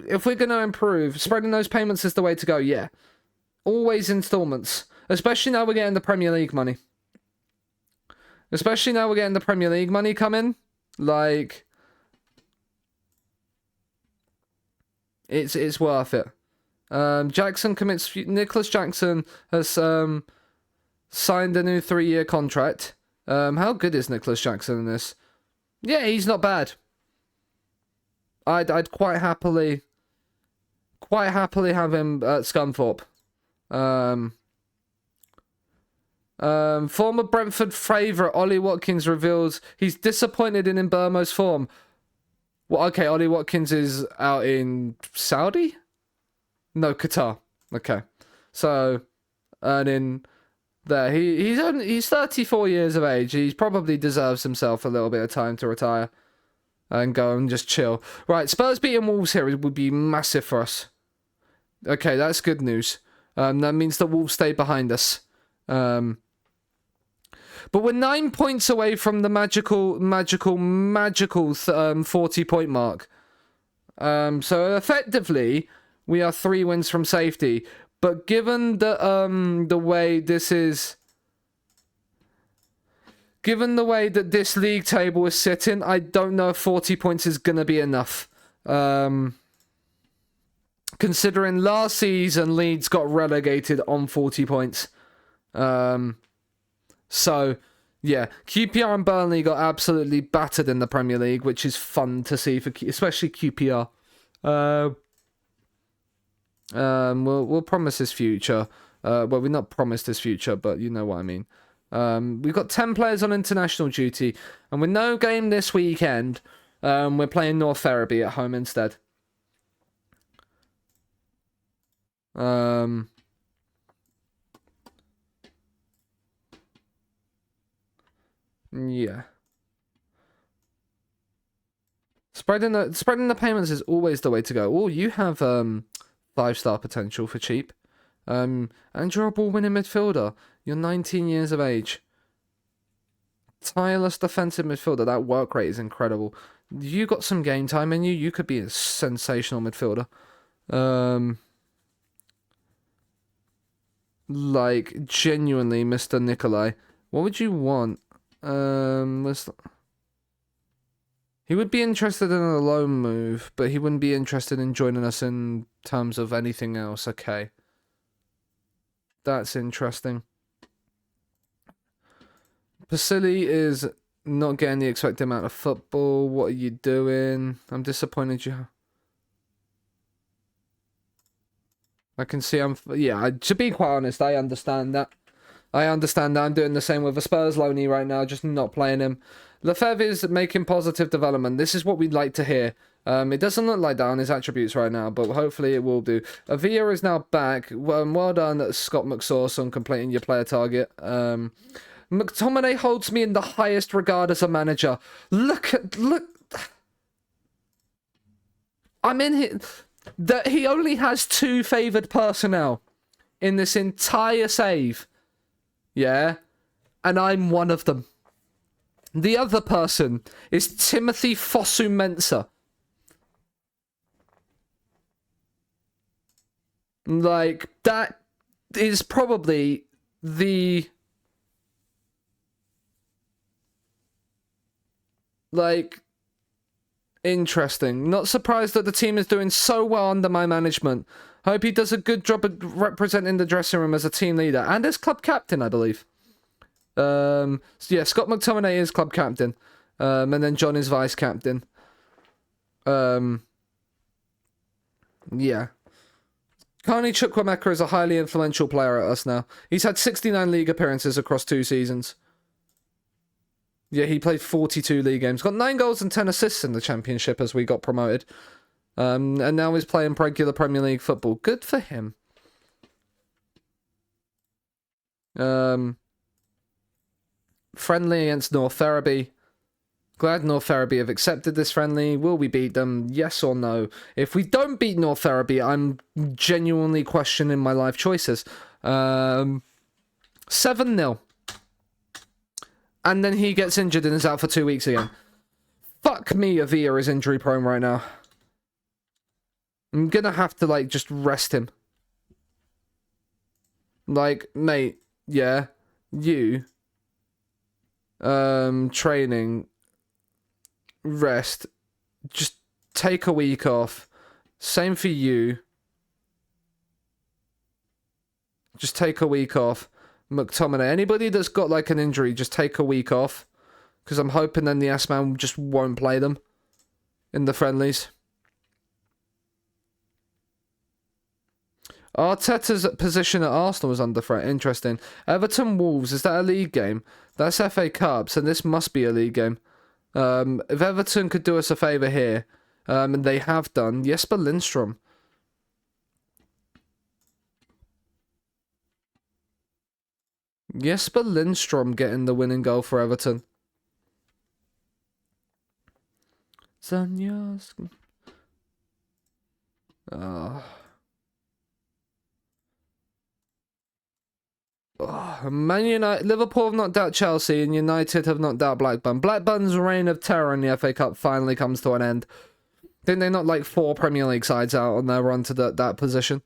[SPEAKER 1] if we're gonna improve, spreading those payments is the way to go. Yeah, always installments, especially now we're getting the Premier League money. Coming, like it's worth it. Jackson commits. Nicholas Jackson has signed a new 3-year contract. How good is Nicholas Jackson in this? Yeah, he's not bad. I'd quite happily have him at Scunthorpe. Former Brentford favourite Ollie Watkins reveals he's disappointed in Mbermo's form. Well, okay, Ollie Watkins is out in Saudi? No, Qatar. Okay, so earning there. He's 34 years of age. He probably deserves himself a little bit of time to retire and go and just chill. Right, Spurs beating Wolves here would be massive for us. Okay, that's good news. That means that Wolves stay behind us. But we're 9 points away from the magical 40-point mark. So effectively, we are 3 wins from safety. But given the way this is, given the way that this league table is sitting, I don't know if 40 points is gonna be enough. Considering last season Leeds got relegated on 40 points. So, yeah, QPR and Burnley got absolutely battered in the Premier League, which is fun to see, for especially QPR. We'll promise his future. Well, we're not promised his future, but you know what I mean. We've got 10 players on international duty, and with no game this weekend, we're playing North Ferriby at home instead. Yeah. Spreading the payments is always the way to go. Oh, you have 5-star potential for cheap. And you're a ball-winning midfielder. You're 19 years of age. Tireless defensive midfielder. That work rate is incredible. You got some game time in you. You could be a sensational midfielder. Like, genuinely, Mr. Nikolai. What would you want? He would be interested in a loan move, but he wouldn't be interested in joining us in terms of anything else. Okay. That's interesting. Basili is not getting the expected amount of football. What are you doing? I'm disappointed you... I can see to be quite honest, I understand that. I'm doing the same with a Spurs loanee right now, just not playing him. Lefebvre is making positive development. This is what we'd like to hear. It doesn't look like that on his attributes right now, but hopefully it will do. Avia is now back. Well done, Scott McSauce, on completing your player target. McTominay holds me in the highest regard as a manager. Look. I'm in here. That he only has 2 favoured personnel in this entire save. Yeah? And I'm one of them. The other person is Timothy Fosu-Mensah. Like, that is probably the... Like... Interesting. Not surprised that the team is doing so well under my management. Hope he does a good job of representing the dressing room as a team leader and as club captain, I believe. So yeah, Scott McTominay is club captain, and then John is vice captain. Yeah. Carney Chukwuemeka is a highly influential player at us now. He's had 69 league appearances across 2 seasons. Yeah, he played 42 league games. Got 9 goals and 10 assists in the championship as we got promoted. And now he's playing regular Premier League football. Good for him. Friendly against North Ferriby. Glad North Ferriby have accepted this friendly. Will we beat them? Yes or no? If we don't beat North Ferriby, I'm genuinely questioning my life choices. 7-0. And then he gets injured and is out for 2 weeks again. Fuck me, Avia is injury prone right now. I'm gonna have to, like, just rest him. Like, mate, yeah, you, training, rest, just take a week off. Same for you. Just take a week off. McTominay, anybody that's got like an injury, just take a week off, because I'm hoping then the S-Man just won't play them in the friendlies. Arteta's position at Arsenal was under threat. Interesting. Everton Wolves, is that a league game? That's FA Cup, so this must be a league game. If Everton could do us a favour here, and they have done, Jesper Lindstrom. Jesper Lindstrom getting the winning goal for Everton. Zanyask. Man United, Liverpool have knocked out Chelsea, and United have knocked out Blackburn. Blackburn's reign of terror in the FA Cup finally comes to an end. Didn't they knock like 4 Premier League sides out on their run to that position?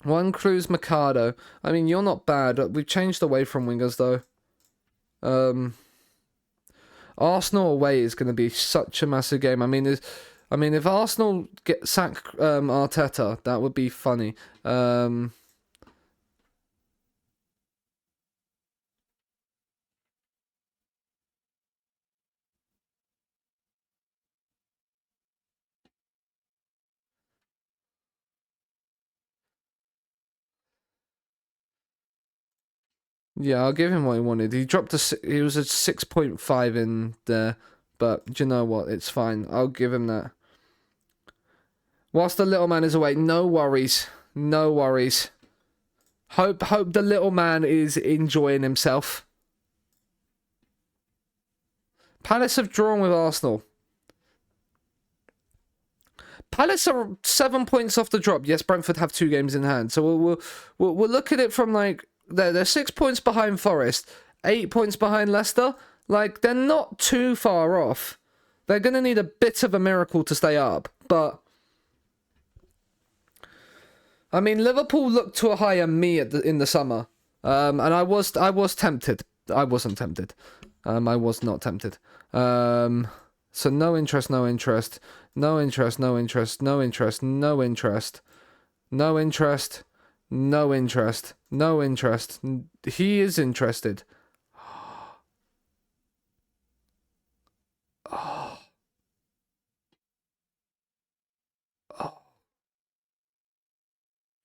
[SPEAKER 1] Juan Cruz Mercado. I mean, you're not bad. We've changed away from wingers, though. Arsenal away is going to be such a massive game. I mean, if Arsenal sack Arteta, that would be funny. Yeah, I'll give him what he wanted. He dropped he was a 6.5 in there, but do you know what? It's fine. I'll give him that. Whilst the little man is away, no worries. No worries. Hope the little man is enjoying himself. Palace have drawn with Arsenal. Palace are 7 points off the drop. Yes, Brentford have 2 games in hand. So we'll look at it from like they're 6 points behind Forest, 8 points behind Leicester. Like they're not too far off. They're gonna need a bit of a miracle to stay up, but I mean Liverpool looked to a higher me in the summer, and I was tempted. I wasn't tempted. I was not tempted. So no interest, no interest, no interest, no interest, no interest, no interest, no interest, no interest, no interest. He is interested. Oh. Oh.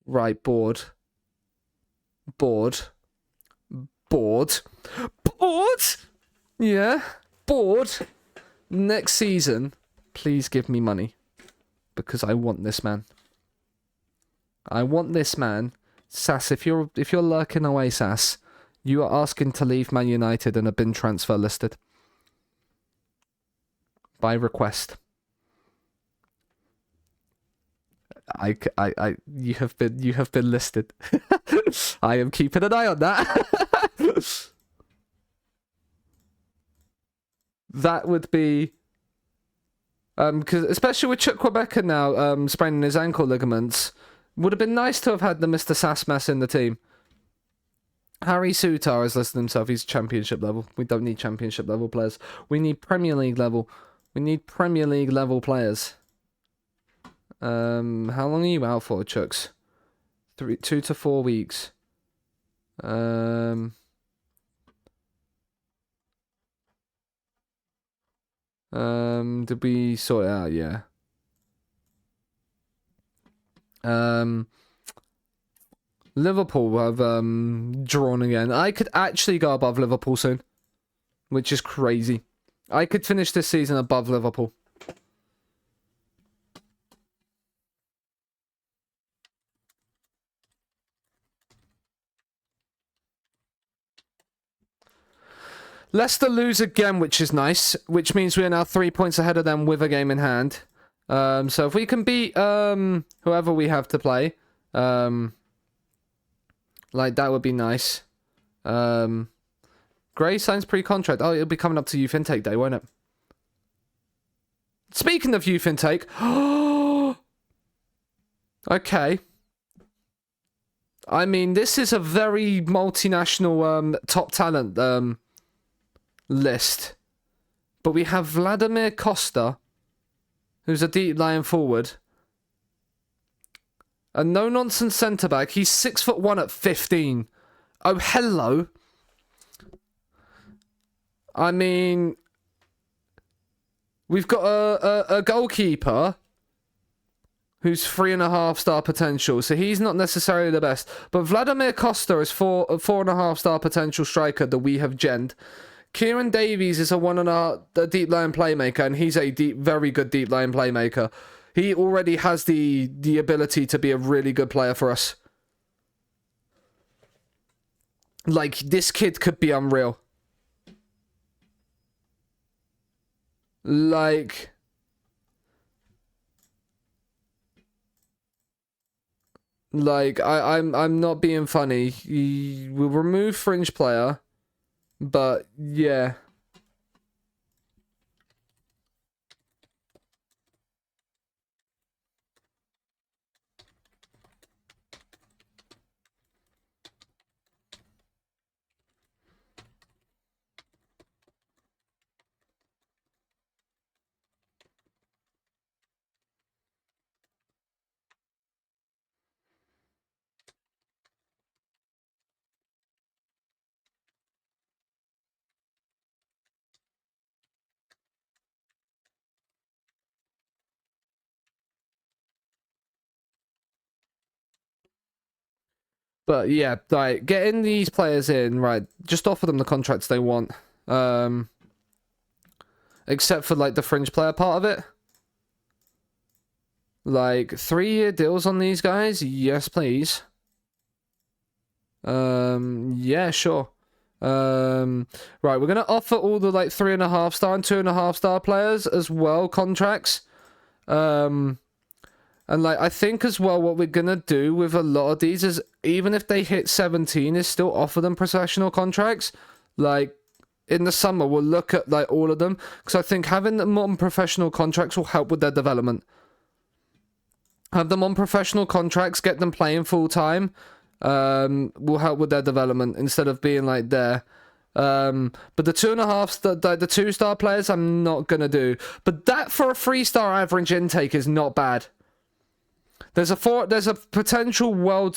[SPEAKER 1] Right, bored. Bored. Bored. Bored? Yeah, bored. Next season, please give me money. Because I want this man. I want this man. Sass, if you're lurking away, Sass, you are asking to leave Man United and have been transfer listed. By request. You have been listed. I am keeping an eye on that. That would be because especially with Chukwuemeka now spraining his ankle ligaments, would have been nice to have had the Mr. Sassmas in the team. Harry Sutar has listed himself. He's championship level. We don't need championship level players. We need Premier League level. We need Premier League level players. How long are you out for, Chucks? 2 to 4 weeks. Did we sort it out? Yeah. Liverpool have drawn again. I could actually go above Liverpool soon, which is crazy. I could finish this season above Liverpool. Leicester lose again, which is nice, which means we are now 3 points ahead of them with a game in hand. So if we can beat whoever we have to play, like that would be nice. Gray signs pre-contract. Oh, it'll be coming up to youth intake day, won't it? Speaking of youth intake, okay. I mean, this is a very multinational top talent list. But we have Vladimir Costa, who's a deep lying forward. A no-nonsense centre-back. He's 6'1" at 15. Oh, hello. I mean, we've got a goalkeeper who's 3.5-star potential, so he's not necessarily the best. But Vladimir Costa is a 4.5-star potential striker that we have genned. Kieran Davies is a deep line playmaker, and he's a very good deep line playmaker. He already has the ability to be a really good player for us. Like, this kid could be unreal. Like, I'm not being funny. We'll remove fringe player, but yeah. But yeah, like, getting these players in, right, just offer them the contracts they want. Except for, like, the fringe player part of it. Like, 3-year deals on these guys? Yes, please. Yeah, sure. Right, we're gonna offer all the, like, 3.5-star and 2.5-star players as well contracts. And like I think as well, what we're gonna do with a lot of these is even if they hit 17, is still offer them professional contracts. Like in the summer, we'll look at like all of them because I think having them on professional contracts will help with their development. Have them on professional contracts, get them playing full time. Will help with their development instead of being like there. But the 2.5 the 2-star players I'm not gonna do. But that for a 3-star average intake is not bad. There's a potential world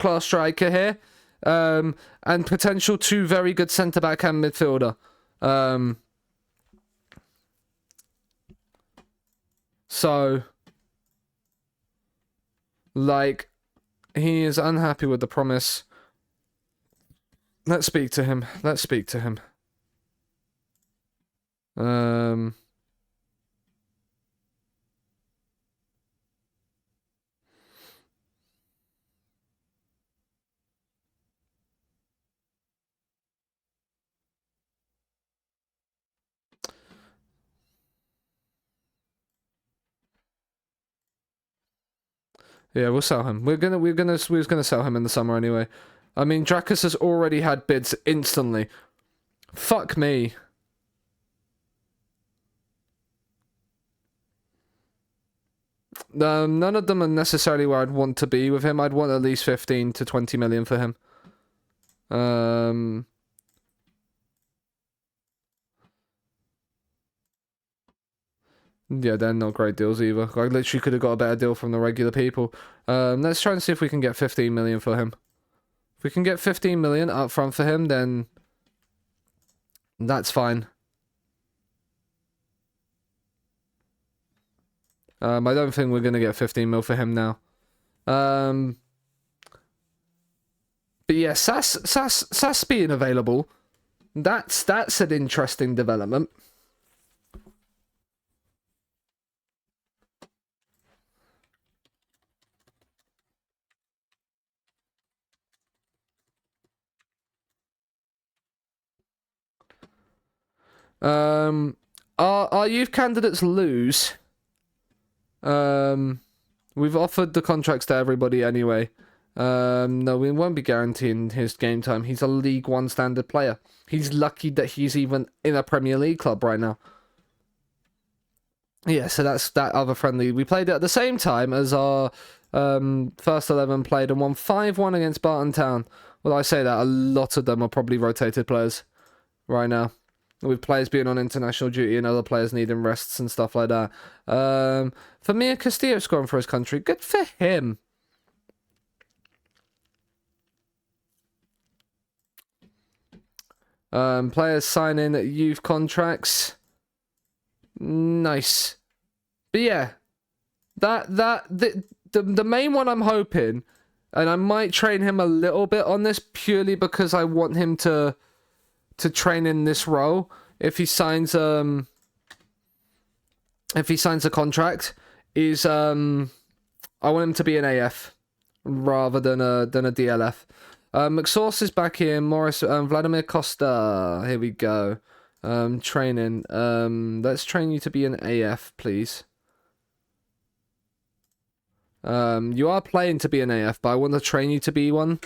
[SPEAKER 1] class striker here, and potential 2 very good centre back and midfielder. So like he is unhappy with the promise. Let's speak to him. Let's speak to him. Yeah, we'll sell him. We're gonna sell him in the summer anyway. I mean, Drakus has already had bids instantly. Fuck me. None of them are necessarily where I'd want to be with him. I'd want at least 15 to 20 million for him. Yeah, they're not great deals either. I literally could have got a better deal from the regular people. Let's try and see if we can get 15 million for him. If we can get 15 million up front for him, then that's fine. I don't think we're gonna get 15 mil for him now. But yeah, Sass being available, that's an interesting development. Our youth candidates lose. We've offered the contracts to everybody anyway. No, we won't be guaranteeing his game time. He's a League One standard player. He's lucky that he's even in a Premier League club right now. Yeah, so that's that other friendly. We played it at the same time as our first 11 played and won 5-1 against Barton Town. Well, I say that, a lot of them are probably rotated players right now, with players being on international duty and other players needing rests and stuff like that. For Mia Castillo scoring for his country, good for him. Players signing youth contracts. Nice. But yeah, the main one I'm hoping, and I might train him a little bit on this purely because I want him to train in this role. If he signs a contract, is I want him to be an AF rather than a DLF. McSauce is back here. Morris, Vladimir Costa. Here we go. Training. Let's train you to be an AF, please. You are playing to be an AF, but I want to train you to be one.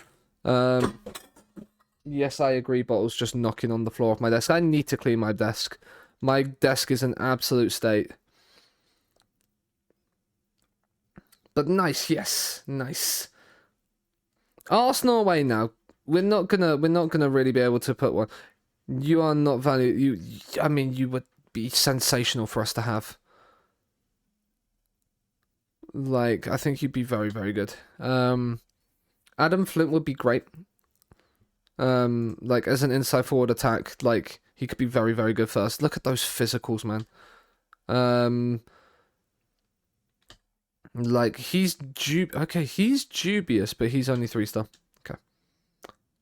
[SPEAKER 1] Yes, I agree. Bottles just knocking on the floor of my desk. I need to clean my desk. My desk is an absolute state. But nice, yes, nice. Arsenal away now. We're not gonna really be able to put one. You are not valued. I mean, you would be sensational for us to have. Like, I think you'd be very, very good. Adam Flint would be great. Like as an inside forward attack, like he could be very, very good first. Look at those physicals, man. Like he's he's dubious, but he's only 3-star. Okay.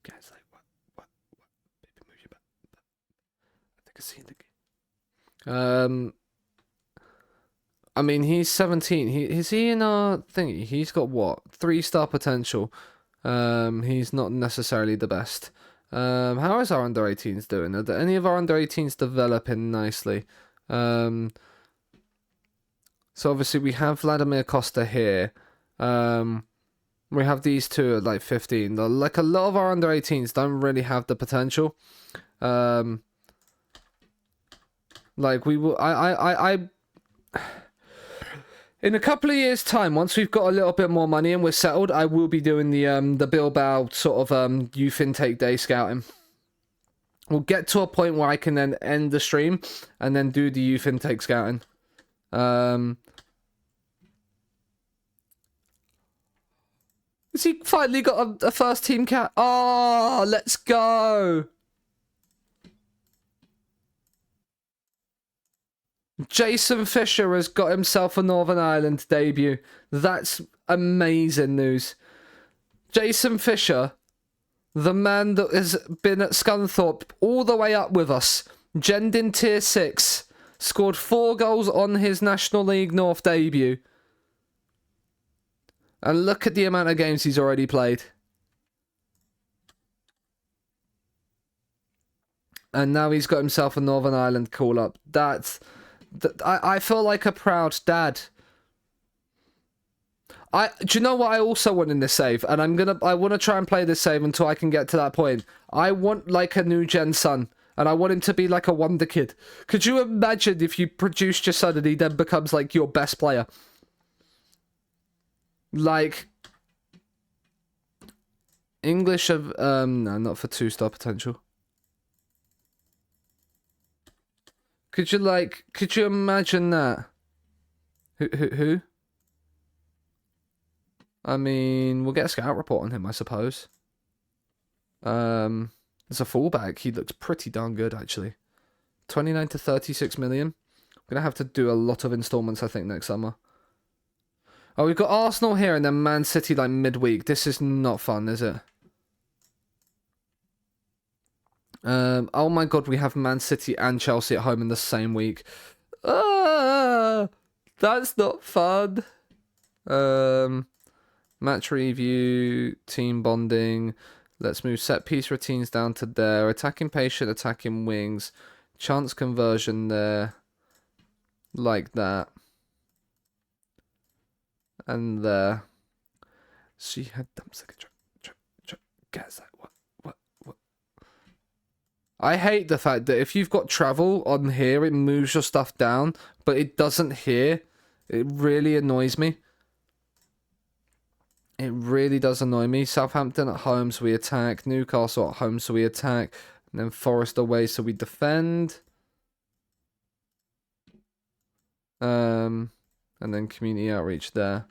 [SPEAKER 1] Guys, like what? Baby, move your butt. I think I see the game. I mean, he's 17. Is he in our thingy? He's got what? 3-star potential. He's not necessarily the best. How is our under 18s doing? Are there any of our under 18s developing nicely? So obviously we have Vladimir Costa here. We have these two at like 15. Like a lot of our under 18s don't really have the potential. Like we will, in a couple of years' time, once we've got a little bit more money and we're settled, I will be doing the Bilbao sort of youth intake day scouting. We'll get to a point where I can then end the stream and then do the youth intake scouting. Has he finally got a first team cat? Oh, let's go! Jason Fisher has got himself a Northern Ireland debut. That's amazing news. Jason Fisher, the man that has been at Scunthorpe all the way up with us, genned in Tier 6, scored 4 goals on his National League North debut. And look at the amount of games he's already played. And now he's got himself a Northern Ireland call-up. I feel like a proud dad. Do you know what I also want in this save? And I want to try and play this save until I can get to that point. I want like a new gen son. And I want him to be like a wonder kid. Could you imagine if you produced your son and he then becomes like your best player? Like English of no, not for 2-star potential. Could you imagine that? Who? I mean, we'll get a scout report on him, I suppose. As a fullback, he looks pretty darn good, actually. 29 to 36 million. I'm going to have to do a lot of installments, I think, next summer. Oh, we've got Arsenal here and then Man City, like, midweek. This is not fun, is it? Oh my god, we have Man City and Chelsea at home in the same week. That's not fun. Match review, team bonding. Let's move set piece routines down to there. Attacking patient, attacking wings. Chance conversion there. Like that. And there. She had dumps like a guess what? I hate the fact that if you've got travel on here, it moves your stuff down, but it doesn't here. It really annoys me. It really does annoy me. Southampton at home, so we attack. Newcastle at home, so we attack. And then Forest away, so we defend. And then community outreach there.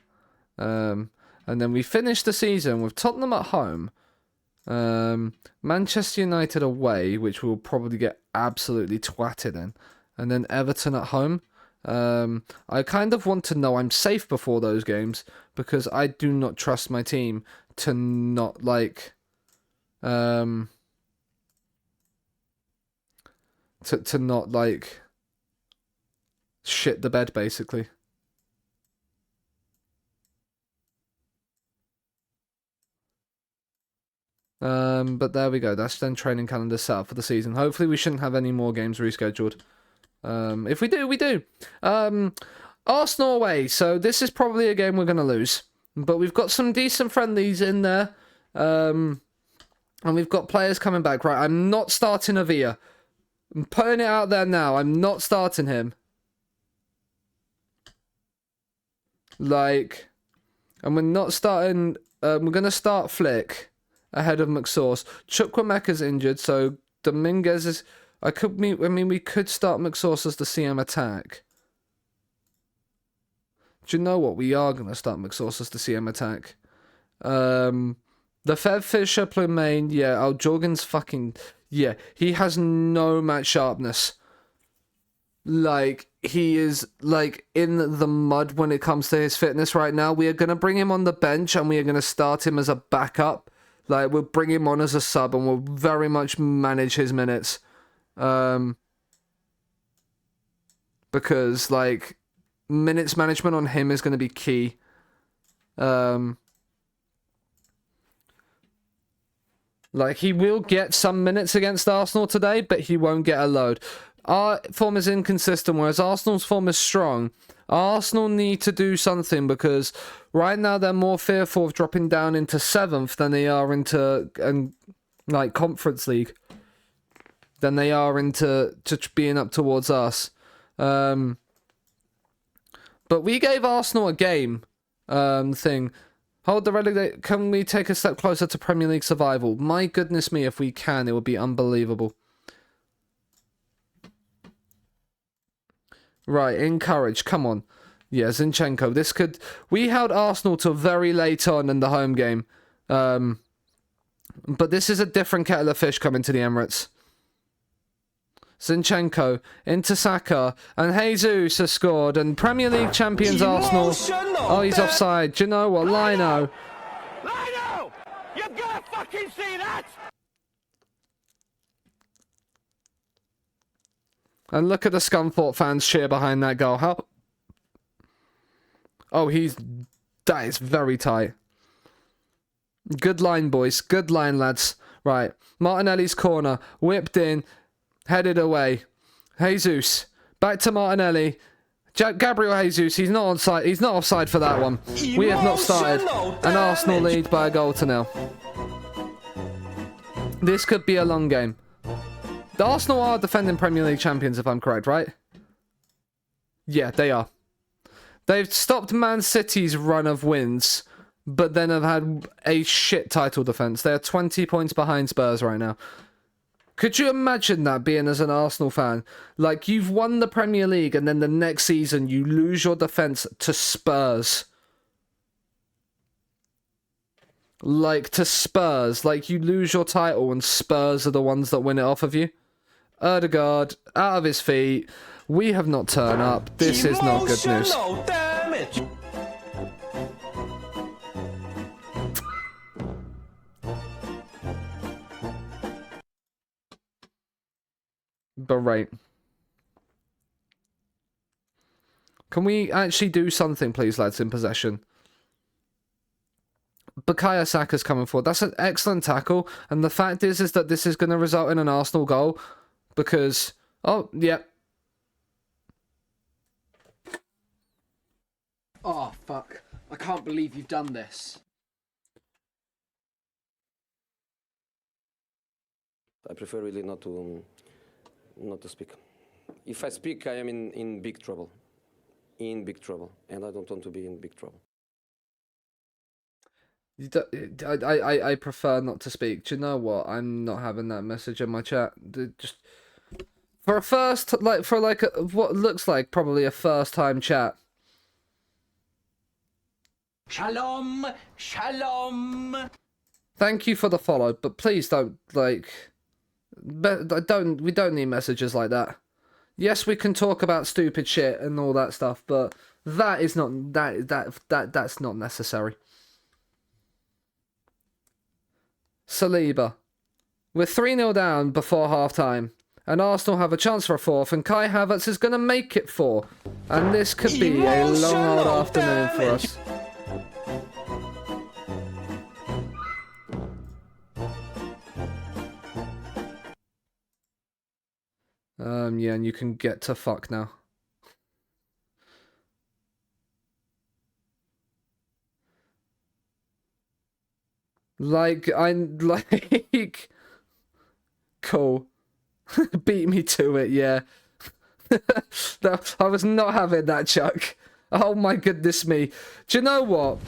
[SPEAKER 1] And then we finish the season with Tottenham at home. Manchester United away, which we'll probably get absolutely twatted in. And then Everton at home. I kind of want to know I'm safe before those games because I do not trust my team to not like to not like shit the bed basically. But there we go. That's then training calendar set up for the season. Hopefully we shouldn't have any more games rescheduled. If we do, we do. Arsenal away. So this is probably a game we're going to lose. But we've got some decent friendlies in there. And we've got players coming back. Right, I'm not starting Avia. I'm putting it out there now. I'm not starting him. Like, and we're not starting... we're going to start Flick ahead of McSauce. Chukwuemeka's injured, so Dominguez is... we could start McSauce as the CM attack. Do you know what? We are going to start McSauce as the CM attack. The Fev Fisher Plumain, yeah. Oh, Jorgen's fucking... Yeah, he has no match sharpness. Like, he is, like, in the mud when it comes to his fitness right now. We are going to bring him on the bench and we are going to start him as a backup. Like, we'll bring him on as a sub and we'll very much manage his minutes. Because, like, minutes management on him is going to be key. Like, he will get some minutes against Arsenal today, but he won't get a load. Our form is inconsistent, whereas Arsenal's form is strong. Arsenal need to do something because right now they're more fearful of dropping down into 7th than they are into like Conference League than they are into being up towards us. But we gave Arsenal a game thing. Hold the relegate. Can we take a step closer to Premier League survival? My goodness me, if we can, it would be unbelievable. Right, encourage. Come on. Yeah, Zinchenko. This could... We held Arsenal till very late on in the home game. But this is a different kettle of fish coming to the Emirates. Zinchenko into Saka, and Jesus has scored, and Premier League champions Arsenal. Oh, he's offside. Do you know what? Lino.
[SPEAKER 2] Lino! You've got to fucking see that!
[SPEAKER 1] And look at the Scunthorpe fans cheer behind that goal. How? Oh, that is very tight. Good line, boys. Good line, lads. Right. Martinelli's corner. Whipped in. Headed away. Jesus. Back to Martinelli. Gabriel Jesus. He's not onside. He's not offside for that one. We have not started. And Arsenal lead by a goal to nil. This could be a long game. The Arsenal are defending Premier League champions, if I'm correct, right? Yeah, they are. They've stopped Man City's run of wins, but then have had a shit title defence. They're 20 points behind Spurs right now. Could you imagine that being as an Arsenal fan? Like, you've won the Premier League, and then the next season you lose your defence to Spurs. Like, to Spurs. Like, you lose your title, and Spurs are the ones that win it off of you. Erdegaard, out of his feet. We have not turned up. This is not good news.
[SPEAKER 4] Damage.
[SPEAKER 1] But right. Can we actually do something, please, lads, in possession? Bukayo Saka's coming forward. That's an excellent tackle. And the fact is that this is going to result in an Arsenal goal. Because... Oh, yeah.
[SPEAKER 5] Oh, fuck. I can't believe you've done this.
[SPEAKER 6] I prefer really not to speak. If I speak, I am in big trouble. In big trouble. And I don't want to be in big trouble.
[SPEAKER 1] I prefer not to speak. Do you know what? I'm not having that message in my chat. Just for a first, what looks like probably a first time chat.
[SPEAKER 4] Shalom, shalom.
[SPEAKER 1] Thank you for the follow, but please don't we don't need messages like that. Yes, we can talk about stupid shit and all that stuff, but that is not that's not necessary. Saliba. We're 3-0 down before half-time. And Arsenal have a chance for a fourth. And Kai Havertz is going to make it 4. And this could be a long old afternoon for us. Yeah, and you can get to fuck now. Cool. Beat me to it, yeah. I was not having that, Chuck. Oh my goodness me. Do you know what?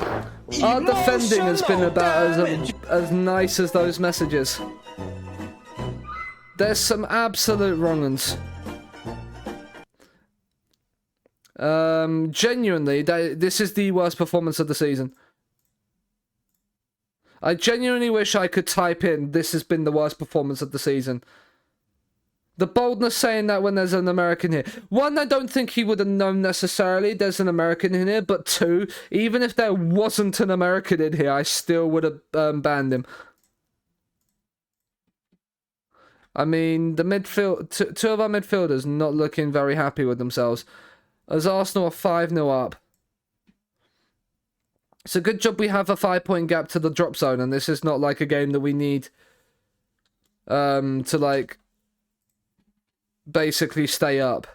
[SPEAKER 1] Our defending has been about as nice as those messages. There's some absolute wrong uns. Genuinely, this is the worst performance of the season. I genuinely wish I could type in, this has been the worst performance of the season. The boldness saying that when there's an American here. 1, I don't think he would have known necessarily there's an American in here. But 2, even if there wasn't an American in here, I still would have banned him. I mean, the midfield, two of our midfielders not looking very happy with themselves. As Arsenal are 5-0 up. It's a good job we have a 5-point gap to the drop zone, and this is not like a game that we need to like basically stay up.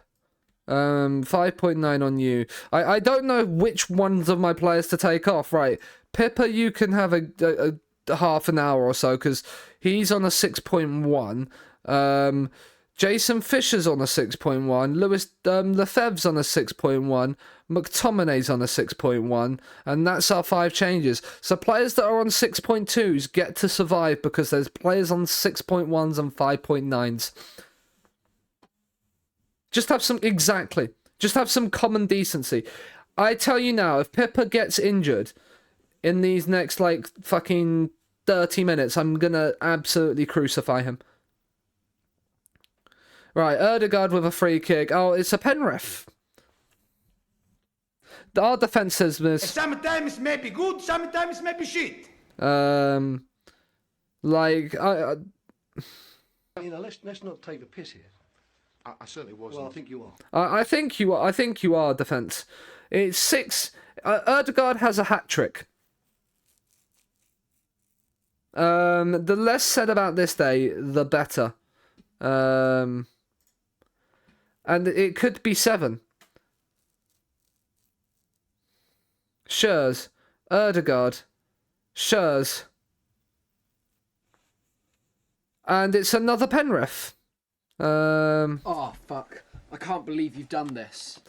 [SPEAKER 1] 5.9 on you. I don't know which ones of my players to take off. Right, Pippa, you can have a half an hour or so because he's on a 6.1. Jason Fisher's on a 6.1. Lewis Lefebvre's on a 6.1. McTominay's on a 6.1. And that's our 5 changes. So players that are on 6.2s get to survive because there's players on 6.1s and 5.9s. Just have some... Exactly. Just have some common decency. I tell you now, if Pippa gets injured in these next, like, fucking 30 minutes, I'm gonna absolutely crucify him. Right, Erdegaard with a free kick. Oh, it's a pen ref. Our defense is...
[SPEAKER 3] Sometimes maybe good, sometimes maybe shit.
[SPEAKER 1] Like,
[SPEAKER 7] You know, let's not take the piss here.
[SPEAKER 2] I certainly wasn't.
[SPEAKER 7] Well, I think you are.
[SPEAKER 1] I think you are. I think you are, defense. It's 6. Erdegaard has a hat trick. The less said about this day, the better. And it could be 7. Schurz, Erdegaard, Schurz. And it's another pen ref.
[SPEAKER 5] Oh, fuck. I can't believe you've done this.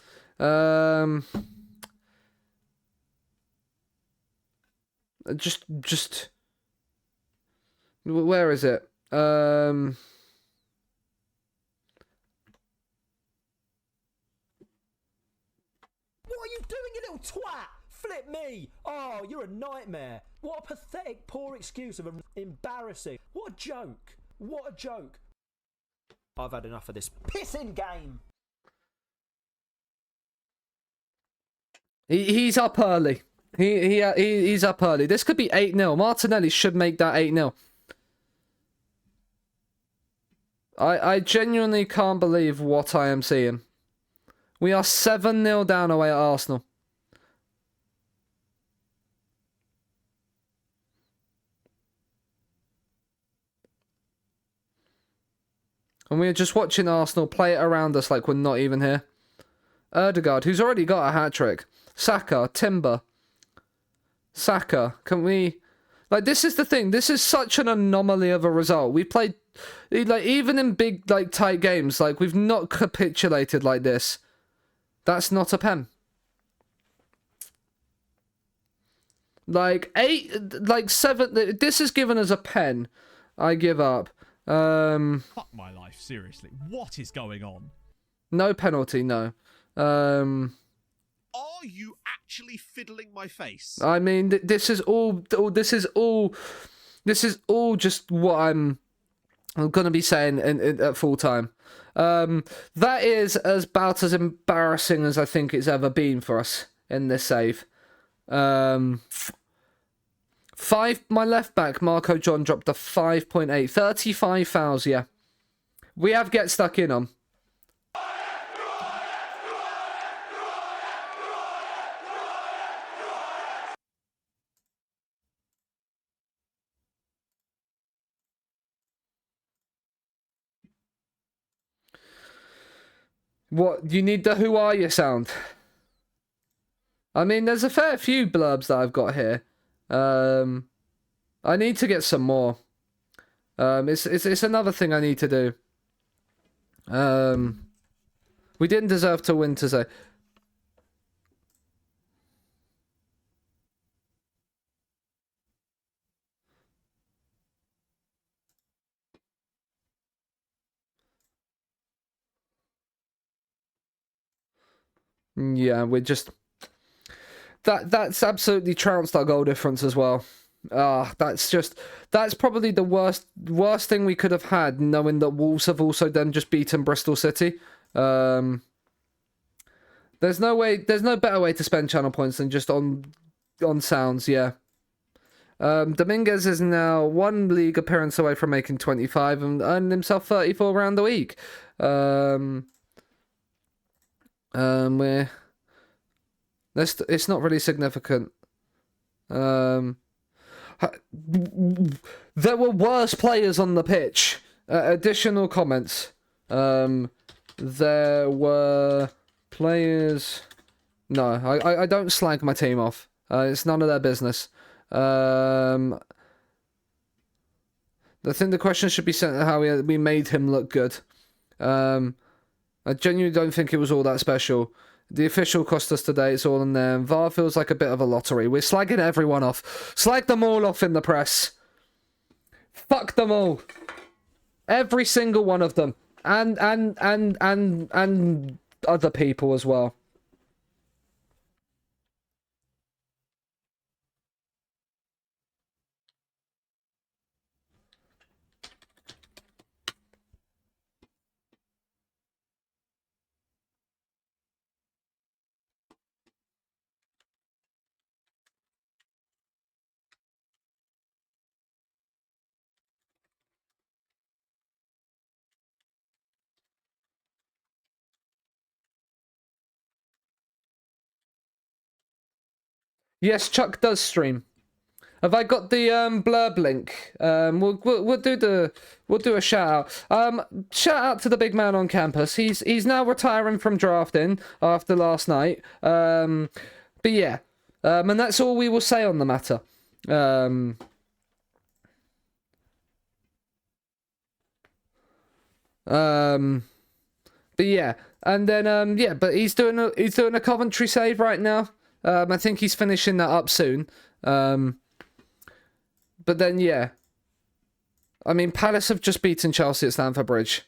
[SPEAKER 1] Just where is it?
[SPEAKER 8] What are you doing, you little twat? Flip me! Oh, you're a nightmare. What a pathetic, poor excuse of embarrassing. What a joke. What a joke. I've had enough of this pissing game.
[SPEAKER 1] He's up early. He's up early. This could be 8-0. Martinelli should make that 8-0. I genuinely can't believe what I am seeing. We are 7-0 down away at Arsenal. And we're just watching Arsenal play it around us like we're not even here. Erdegaard, who's already got a hat-trick. Saka, Timber. Saka, can we... Like, this is the thing. This is such an anomaly of a result. We played... Like, even in big, like, tight games, like, we've not capitulated like this. That's not a pen. Like, 8... Like, 7... This is given as a pen. I give up.
[SPEAKER 9] Fuck my life, seriously. What is going on?
[SPEAKER 1] No penalty, no.
[SPEAKER 9] Are you actually fiddling my face?
[SPEAKER 1] I mean, this is all just what I'm gonna be saying at full time. That is about as embarrassing as I think it's ever been for us in this save. 5, my left back, Marco John, dropped a 5.8. 35 fouls, yeah. We have get stuck in on. What, you need the who are you sound? I mean, there's a fair few blurbs that I've got here. I need to get some more. It's another thing I need to do. We didn't deserve to win today. Yeah, we're just... That's absolutely trounced our goal difference as well. That's probably the worst thing we could have had, knowing that Wolves have also then just beaten Bristol City. There's no better way to spend channel points than just on sounds, yeah. Dominguez is now 1 league appearance away from making 25 and earning himself 34 around the week. It's not really significant. There were worse players on the pitch. Additional comments. There were Players. No, I don't slag my team off. It's none of their business. I think the question should be sent to how we made him look good. I genuinely don't think it was all that special. The official cost us today, it's all in there. VAR feels like a bit of a lottery. We're slagging everyone off. Slag them all off in the press. Fuck them all. Every single one of them. And other people as well. Yes, Chuck does stream. Have I got the blurb link? We'll do a shout out. Shout out to the big man on campus. He's now retiring from drafting after last night. But yeah, and that's all we will say on the matter. But yeah, and then yeah, but he's doing a Coventry save right now. I think he's finishing that up soon. But then, yeah. I mean, Palace have just beaten Chelsea at Stamford Bridge.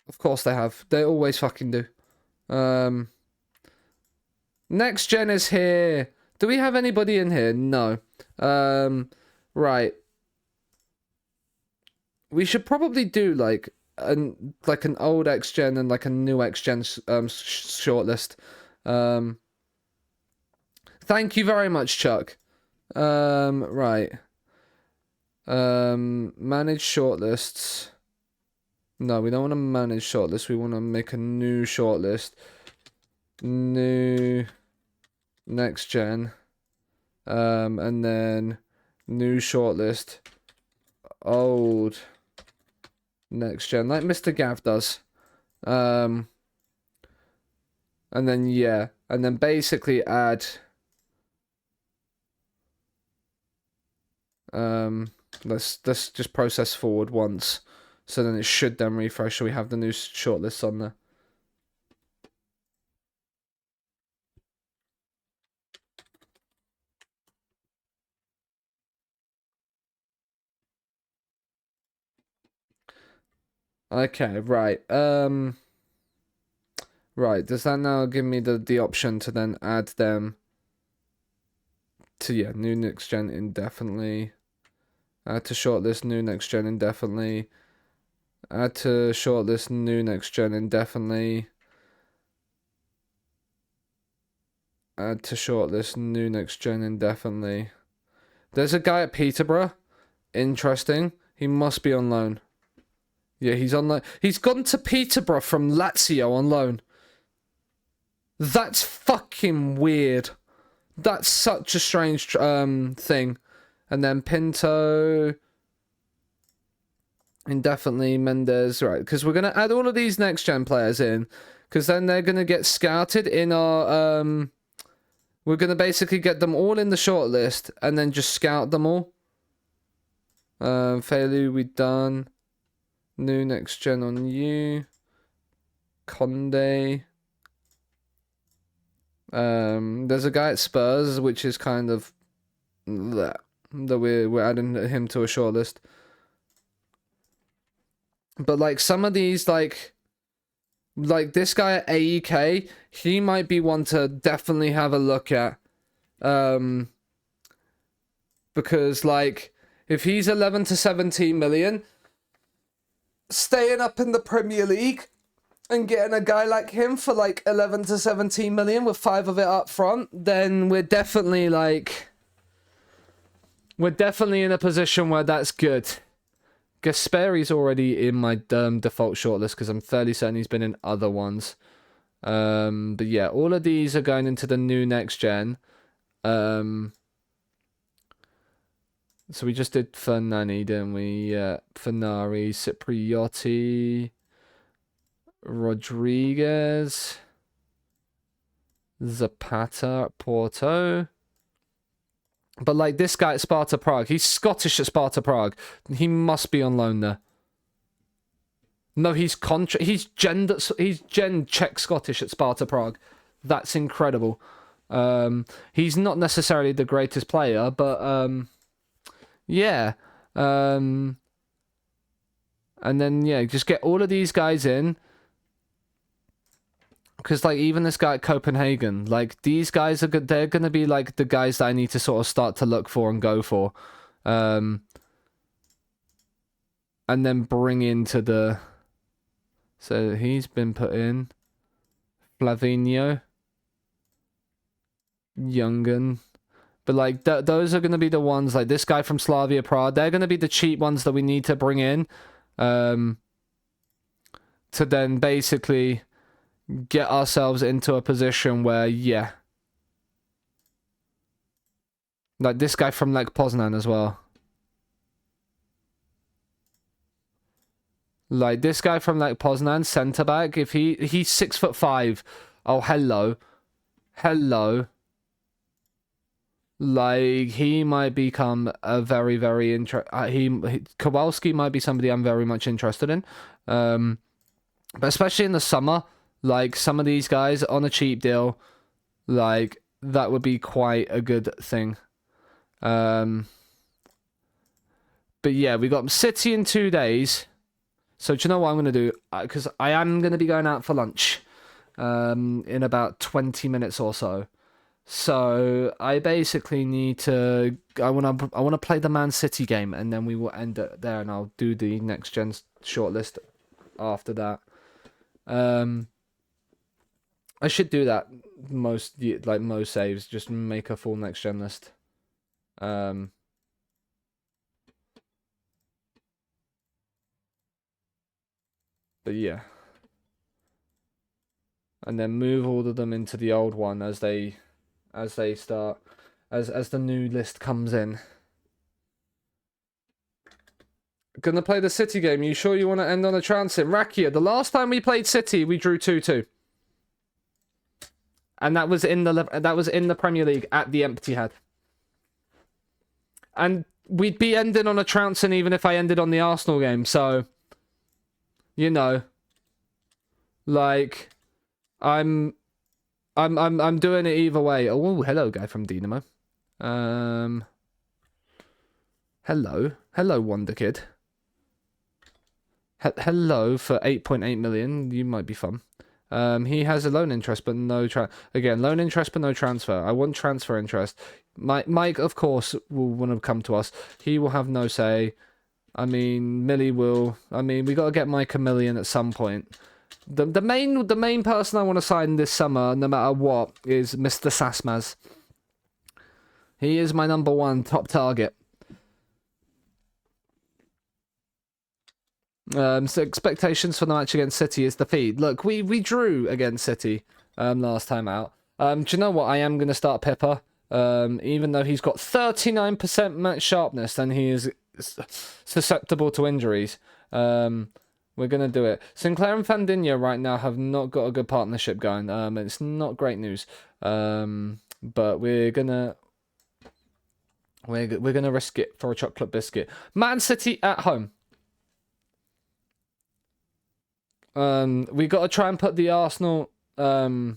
[SPEAKER 1] Of course they have. They always fucking do. Next Gen is here. Do we have anybody in here? No. Right. We should probably do, like an old X-Gen and, like, a new X-Gen shortlist. Thank you very much, Chuck. Right. Manage shortlists. No, we don't want to manage shortlists. We want to make a new shortlist. New next gen. And then new shortlist. Old next gen, like Mr. Gav does. And then yeah, and then basically add let's just process forward once, so then it should then refresh, so we have the new shortlists on there. Okay, right. Right, does that now give me the option to then add them to, yeah, new next gen indefinitely. Add to shortlist new next gen indefinitely. Add to shortlist new next gen indefinitely. Add to shortlist new next gen indefinitely. There's a guy at Peterborough. Interesting. He must be on loan. Yeah, he's on loan. He's gone to Peterborough from Lazio on loan. That's fucking weird. That's such a strange thing. And then Pinto. Indefinitely. Mendes. Right, because we're going to add all of these next gen players in. Because then they're going to get scouted in our... we're going to basically get them all in the shortlist. And then just scout them all. Failu, we done. New next gen on you. Conde. There's a guy at Spurs, which is kind of that we're adding him to a shortlist. But like some of these, like this guy at AEK, he might be one to definitely have a look at. Because like if he's 11 to 17 million, staying up in the Premier League and getting a guy like him for like 11 to 17 million with 5 of it up front, then we're definitely in a position where that's good. Gasperi's already in my default shortlist because I'm fairly certain he's been in other ones. But yeah, all of these are going into the new next gen. So we just did Fernani, didn't we? Fernari, Cipriotti, Rodriguez. Zapata at Porto. But like this guy at Sparta Prague, he's Scottish at Sparta Prague. He must be on loan there. No, he's Gen Czech Scottish at Sparta Prague. That's incredible. He's not necessarily the greatest player, but yeah. And then yeah, just get all of these guys in. Because like even this guy at Copenhagen, like these guys are good. They're gonna be like the guys that I need to sort of start to look for and go for, and then bring into the. So he's been put in. Flavinho, Youngen, but like those are gonna be the ones. Like this guy from Slavia Prague, they're gonna be the cheap ones that we need to bring in, to then basically get ourselves into a position where, yeah. Like this guy from Lech Poznan as well. Like this guy from Lech Poznan, centre back, if he's 6'5". Oh, hello. Hello. Like he might become a very, very Kowalski might be somebody I'm very much interested in. But especially in the summer. Like, some of these guys on a cheap deal, like, that would be quite a good thing. But yeah, we got City in 2 days. So do you know what I'm going to do? Because I am going to be going out for lunch in about 20 minutes or so. So I basically need to... I want to play the Man City game, and then we will end it there, and I'll do the next gen shortlist after that. I should do that most saves, just make a full next gen list. But yeah. And then move all of them into the old one as the new list comes in. Gonna play the City game. You sure you want to end on a transit? Rakia, the last time we played City, we drew 2-2. And that was in the Premier League at the Etihad. And we'd be ending on a trouncing even if I ended on the Arsenal game. So, you know, like, I'm doing it either way. Oh, hello, guy from Dynamo. Hello, Wonder Kid. Hello for 8.8 million. You might be fun. He has a loan interest, but no loan interest, but no transfer. I want transfer interest. Mike, of course, will want to come to us. He will have no say. I mean, Millie will. I mean, we got to get Mike a million at some point. The main person I want to sign this summer, no matter what, is Mr. Sasmaz. He is my #1 top target. So expectations for the match against City is defeat. Look, we drew against City last time out. Do you know what? I am going to start Pippa. Even though he's got 39% match sharpness and he is susceptible to injuries. We're going to do it. Sinclair and Fandinho right now have not got a good partnership going. It's not great news. But we're going to risk it for a chocolate biscuit. Man City at home. We got to try and put the Arsenal. We're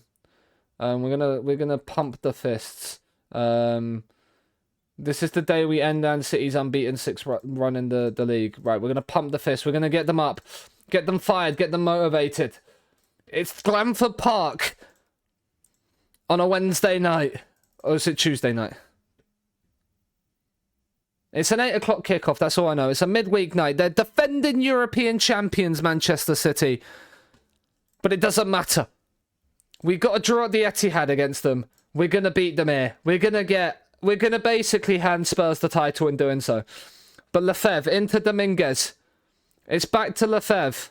[SPEAKER 1] gonna pump the fists. This is the day we end and City's unbeaten 6 run in the league. Right, we're gonna pump the fists. We're gonna get them up, get them fired, get them motivated. It's Scunthorpe Park on a Wednesday night, or is it Tuesday night? It's an 8 o'clock kickoff, that's all I know. It's a midweek night. They're defending European champions, Manchester City. But it doesn't matter. We've got to draw at the Etihad against them. We're going to beat them here. We're going to basically hand Spurs the title in doing so. But Lefebvre into Dominguez. It's back to Lefebvre.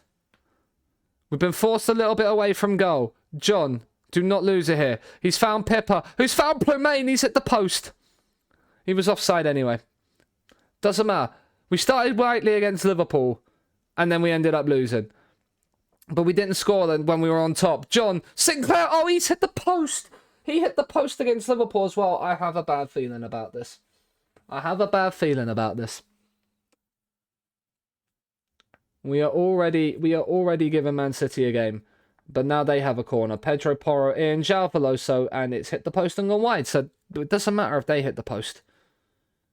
[SPEAKER 1] We've been forced a little bit away from goal. John, do not lose it here. He's found Pippa, who's found Plumaine. He's at the post. He was offside anyway. Doesn't matter. We started rightly against Liverpool, and then we ended up losing. But we didn't score then when we were on top. John Sinclair. Oh, he's hit the post. He hit the post against Liverpool as well. I have a bad feeling about this. I have a bad feeling about this. We are already giving Man City a game. But now they have a corner. Pedro Porro in, João Veloso, and it's hit the post and gone wide. So it doesn't matter if they hit the post.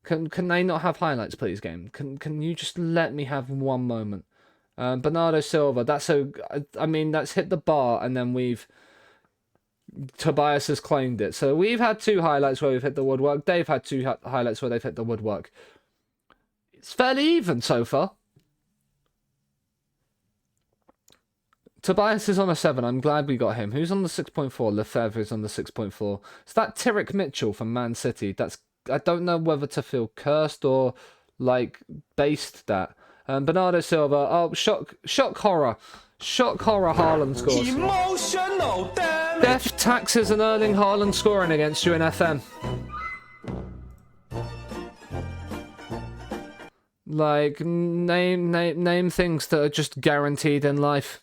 [SPEAKER 1] Can they not have highlights, please, game? Can you just let me have one moment? Bernardo Silva, that's hit the bar, and then Tobias has claimed it. So we've had 2 highlights where we've hit the woodwork. They've had 2 highlights where they've hit the woodwork. It's fairly even so far. Tobias is on a 7. I'm glad we got him. Who's on the 6.4? Lefebvre is on the 6.4. It's that Tyrek Mitchell from Man City. I don't know whether to feel cursed or based that. Bernardo Silva. Oh, shock horror. Shock horror. Haaland scores.
[SPEAKER 8] Emotional damage.
[SPEAKER 1] Death taxes and Erling Haaland scoring against you in FM. Name things that are just guaranteed in life.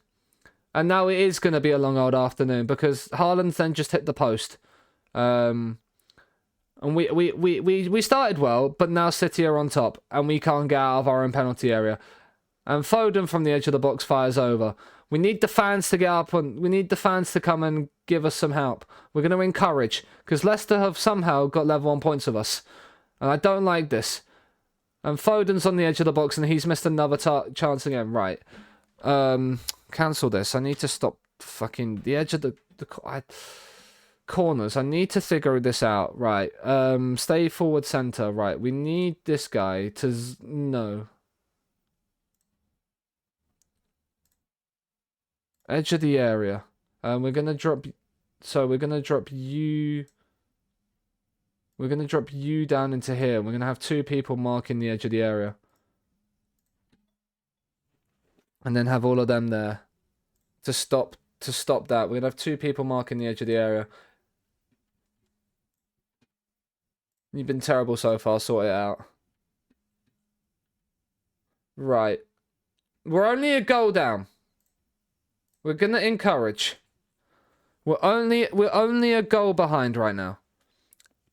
[SPEAKER 1] And now it is going to be a long old afternoon because Haaland then just hit the post. And we started well, but now City are on top and we can't get out of our own penalty area. And Foden from the edge of the box fires over. We need the fans to get up and we need the fans to come and give us some help. We're going to encourage because Leicester have somehow got level on points with us. And I don't like this. And Foden's on the edge of the box and he's missed another chance again. Right. Cancel this. I need to stop fucking the edge of the corners. I need to figure this out. Right. Stay forward center. Right. We need this guy to no. Edge of the area. We're gonna drop. So we're gonna drop you. We're gonna drop you down into here. We're gonna have 2 people marking the edge of the area. And then have all of them there to stop that. We're gonna have 2 people marking the edge of the area. You've been terrible so far. Sort it out. Right. We're only a goal down. We're gonna encourage. We're only a goal behind right now.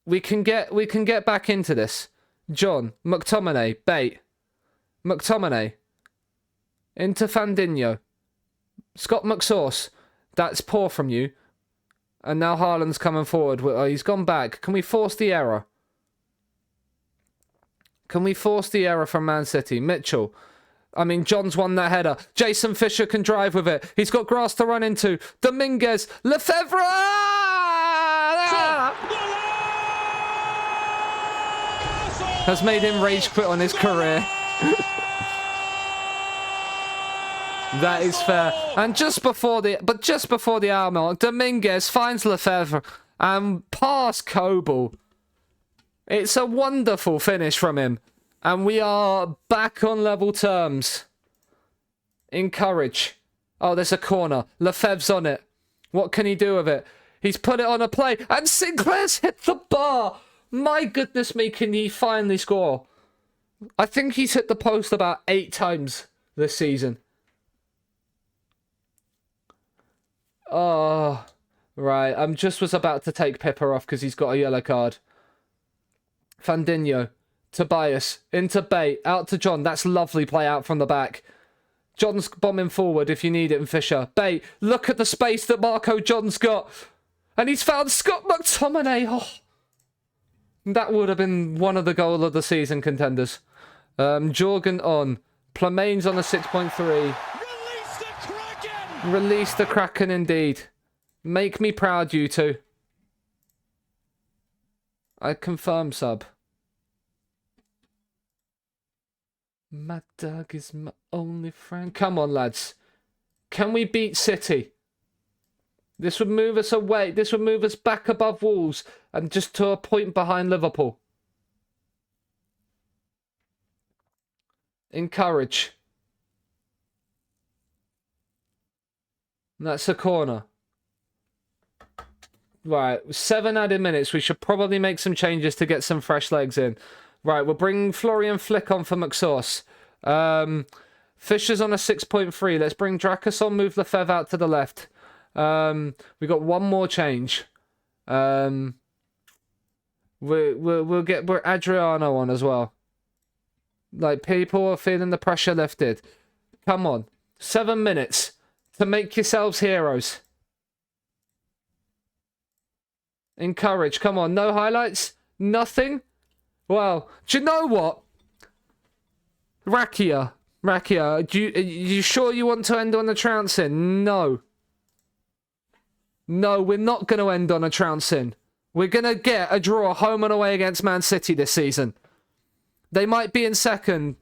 [SPEAKER 1] We can get back into this. John, McTominay, bait. McTominay. Into Fandinho. Scott McSauce. That's poor from you. And now Haaland's coming forward. He's gone back. Can we force the error? Can we force the error from Man City? Mitchell. John's won that header. Jason Fisher can drive with it. He's got grass to run into. Dominguez. Lefebvre! Has made him rage quit on his career. That is fair. And just before the hour mark, Dominguez finds Lefebvre and past Coble. It's a wonderful finish from him. And we are back on level terms. Encourage. Oh, there's a corner. Lefebvre's on it. What can he do with it? He's put it on a play. And Sinclair's hit the bar. My goodness me, can he finally score? I think he's hit the post about 8 times this season. Oh, right. I was about to take Pippa off because he's got a yellow card. Fandinho. Tobias. Into Bate. Out to John. That's lovely play out from the back. John's bombing forward if you need it. And Fisher. Bate. Look at the space that Marco John's got. And he's found Scott McTominay. Oh. That would have been one of the goal of the season contenders. Jorgen on. Plamane's on a 6.3.
[SPEAKER 2] Release the Kraken!
[SPEAKER 1] Release the Kraken indeed. Make me proud, you two. I confirm sub. Mad Dog is my only friend. Come on, lads. Can we beat City? This would move us away. This would move us back above Wolves and just to a point behind Liverpool. Encourage. And that's a corner. Right, 7 added minutes. We should probably make some changes to get some fresh legs in. Right, we'll bring Florian Flick on for McSauce. Fisher's on a 6.3. Let's bring Dracus on, move Lefebvre out to the left. We got one more change. We'll get Adriano on as well. Like, people are feeling the pressure lifted. Come on. 7 minutes to make yourselves heroes. Encourage. Come on. No highlights? Nothing? Well, do you know what? Rakia, you sure you want to end on a trouncing? No. No, we're not going to end on a trouncing. We're going to get a draw home and away against Man City this season. They might be in second.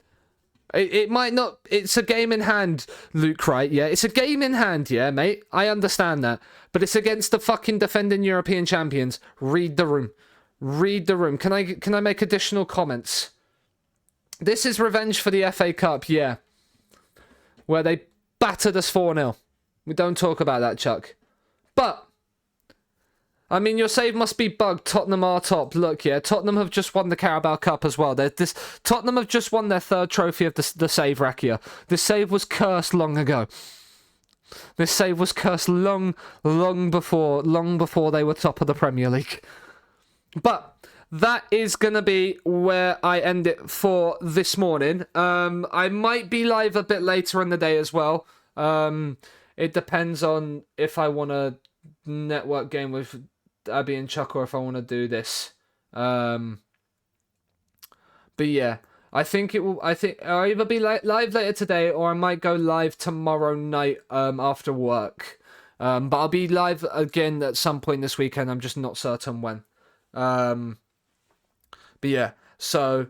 [SPEAKER 1] It might not. It's a game in hand, Luke, right? Yeah, it's a game in hand, yeah, mate. I understand that. But it's against the fucking defending European champions. Read the room. Read the room. Can I make additional comments? This is revenge for the FA Cup, yeah. Where they battered us 4-0. We don't talk about that, Chuck. But, I mean, your save must be bugged. Tottenham are top. Look, yeah, Tottenham have just won the Carabao Cup as well. Tottenham have just won their third trophy of the save, Rakia. This save was cursed long ago. This save was cursed long before they were top of the Premier League. But that is going to be where I end it for this morning. I might be live a bit later in the day as well. It depends on if I want to network game with Abby and Chuck or if I want to do this. But yeah, I think I'll either be live later today or I might go live tomorrow night after work. But I'll be live again at some point this weekend. I'm just not certain when. But yeah, so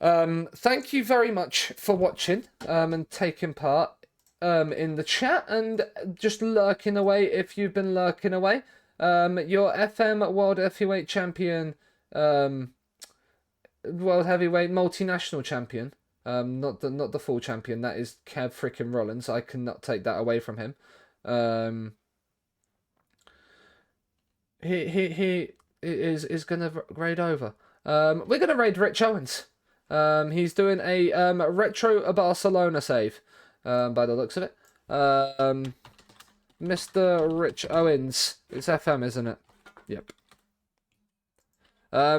[SPEAKER 1] thank you very much for watching and taking part in the chat and just lurking away if you've been lurking away. Your FM World Heavyweight Champion, World Heavyweight Multinational Champion, not the full champion. That is Kev freaking Rollins. I cannot take that away from him. He is gonna raid over. We're gonna raid Rich Owens. He's doing a retro Barcelona save. By the looks of it. Mr. Rich Owens. It's FM, isn't it? Yep.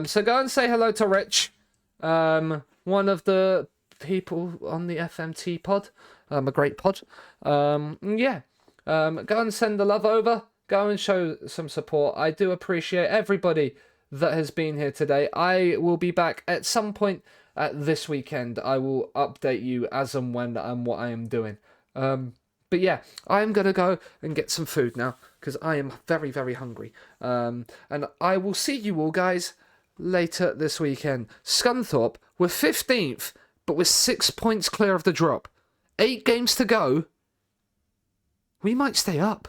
[SPEAKER 1] So go and say hello to Rich. One of the people on the FMT pod. A great pod. Yeah. Go and send the love over. Go and show some support. I do appreciate everybody that has been here today. I will be back at some point this weekend. I will update you as and when and what I am doing. But yeah, I'm going to go and get some food now because I am very, very hungry. And I will see you all guys later this weekend. Scunthorpe, we're 15th, but we're 6 points clear of the drop. 8 games to go. We might stay up.